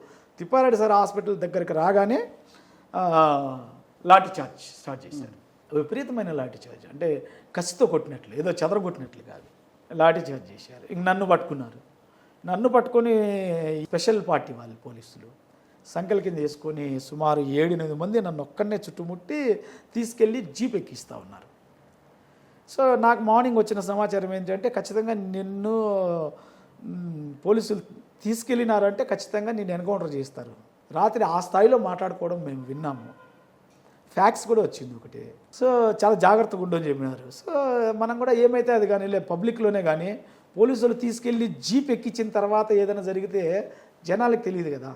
తిప్పారెడ్డి సార్ హాస్పిటల్ దగ్గరికి రాగానే లాఠీ చార్జ్ స్టార్ట్ చేశారు. విపరీతమైన లాఠీ చార్జ్, అంటే కసితో కొట్టినట్లు, ఏదో చెదరగొట్టినట్లు కాదు, లాఠీ చార్జ్ చేశారు. ఇంక నన్ను పట్టుకున్నారు. నన్ను పట్టుకొని స్పెషల్ పార్టీ వాళ్ళు పోలీసులు సంఖ్యల కింద వేసుకొని సుమారు 7-8 మంది నన్ను ఒక్కడనే చుట్టుముట్టి తీసుకెళ్ళి జీప్ ఎక్కిస్తూ ఉన్నారు. సో నాకు మార్నింగ్ వచ్చిన సమాచారం ఏంటంటే ఖచ్చితంగా నిన్ను పోలీసులు తీసుకెళ్ళినారంటే ఖచ్చితంగా నేను ఎన్కౌంటర్ చేస్తారు. రాత్రి ఆ స్థాయిలో మాట్లాడుకోవడం మేము విన్నాము. ఫ్యాక్ట్స్ కూడా వచ్చింది ఒకటి. సో చాలా జాగ్రత్తగా ఉండని చెప్పినారు. సో మనం కూడా ఏమైతే అది కానీ పబ్లిక్లోనే కానీ పోలీసులు తీసుకెళ్ళి జీప్ ఎక్కించిన తర్వాత ఏదైనా జరిగితే జనాలకు తెలియదు కదా.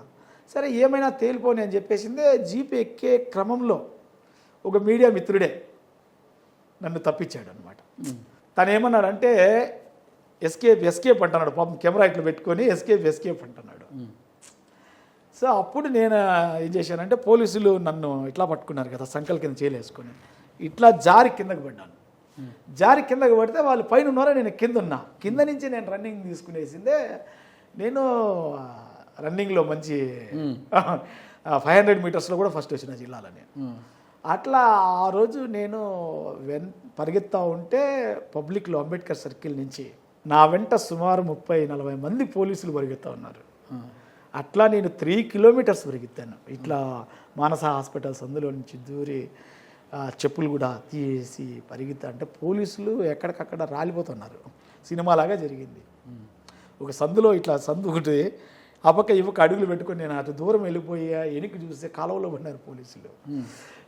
సరే ఏమైనా తేలిపోని అని చెప్పేసిందే. జీప్ ఎక్కే క్రమంలో ఒక మీడియా మిత్రుడే నన్ను తప్పించాడు అనమాట. తను ఏమన్నాడంటే ఎస్కేప్ అంటున్నాడు. పాపం కెమెరా ఇట్లా పెట్టుకొని ఎస్కేప్ అంటున్నాడు. సో అప్పుడు నేను ఏం చేశానంటే, పోలీసులు నన్ను ఇట్లా పట్టుకున్నారు కదా సంకల్ కింద చేయలేసుకొని, ఇట్లా జారి కిందకు పడ్డాను. జారి కిందకు పడితే వాళ్ళు పైన ఉన్నారో నేను కింద ఉన్నా. కింద నుంచి నేను రన్నింగ్ తీసుకునేసిందే. నేను రన్నింగ్లో మంచి 500 మీటర్స్లో కూడా ఫస్ట్ వచ్చిన జిల్లాలో నేను. అట్లా ఆ రోజు నేను పరిగెత్తా ఉంటే పబ్లిక్లో అంబేద్కర్ సర్కిల్ నుంచి నా వెంట సుమారు 30-40 మంది పోలీసులు పరిగెత్తా ఉన్నారు. అట్లా నేను 3 కిలోమీటర్స్ పరిగెత్తాను. ఇట్లా మానస హాస్పిటల్స్ అందులో నుంచి దూరి చెప్పులు కూడా తీసి పరిగెత్తా అంటే పోలీసులు ఎక్కడికక్కడ రాలిపోతున్నారు. సినిమాలాగా జరిగింది. ఒక సందులో ఇట్లా సందు ఒకటి ఆ పక్క ఈ పక్క అడుగులు పెట్టుకొని నేను అటు దూరం వెళ్ళిపోయా, వెనక్కి చూస్తే కాలువలో పడినారు పోలీసులు.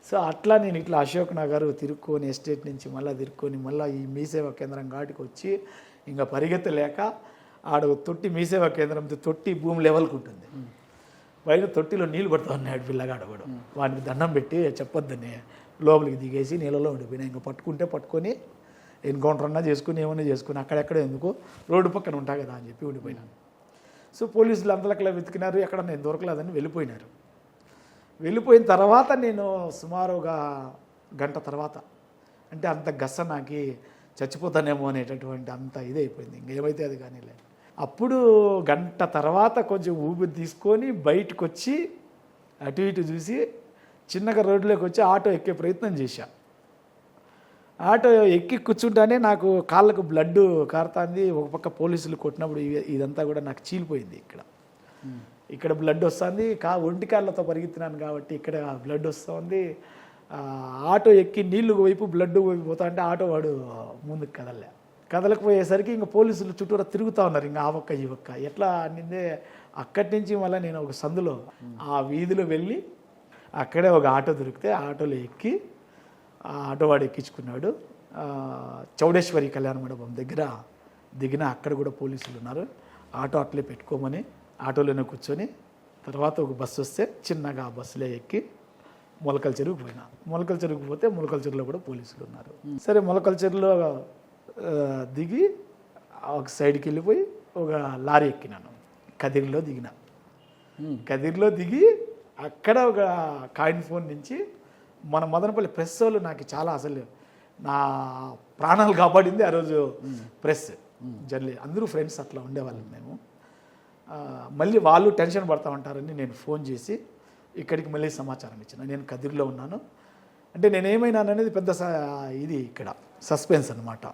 సో అట్లా నేను ఇట్లా అశోక్ నగర్ తిరుక్కొని ఎస్టేట్ నుంచి మళ్ళీ తిరుక్కొని మళ్ళీ ఈ మీ సేవా కేంద్రం ఘాటికి వచ్చి ఇంకా పరిగెత్తలేక ఆడ తొట్టి మీ సేవా కేంద్రం తొట్టి భూమి లెవెల్కి ఉంటుంది. పైన తొట్టిలో నీళ్ళు పడుతూ ఉన్నాడు పిల్లగాడు కూడా. వాడికి దండం పెట్టి చెప్పొద్దని లోపలికి దిగేసి నీళ్ళలో ఉండిపోయినా. ఇంకా పట్టుకొని ఎన్కౌంటర్ అన్నా చేసుకుని ఏమన్నా చేసుకుని అక్కడెక్కడ ఎందుకు రోడ్డు పక్కన ఉంటా కదా అని చెప్పి ఉండిపోయినాను. సో పోలీసులు అంతలకలా వెతికినారు, ఎక్కడ నేను దొరకలేదని వెళ్ళిపోయినారు. వెళ్ళిపోయిన తర్వాత నేను సుమారుగా గంట తర్వాత అంటే అంత గస్స నాకు చచ్చిపోతానేమో అనేటటువంటి అంత ఇది అయిపోయింది. ఇంకేమైతే అది కానీ లేదు. అప్పుడు గంట తర్వాత కొంచెం ఊపిరి తీసుకొని బయటకు వచ్చి అటు ఇటు చూసి చిన్నగా రోడ్లోకి వచ్చి ఆటో ఎక్కే ప్రయత్నం చేశా. ఆటో ఎక్కి కూర్చుంటానే నాకు కాళ్ళకు బ్లడ్ కారుతుంది. ఒక పక్క పోలీసులు కొట్టినప్పుడు ఇదంతా కూడా నాకు చీలిపోయింది. ఇక్కడ బ్లడ్ వస్తుంది. ఒంటి కాళ్ళతో పరిగెత్తినాను కాబట్టి ఇక్కడ బ్లడ్ వస్తుంది. ఆటో ఎక్కి నీళ్ళు వైపు బ్లడ్ పోతా అంటే ఆటో వాడు ముందుకు కదలకపోయేసరికి ఇంకా పోలీసులు చుట్టూరా తిరుగుతూ ఉన్నారు. ఇంకా ఆ ఒక్క ఈ ఒక్క ఎట్లా అనిందే అక్కడి నుంచి మళ్ళీ నేను ఒక సందులో ఆ వీధిలో వెళ్ళి అక్కడే ఒక ఆటో దొరికితే ఆటోలో ఎక్కి ఆ ఆటో వాడు ఎక్కించుకున్నాడు. చౌడేశ్వరి కళ్యాణ మండపం దగ్గర దిగిన అక్కడ కూడా పోలీసులు ఉన్నారు. ఆటో అట్లే పెట్టుకోమని ఆటోలోనే కూర్చొని తర్వాత ఒక బస్సు వస్తే చిన్నగా ఆ బస్సులో ఎక్కి మొలకల చెరువుకు పోయినా. మొలకల చెరువుకు పోతే మొలకల చెరువులో కూడా పోలీసులు ఉన్నారు. సరే మొలకల చెరువులో దిగి ఒక సైడ్కి వెళ్ళిపోయి ఒక లారీ ఎక్కినాను. కదిరిలో దిగిన. కదిరిలో దిగి అక్కడ ఒక కాయిన్ ఫోన్ నుంచి మన మదనపల్లి ప్రెస్ వాళ్ళు నాకు చాలా అసలు నా ప్రాణాలు కాపాడింది ఆ రోజు. ప్రెస్ జర్నలిస్ట్ అందరూ ఫ్రెండ్స్ అట్లా ఉండేవాళ్ళం మేము. మళ్ళీ వాళ్ళు టెన్షన్ పడతా ఉంటారని నేను ఫోన్ చేసి ఇక్కడికి మళ్ళీ సమాచారం ఇచ్చిన. నేను కదిరిలో ఉన్నాను అంటే నేనేమైనాననేది పెద్ద ఇది ఇక్కడ సస్పెన్స్ అనమాట.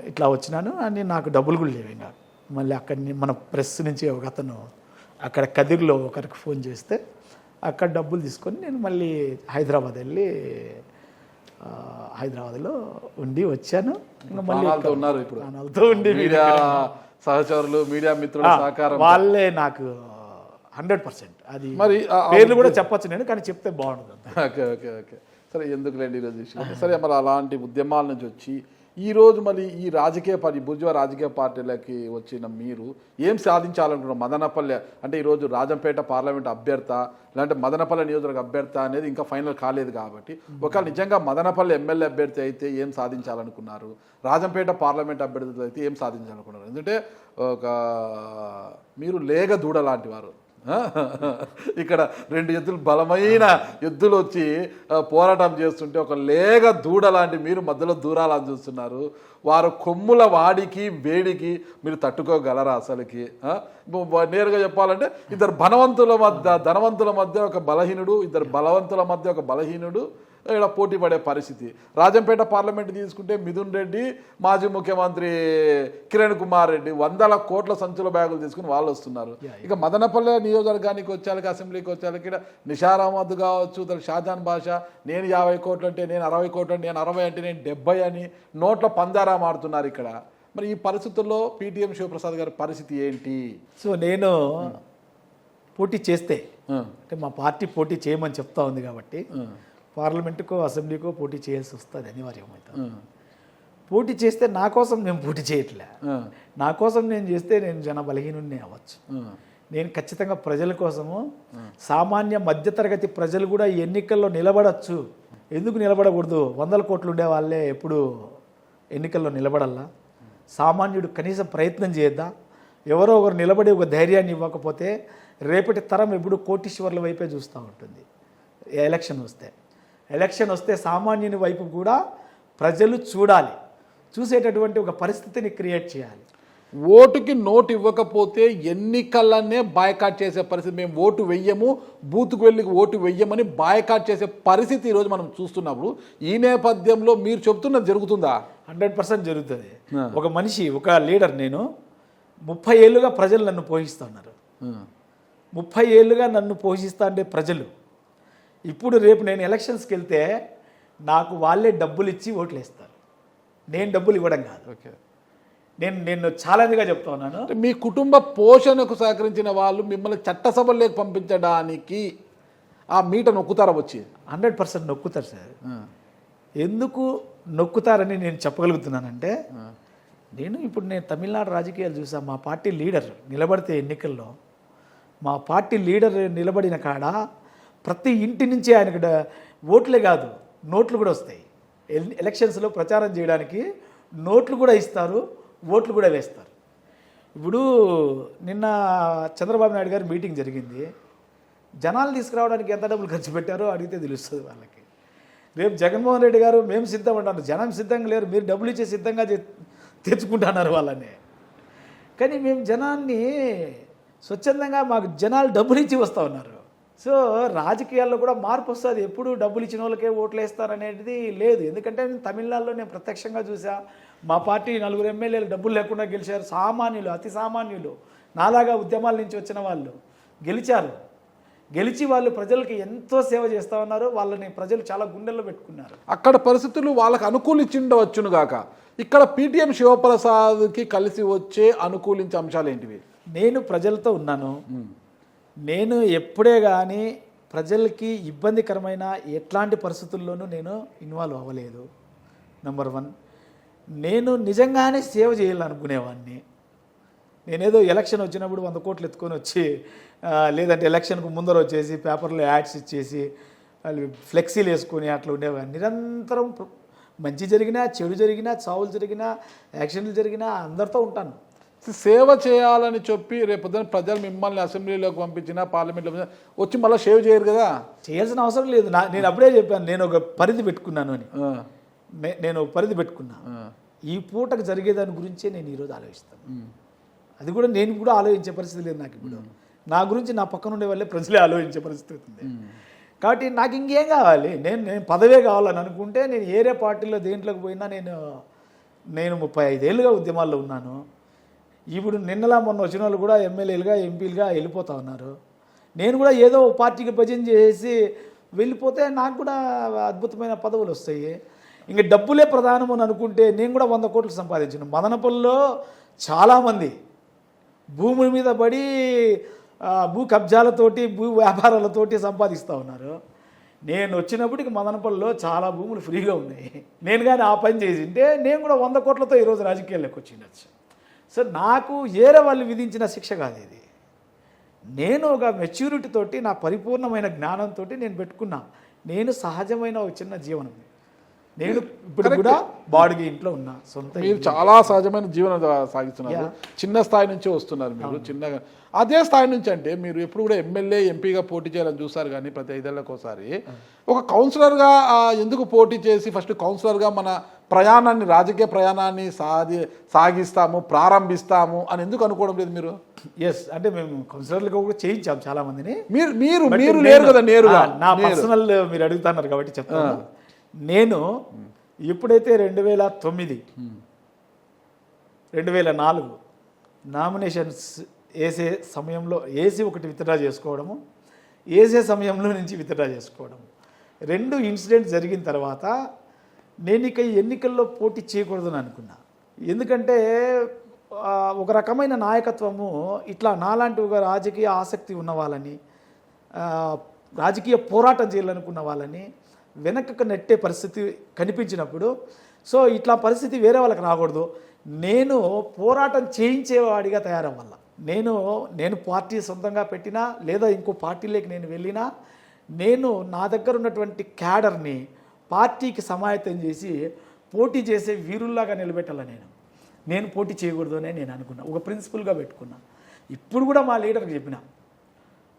ఇట్లా వచ్చినాను అని నాకు డబ్బులు కూడా లేవు. ఇంకా మళ్ళీ అక్కడిని మన ప్రెస్ నుంచి ఒక అతను అక్కడ కదిరిలో ఒకరికి ఫోన్ చేస్తే అక్కడ డబ్బులు తీసుకొని నేను మళ్ళీ హైదరాబాద్ వెళ్ళి హైదరాబాద్లో ఉండి వచ్చాను. ఇంకా మళ్ళీ ఉన్నారు ఇప్పుడు ప్రాణాలతో ఉండి మీడియా సహచరులు మీడియా మిత్రుల సహకారం వాళ్ళే నాకు 100%. అది మరి పేర్లు కూడా చెప్పచ్చు నేను, కానీ చెప్తే బాగుంటుంది. ఓకే ఓకే ఓకే సరే ఎందుకులేండి ఈరోజు విషయం. సరే మరి అలాంటి ఉద్యమాల నుంచి వచ్చి ఈరోజు మళ్ళీ ఈ రాజకీయ పార్టీ బుర్జువా రాజకీయ పార్టీలకి వచ్చిన మీరు ఏం సాధించాలనుకున్నారు? మదనపల్లె అంటే ఈరోజు రాజంపేట పార్లమెంట్ అభ్యర్థ లేదంటే మదనపల్లె నియోజకవర్గ అభ్యర్థ అనేది ఇంకా ఫైనల్ కాలేదు కాబట్టి ఒకవేళ నిజంగా మదనపల్లె ఎమ్మెల్యే అభ్యర్థి అయితే ఏం సాధించాలనుకున్నారు? రాజంపేట పార్లమెంట్ అభ్యర్థి అయితే ఏం సాధించాలనుకున్నారు? ఎందుకంటే ఒక మీరు లేగ దూడ లాంటి వారు. ఇక్కడ రెండు ఎద్దులు బలమైన ఎద్దులు వచ్చి పోరాటం చేస్తుంటే ఒక లేగ దూడ లాంటి మీరు మధ్యలో దూరాలని చూస్తున్నారు. వారు కొమ్ముల వాడికి వేడికి మీరు తట్టుకోగలరా? అసలుకి నేరుగా చెప్పాలంటే ఇద్దరు ధనవంతుల మధ్య ఒక బలహీనుడు, ఇద్దరు బలవంతుల మధ్య ఒక బలహీనుడు ఇక్కడ పోటీ పడే పరిస్థితి. రాజంపేట పార్లమెంట్ తీసుకుంటే మిథున్ రెడ్డి, మాజీ ముఖ్యమంత్రి కిరణ్ కుమార్ రెడ్డి 100 కోట్ల సంచుల బ్యాగులు తీసుకుని వాళ్ళు వస్తున్నారు. ఇక మదనపల్లె నియోజకవర్గానికి వచ్చాక అసెంబ్లీకి వచ్చాక ఇక్కడ నిషార్ అహ్మద్ కావచ్చు, షాజాన్ బాషా నేను 50 కోట్లు అంటే నేను 60 కోట్లు అంటే నేను 60 అంటే నేను 70 అని నోట్ల పందారా మారుతున్నారు ఇక్కడ. మరి ఈ పరిస్థితుల్లో పీటీఎం శివప్రసాద్ గారి పరిస్థితి ఏంటి? సో నేను పోటీ చేస్తే అంటే మా పార్టీ పోటీ చేయమని చెప్తా ఉంది కాబట్టి పార్లమెంటుకో అసెంబ్లీకో పోటీ చేయాల్సి వస్తుంది, అనివార్యమవుతుంది. పోటీ చేస్తే నా కోసం నేను పోటీ చేయట్లే. నా కోసం నేను చేస్తే నేను జన బలహీనుడిని అవ్వచ్చు. నేను ఖచ్చితంగా ప్రజల కోసము సామాన్య మధ్యతరగతి ప్రజలు కూడా ఎన్నికల్లో నిలబడచ్చు. ఎందుకు నిలబడకూడదు? 100 కోట్లు ఉండే వాళ్ళే ఎప్పుడు ఎన్నికల్లో నిలబడాలా? సామాన్యుడు కనీసం ప్రయత్నం చేద్దా? ఎవరో ఒకరు నిలబడి ఒక ధైర్యాన్ని ఇవ్వకపోతే రేపటి తరం ఎప్పుడు కోటీశ్వర్ల వైపే చూస్తూ ఉంటుంది. ఎలక్షన్ వస్తే సామాన్యుని వైపు కూడా ప్రజలు చూడాలి. చూసేటటువంటి ఒక పరిస్థితిని క్రియేట్ చేయాలి. ఓటుకి నోటు ఇవ్వకపోతే ఎన్నికలనే బాయ్కాట్ చేసే పరిస్థితి. మేము ఓటు వెయ్యము, బూత్కు వెళ్ళి ఓటు వెయ్యమని బాయ్కాట్ చేసే పరిస్థితి ఈరోజు మనం చూస్తున్నప్పుడు ఈ నేపథ్యంలో మీరు చెప్తున్నది జరుగుతుందా? 100% జరుగుతుంది. ఒక మనిషి, ఒక లీడర్, నేను 30 ఏళ్ళుగా ప్రజలు నన్ను పోషిస్తున్నారు. 30 ఏళ్ళుగా నన్ను పోషిస్తా అంటే ప్రజలు ఇప్పుడు రేపు నేను ఎలక్షన్స్కి వెళ్తే నాకు వాళ్ళే డబ్బులు ఇచ్చి ఓట్లు వేస్తారు, నేను డబ్బులు ఇవ్వడం కాదు. ఓకే, నేను ఛాలెంజ్గా చెప్తా ఉన్నాను. అంటే మీ కుటుంబ పోషణకు సహకరించిన వాళ్ళు మిమ్మల్ని చట్టసభల్లోకి పంపించడానికి ఆ మీట నొక్కుతారా వచ్చి? 100% నొక్కుతారు సార్. ఎందుకు నొక్కుతారని నేను చెప్పగలుగుతున్నానంటే, నేను తమిళనాడు రాజకీయాలు చూసా. మా పార్టీ లీడర్ నిలబడితే ఎన్నికల్లో, మా పార్టీ లీడర్ నిలబడిన కాడ ప్రతి ఇంటి నుంచి ఆయనకు ఓట్లే కాదు నోట్లు కూడా వస్తాయి. ఎలక్షన్స్లో ప్రచారం చేయడానికి నోట్లు కూడా ఇస్తారు, ఓట్లు కూడా వేస్తారు. ఇప్పుడు నిన్న చంద్రబాబు నాయుడు గారి మీటింగ్ జరిగింది. జనాలు తీసుకురావడానికి ఎంత డబ్బులు ఖర్చు పెట్టారో అడిగితే తెలుస్తుంది వాళ్ళకి. రేపు జగన్మోహన్ రెడ్డి గారు మేము సిద్ధం అంటారు, జనం సిద్ధంగా లేరు, మీరు డబ్బులు ఇచ్చే సిద్ధంగా తెచ్చుకుంటున్నారు వాళ్ళని. కానీ మేము జనాన్ని స్వచ్ఛందంగా, మాకు జనాలు డబ్బులు ఇచ్చి వస్తూ ఉన్నారు. సో రాజకీయాల్లో కూడా మార్పు వస్తుంది. ఎప్పుడు డబ్బులు ఇచ్చిన వాళ్ళకే ఓట్లు వేస్తారనేది లేదు. ఎందుకంటే తమిళనాడులో నేను ప్రత్యక్షంగా చూసా. మా పార్టీ 4 ఎమ్మెల్యేలు డబ్బులు లేకుండా గెలిచారు. సామాన్యులు, అతి సామాన్యులు, నాలాగా ఉద్యమాల నుంచి వచ్చిన వాళ్ళు గెలిచారు. గెలిచి వాళ్ళు ప్రజలకి ఎంతో సేవ చేస్తూ ఉన్నారు. వాళ్ళని ప్రజలు చాలా గుండెల్లో పెట్టుకున్నారు. అక్కడ పరిస్థితులు వాళ్ళకి అనుకూలించిండవచ్చును గాక, ఇక్కడ పిటిఎం శివప్రసాద్కి కలిసి వచ్చే అనుకూలించే అంశాలు ఏంటివి? నేను ప్రజలతో ఉన్నాను. నేను ఎప్పుడే కానీ ప్రజలకి ఇబ్బందికరమైన ఎట్లాంటి పరిస్థితుల్లోనూ నేను ఇన్వాల్వ్ అవ్వలేదు. నెంబర్ 1. నేను నిజంగానే సేవ చేయాలనుకునేవాడిని. నేనేదో ఎలక్షన్ వచ్చినప్పుడు 100 కోట్లు ఎత్తుకొని వచ్చి, లేదంటే ఎలక్షన్కు ముందర వచ్చేసి పేపర్లో యాడ్స్ ఇచ్చేసి వాళ్ళు ఫ్లెక్సీలు వేసుకొని అట్లా ఉండేవాడిని. నిరంతరం మంచి జరిగినా, చెడు జరిగినా, చావులు జరిగినా, యాక్సిడెంట్లు జరిగినా అందరితో ఉంటాను. సేవ చేయాలని చెప్పి రేపొద్దున ప్రజలు మిమ్మల్ని అసెంబ్లీలోకి పంపించినా, పార్లమెంట్లో వచ్చి మళ్ళీ సేవ్ చేయరు కదా. చేయాల్సిన అవసరం లేదు. నేను అప్పుడే చెప్పాను, నేను ఒక పరిధి పెట్టుకున్నాను అని. నేను ఒక పరిధి పెట్టుకున్నా. ఈ పూటకు జరిగేదాని గురించే నేను ఈరోజు ఆలోచిస్తాను. అది కూడా నేను కూడా ఆలోచించే పరిస్థితి లేదు నాకు ఇప్పుడు. నా గురించి నా పక్కన ఉండే వాళ్ళే ప్రజలే ఆలోచించే పరిస్థితి ఉంది. కాబట్టి నాకు ఇంకేం కావాలి? నేను పదవే కావాలని అనుకుంటే నేను ఏరే పార్టీలో దేంట్లోకి పోయినా నేను 35 ఏళ్ళుగా ఉద్యమాల్లో ఉన్నాను. ఇప్పుడు నిన్నలా మొన్న వచ్చిన వాళ్ళు కూడా ఎమ్మెల్యేలుగా, ఎంపీలుగా వెళ్ళిపోతూ ఉన్నారు. నేను కూడా ఏదో ఒక పార్టీకి భజన చేసి వెళ్ళిపోతే నాకు కూడా అద్భుతమైన పదవులు వస్తాయి. ఇంక డబ్బులే ప్రధానం అని అనుకుంటే నేను కూడా 100 కోట్లు సంపాదించాను. మదనపల్లిలో చాలామంది భూముల మీద పడి భూ కబ్జాలతోటి, భూ వ్యాపారాలతోటి సంపాదిస్తూ ఉన్నారు. నేను వచ్చినప్పటికి మదనపల్లిలో చాలా భూములు ఫ్రీగా ఉన్నాయి. నేను కానీ ఆ పని చేసింటే నేను కూడా 100 కోట్లతో ఈరోజు రాజకీయాల్లోకి వచ్చిండొచ్చు. సో నాకు ఏరే వాళ్ళు విధించిన శిక్ష కాదు ఇది. నేను ఒక మెచ్యూరిటీ తోటి, నా పరిపూర్ణమైన జ్ఞానంతో నేను పెట్టుకున్నా. నేను సహజమైన ఒక చిన్న జీవనం. నేను ఇప్పుడు కూడా బాడుగి ఇంట్లో ఉన్నా. సొంత మీరు చాలా సహజమైన జీవనం సాగిస్తున్నారు. చిన్న స్థాయి నుంచి వస్తున్నారు మీరు. చిన్నగా అదే స్థాయి నుంచి అంటే మీరు ఎప్పుడు కూడా ఎమ్మెల్యే, ఎంపీగా పోటీ చేయాలని చూస్తారు, కానీ ప్రతి 5 ఏళ్ళకి ఒకసారి ఒక కౌన్సిలర్గా ఎందుకు పోటీ చేసి ఫస్ట్ కౌన్సిలర్గా మన ప్రయాణాన్ని, రాజకీయ ప్రయాణాన్ని సాగిస్తాము, ప్రారంభిస్తాము అని ఎందుకు అనుకోవడం లేదు మీరు? ఎస్, అంటే మేము కౌన్సిలర్లుగా కూడా చేయించాము చాలా మందిని. మీరు లేరు కదా నేరుగా. నా పర్సనల్ మీరు అడుగుతున్నారు కాబట్టి చెప్తాను. నేను ఎప్పుడైతే 2009, 2004 నామినేషన్స్ వేసే సమయంలో వేసి ఒకటి విత్డ్రా చేసుకోవడము, వేసే సమయంలో నుంచి విత్డ్రా చేసుకోవడము, 2 ఇన్సిడెంట్స్ జరిగిన తర్వాత నేను ఇక ఎన్నికల్లో పోటీ చేయకూడదని అనుకున్నా. ఎందుకంటే ఒక రకమైన నాయకత్వము ఇట్లా నాలాంటి ఒక రాజకీయ ఆసక్తి ఉన్న వాళ్ళని, రాజకీయ పోరాటం చేయాలనుకున్న వాళ్ళని వెనక్కి నెట్టే పరిస్థితి కనిపించినప్పుడు, సో ఇట్లా పరిస్థితి వేరే వాళ్ళకి రాకూడదు, నేను పోరాటం చేయించేవాడిగా తయారవ్వాల. నేను పార్టీ సొంతంగా పెట్టినా లేదా ఇంకో పార్టీలోకి నేను వెళ్ళినా, నేను నా దగ్గర ఉన్నటువంటి క్యాడర్ని పార్టీకి సమాయత్తం చేసి పోటీ చేసే వీరుల్లాగా నిలబెట్టాల. నేను పోటీ చేయకూడదు అని నేను అనుకున్నా, ఒక ప్రిన్సిపల్గా పెట్టుకున్నా. ఇప్పుడు కూడా మా లీడర్కి చెప్పిన,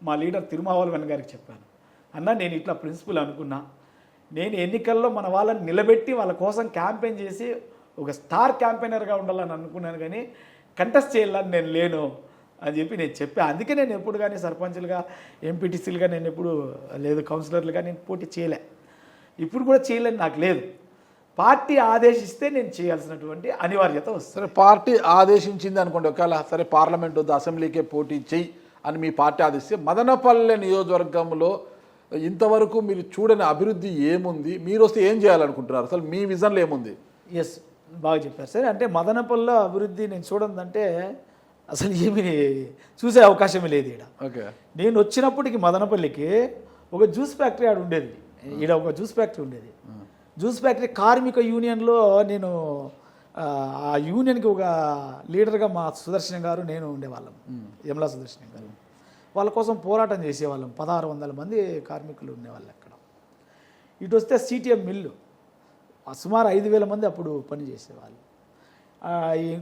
మా లీడర్ తిరుమావళవన్ గారికి చెప్పాను, అన్న నేను ఇట్లా ప్రిన్సిపల్ అనుకున్నా, నేను ఎన్నికల్లో మన వాళ్ళని నిలబెట్టి వాళ్ళ కోసం క్యాంపెయిన్ చేసి ఒక స్టార్ క్యాంపెయినర్గా ఉండాలని అనుకున్నాను, కానీ కంటెస్ట్ చేయాలని నేను లేను అని చెప్పి నేను చెప్పా. అందుకే నేను ఎప్పుడు కానీ సర్పంచ్లుగా, ఎంపీటీసీలుగా నేను ఎప్పుడు లేదు, కౌన్సిలర్లుగా నేను పోటీ చేయలే, ఇప్పుడు కూడా చేయలేని నాకు లేదు. పార్టీ ఆదేశిస్తే నేను చేయాల్సినటువంటి అనివార్యత వస్తుంది. సరే, పార్టీ ఆదేశించింది అనుకోండి, ఒకవేళ సరే పార్లమెంట్ వద్దు, అసెంబ్లీకే పోటీ చెయ్యి అని మీ పార్టీ ఆదేశిస్తే, మదనపల్లె నియోజకవర్గంలో ఇంతవరకు మీరు చూడని అభివృద్ధి ఏముంది, మీరు వస్తే ఏం చేయాలనుకుంటున్నారు, అసలు మీ విజన్లో ఏముంది? ఎస్, బాగా చెప్పారు సార్. అంటే మదనపల్లిలో అభివృద్ధి నేను చూడందంటే అసలు ఏమీ చూసే అవకాశమే లేదు ఇక్కడ. ఓకే, నేను వచ్చినప్పటికి మదనపల్లికి ఒక జ్యూస్ ఫ్యాక్టరీ ఆడ ఉండేది, ఈడ ఒక జ్యూస్ ఫ్యాక్టరీ ఉండేది. జ్యూస్ ఫ్యాక్టరీ కార్మిక యూనియన్లో నేను ఆ యూనియన్కి ఒక లీడర్గా మా సుదర్శన్ గారు నేను ఉండేవాళ్ళం, యమలా సుదర్శన్ గారు. వాళ్ళ కోసం పోరాటం చేసేవాళ్ళం. 1600 మంది కార్మికులు ఉండేవాళ్ళు అక్కడ. ఇటు వస్తే సిటిఎం మిల్లు సుమారు 5000 మంది అప్పుడు పని చేసేవాళ్ళు.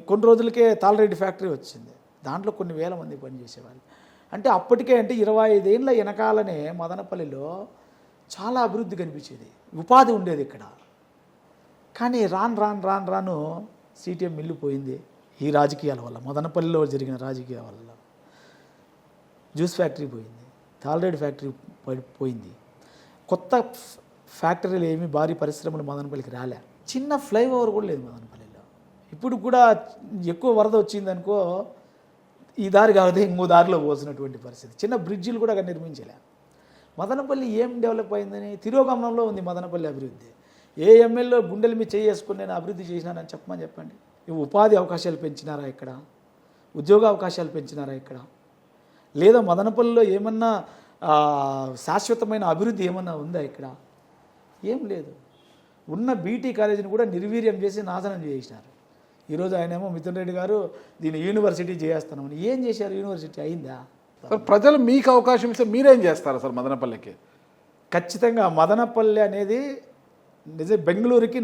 కొన్ని రోజులకే తాళరెడ్డి ఫ్యాక్టరీ వచ్చింది, దాంట్లో కొన్ని వేల మంది పని చేసేవాళ్ళు. అంటే అప్పటికే అంటే 25 ఏళ్ళ వెనకాలనే మదనపల్లిలో చాలా అభివృద్ధి కనిపించేది, ఉపాధి ఉండేది ఇక్కడ. కానీ రాను సిటిఎం మిల్లు పోయింది ఈ రాజకీయాల వల్ల, మదనపల్లిలో జరిగిన రాజకీయాల వల్ల. జ్యూస్ ఫ్యాక్టరీ పోయింది, తాళరెడ్డి ఫ్యాక్టరీ పోయింది. కొత్త ఫ్యాక్టరీలు ఏమి భారీ పరిశ్రమలు మదనపల్లికి రాలే. చిన్న ఫ్లైఓవర్ కూడా లేదు మదనపల్లిలో. ఇప్పుడు కూడా ఎక్కువ వరద వచ్చిందనుకో ఈ దారి కాకపోతే ఇంకో దారిలో పోసినటువంటి పరిస్థితి. చిన్న బ్రిడ్జిలు కూడా నిర్మించలే. మదనపల్లి ఏం డెవలప్ అయిందని తిరోగమనంలో ఉంది మదనపల్లి అభివృద్ధి. ఏ ఎమ్మెల్యే గుండెల మీద చేసుకుని నేను అభివృద్ధి చేసినానని చెప్పండి. ఉపాధి అవకాశాలు పెంచినారా ఇక్కడ? ఉద్యోగ అవకాశాలు పెంచినారా ఇక్కడ? లేదా మదనపల్లిలో ఏమన్నా శాశ్వతమైన అభివృద్ధి ఏమన్నా ఉందా ఇక్కడ? ఏం లేదు. ఉన్న బీటీ కాలేజీని కూడా నిర్వీర్యం చేసి నాశనం చేసినారు. ఈరోజు ఆయనేమో మిథున్ రెడ్డి గారు దీన్ని యూనివర్సిటీ చేస్తామని. ఏం చేశారు? యూనివర్సిటీ అయిందా? ప్రజలు మీకు అవకాశం ఇస్తే మీరేం చేస్తారు సార్ మదనపల్లికి? ఖచ్చితంగా మదనపల్లి అనేది బెంగళూరుకి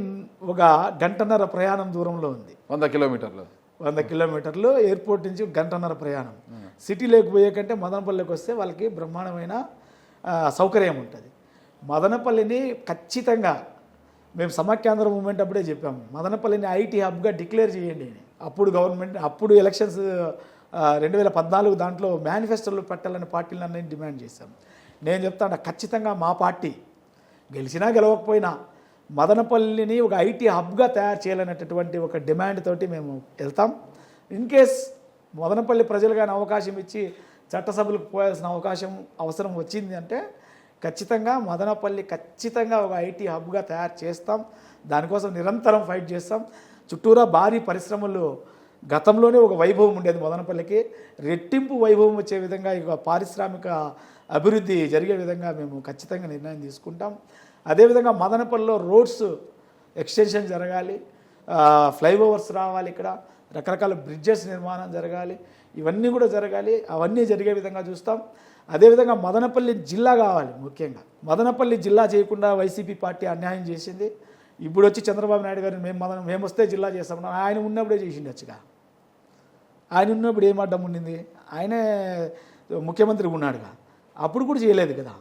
ఒక 1.5 ప్రయాణం దూరంలో ఉంది. 100 కిలోమీటర్లు. 100 కిలోమీటర్లు ఎయిర్పోర్ట్ నుంచి 1.5 ప్రయాణం. సిటీలోకి పోయే కంటే మదనపల్లికి వస్తే వాళ్ళకి బ్రహ్మాండమైన సౌకర్యం ఉంటుంది. మదనపల్లిని ఖచ్చితంగా మేము సమాఖ్యాంధ్ర మూవ్మెంట్ అప్పుడే చెప్పాము, మదనపల్లిని ఐటీ హబ్గా డిక్లేర్ చేయండి అని. అప్పుడు గవర్నమెంట్ అప్పుడు ఎలక్షన్స్ 2014 దాంట్లో మేనిఫెస్టోలో పెట్టాలని పార్టీలన్నీ డిమాండ్ చేశాం. నేను చెప్తాను ఖచ్చితంగా మా పార్టీ గెలిచినా గెలవకపోయినా మదనపల్లిని ఒక ఐటీ హబ్గా తయారు చేయాలనేటటువంటి ఒక డిమాండ్ తోటి మేము వెళ్తాం. ఇన్ కేస్ మదనపల్లి ప్రజలు కానీ అవకాశం ఇచ్చి చట్టసభలకు పోయాల్సిన అవసరం వచ్చింది అంటే ఖచ్చితంగా మదనపల్లి ఖచ్చితంగా ఒక ఐటీ హబ్గా తయారు చేస్తాం. దానికోసం నిరంతరం ఫైట్ చేస్తాం. చుట్టూరా భారీ పరిశ్రమలు, గతంలోనే ఒక వైభవం ఉండేది మదనపల్లికి, రెట్టింపు వైభవం వచ్చే విధంగా ఇక పారిశ్రామిక అభివృద్ధి జరిగే విధంగా మేము ఖచ్చితంగా నిర్ణయం తీసుకుంటాం. అదేవిధంగా మదనపల్లిలో రోడ్స్ ఎక్స్టెన్షన్ జరగాలి, ఫ్లైఓవర్స్ రావాలి, ఇక్కడ రకరకాల బ్రిడ్జెస్ నిర్మాణం జరగాలి, ఇవన్నీ కూడా జరగాలి. అవన్నీ జరిగే విధంగా చూస్తాం. అదేవిధంగా మదనపల్లి జిల్లా కావాలి. ముఖ్యంగా మదనపల్లి జిల్లా చేయకుండా వైసీపీ పార్టీ అన్యాయం చేసింది. ఇప్పుడు వచ్చి చంద్రబాబు నాయుడు గారిని మేము వస్తే జిల్లా చేస్తాం, ఆయన ఉన్నప్పుడే చేసిండొచ్చుగా. ఆయన ఉన్నప్పుడు ఏం అడ్డం ఉండింది? ఆయనే ముఖ్యమంత్రి ఉన్నాడుగా, అప్పుడు కూడా చేయలేదు కదా.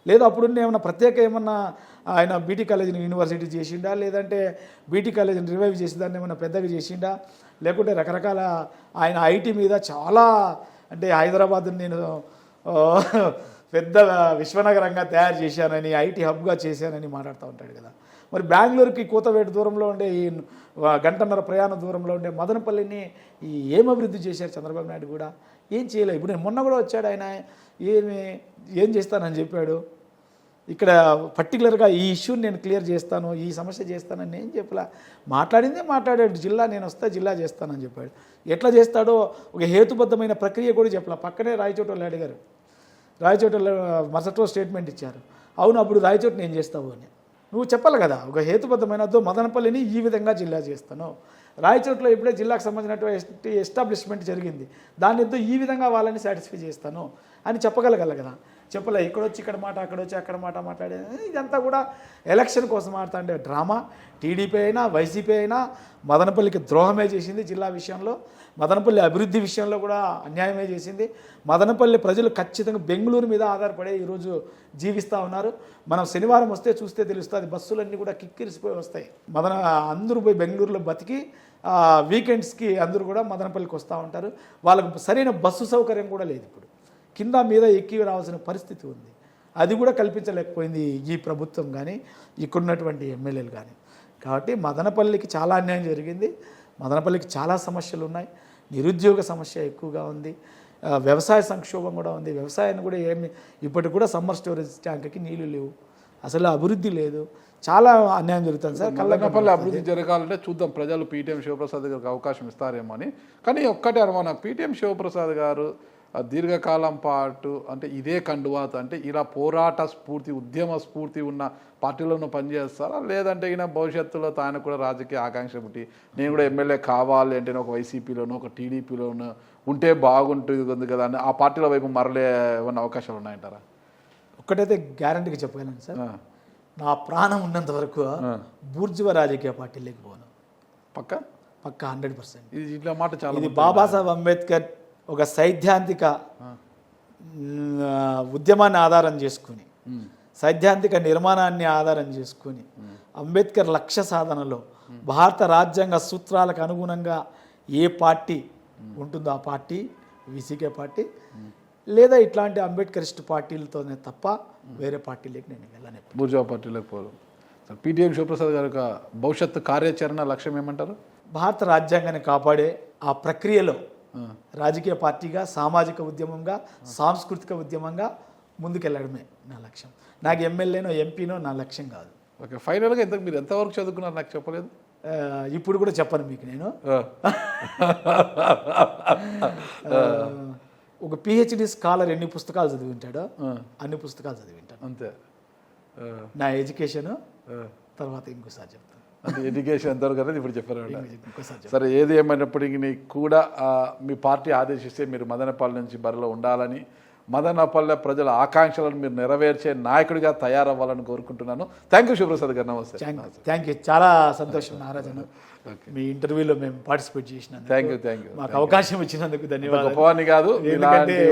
లేదా అప్పుడున్న ఏమన్నా ప్రత్యేక ఏమన్నా ఆయన బీటీ కాలేజీని యూనివర్సిటీ చేసిండా, లేదంటే బీటీ కాలేజీని రివైవ్ చేసి దాన్ని ఏమన్నా పెద్దగా చేసిండా, లేకుంటే రకరకాల ఆయన ఐటీ మీద చాలా, అంటే హైదరాబాద్ నేను పెద్ద విశ్వనగరంగా తయారు చేశానని, ఐటీ హబ్గా చేశానని మాట్లాడుతూ ఉంటాడు కదా. మరి బెంగళూరుకి కూతవేటు దూరంలో ఉండే ఈ 1.5 ప్రయాణ దూరంలో ఉండే మదనపల్లిని ఏం అభివృద్ధి చేశారు చంద్రబాబు నాయుడు కూడా? ఏం చేయలేదు. ఇప్పుడు నేను మొన్న కూడా వచ్చాడు ఆయన, ఏం చేస్తానని చెప్పాడు. ఇక్కడ పర్టికులర్గా ఈ ఇష్యూని నేను క్లియర్ చేస్తాను, ఈ సమస్య చేస్తానని నేను చెప్పలా. మాట్లాడాడు, జిల్లా నేను వస్తే జిల్లా చేస్తానని చెప్పాడు. ఎట్లా చేస్తాడో ఒక హేతుబద్ధమైన ప్రక్రియ కూడా చెప్పలా. పక్కనే రాయచోటి వాళ్ళు అడిగారు, రాయచోటి మరుసటి రోజు స్టేట్మెంట్ ఇచ్చారు, అవును అప్పుడు రాయచోటి నేను చేస్తావు అని. నువ్వు చెప్పాలి కదా ఒక హేతుబద్ధమైన మదనపల్లిని ఈ విధంగా జిల్లా చేస్తాను, రాయచోట్లో ఇప్పుడే జిల్లాకు సంబంధించినటువంటి ఎస్టాబ్లిష్మెంట్ జరిగింది, దానితో ఈ విధంగా వాళ్ళని సాటిస్ఫై చేస్తాను అని చెప్పగలగాలి కదా. చెప్పలే. ఇక్కడొచ్చి ఇక్కడ మాట, అక్కడొచ్చి అక్కడ మాట మాట్లాడేది. ఇదంతా కూడా ఎలక్షన్ కోసం ఆడుతుండే డ్రామా. టీడీపీ అయినా వైసీపీ అయినా మదనపల్లికి ద్రోహమే చేసింది. జిల్లా విషయంలో మదనపల్లి అభివృద్ధి విషయంలో కూడా అన్యాయమే చేసింది. మదనపల్లి ప్రజలు ఖచ్చితంగా బెంగళూరు మీద ఆధారపడే ఈరోజు జీవిస్తూ ఉన్నారు. మనం శనివారం వస్తే చూస్తే తెలుస్తుంది, బస్సులన్నీ కూడా కిక్కిరిసిపోయి వస్తాయి. అందరూ పోయి బెంగళూరులో బతికి వీకెండ్స్కి అందరూ కూడా మదనపల్లికి వస్తూ ఉంటారు. వాళ్ళకు సరైన బస్సు సౌకర్యం కూడా లేదు. ఇప్పుడు కింద మీద ఎక్కి రావాల్సిన పరిస్థితి ఉంది. అది కూడా కల్పించలేకపోయింది ఈ ప్రభుత్వం కానీ ఇక్కడున్నటువంటి ఎమ్మెల్యేలు కానీ. కాబట్టి మదనపల్లికి చాలా అన్యాయం జరిగింది. మదనపల్లికి చాలా సమస్యలు ఉన్నాయి. నిరుద్యోగ సమస్య ఎక్కువగా ఉంది. వ్యవసాయ సంక్షోభం కూడా ఉంది. వ్యవసాయాన్ని కూడా ఏమి ఇప్పటికి కూడా సమ్మర్ స్టోరేజ్ ట్యాంక్కి నీళ్లు లేవు, అసలు అభివృద్ధి లేదు, చాలా అన్యాయం జరుగుతుంది సార్. మదనపల్లి అభివృద్ధి జరగాలంటే చూద్దాం ప్రజలు పీటీఎం శివప్రసాద్ గారికి అవకాశం ఇస్తారేమో అని. కానీ ఒక్కటే అనుమానం, పీటీఎం శివప్రసాద్ గారు దీర్ఘకాలం పాటు అంటే ఇదే కండువాత అంటే ఇలా పోరాట స్ఫూర్తి ఉద్యమ స్ఫూర్తి ఉన్న పార్టీలను పనిచేస్తారా, లేదంటే ఈయన భవిష్యత్తులో తాను కూడా రాజకీయ ఆకాంక్ష పుట్టి నేను కూడా ఎమ్మెల్యే కావాలి అంటే ఒక వైసీపీలోనో ఒక టీడీపీలోనో ఉంటే బాగుంటుంది కదా అని ఆ పార్టీల వైపు మరలే ఏమన్నా అవకాశాలు ఉన్నాయంటారా? ఒక్కటైతే గ్యారంటీగా చెప్పగలను సార్, నా ప్రాణం ఉన్నంత వరకు బూర్జువా రాజకీయ పార్టీలోకి పోను. పక్కా 100%. ఇది ఇట్లా మాట చాలా ఇది బాబాసాహెబ్ అంబేద్కర్ ఒక సైద్ధాంతిక ఉద్యమాన్ని ఆధారం చేసుకుని, సైద్ధాంతిక నిర్మాణాన్ని ఆధారం చేసుకుని, అంబేద్కర్ లక్ష్య సాధనలో భారత రాజ్యాంగ సూత్రాలకు అనుగుణంగా ఏ పార్టీ ఉంటుందో ఆ పార్టీ విసికే పార్టీ, లేదా ఇట్లాంటి అంబేద్కరిస్ట్ పార్టీలతోనే తప్ప వేరే పార్టీలోకి నేను వెళ్ళను. బూర్జువా పార్టీలోకి పోదు. పీటీఎం శివప్రసాద్ గారి యొక్క భవిష్యత్తు కార్యాచరణ లక్ష్యం ఏమంటారు? భారత రాజ్యాంగాన్ని కాపాడే ఆ ప్రక్రియలో రాజకీయ పార్టీగా, సామాజిక ఉద్యమంగా, సాంస్కృతిక ఉద్యమంగా ముందుకెళ్ళడమే నా లక్ష్యం. నాకు ఎమ్మెల్యేనో ఎంపీనో నా లక్ష్యం కాదు. ఓకే, ఫైనల్గా ఇంతకు మీరు ఎంతవరకు చదువుకున్నారు నాకు చెప్పలేదు. ఇప్పుడు కూడా చెప్పను మీకు నేను. ఒక పిహెచ్డి స్కాలర్ ఎన్ని పుస్తకాలు చదివి ఉంటాడో అన్ని పుస్తకాలు చదివి ఉంటాను అంతే. నా ఎడ్యుకేషన్ తర్వాత ఇంకోసారి చెప్తాను. అంటే ఎడ్యుకేషన్ ఎంతవరకు అనేది ఇప్పుడు చెప్పారు. సరే, ఏది ఏమైనప్పటికీ కూడా మీ పార్టీ ఆదేశిస్తే మీరు మదనపల్లి నుంచి బరిలో ఉండాలని, మదనపల్లె ప్రజల ఆకాంక్షలను మీరు నెరవేర్చే నాయకుడిగా తయారవ్వాలని కోరుకుంటున్నాను. థ్యాంక్ యూ శివప్రసాద్ గారు, నమస్తే. థ్యాంక్ యూ, చాలా సంతోషం నారాజన్. మీ ఇంటర్వ్యూలో మేము పార్టిసిపేట్ చేసినందుకు, థ్యాంక్ యూ మాకు అవకాశం ఇచ్చినందుకు ధన్యవాదాలు. గొప్పవాడిని కాదు,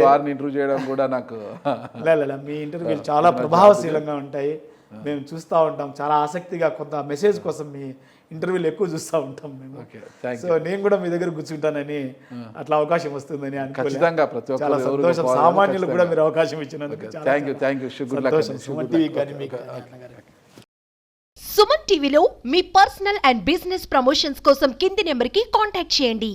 వారిని ఇంటర్వ్యూ చేయడం కూడా నాకు మీ ఇంటర్వ్యూలు చాలా ప్రభావశీలంగా ఉంటాయి, మేము చూస్తూ ఉంటాం. చాలా ఆసక్తిగా కొంత మెసేజ్ కోసం మీ ఇంటర్వ్యూలు ఎక్కువ చూస్తూ ఉంటాం మేము. సో నేను కూడా మీ దగ్గర కూర్చుంటానని, అట్లా అవకాశం వస్తుందని అనుకోలేదు. చాలా సంతోషం. సామాన్యులకు కూడా మీరు అవకాశం ఇచ్చినందుకు సంతోషం. సుమన్ టీవీ కానీ మీకు. సుమన్ టీవీలో మీ పర్సనల్ అండ్ బిజినెస్ ప్రమోషన్స్ కోసం కింది నెంబర్కి కాంటాక్ట్ చేయండి.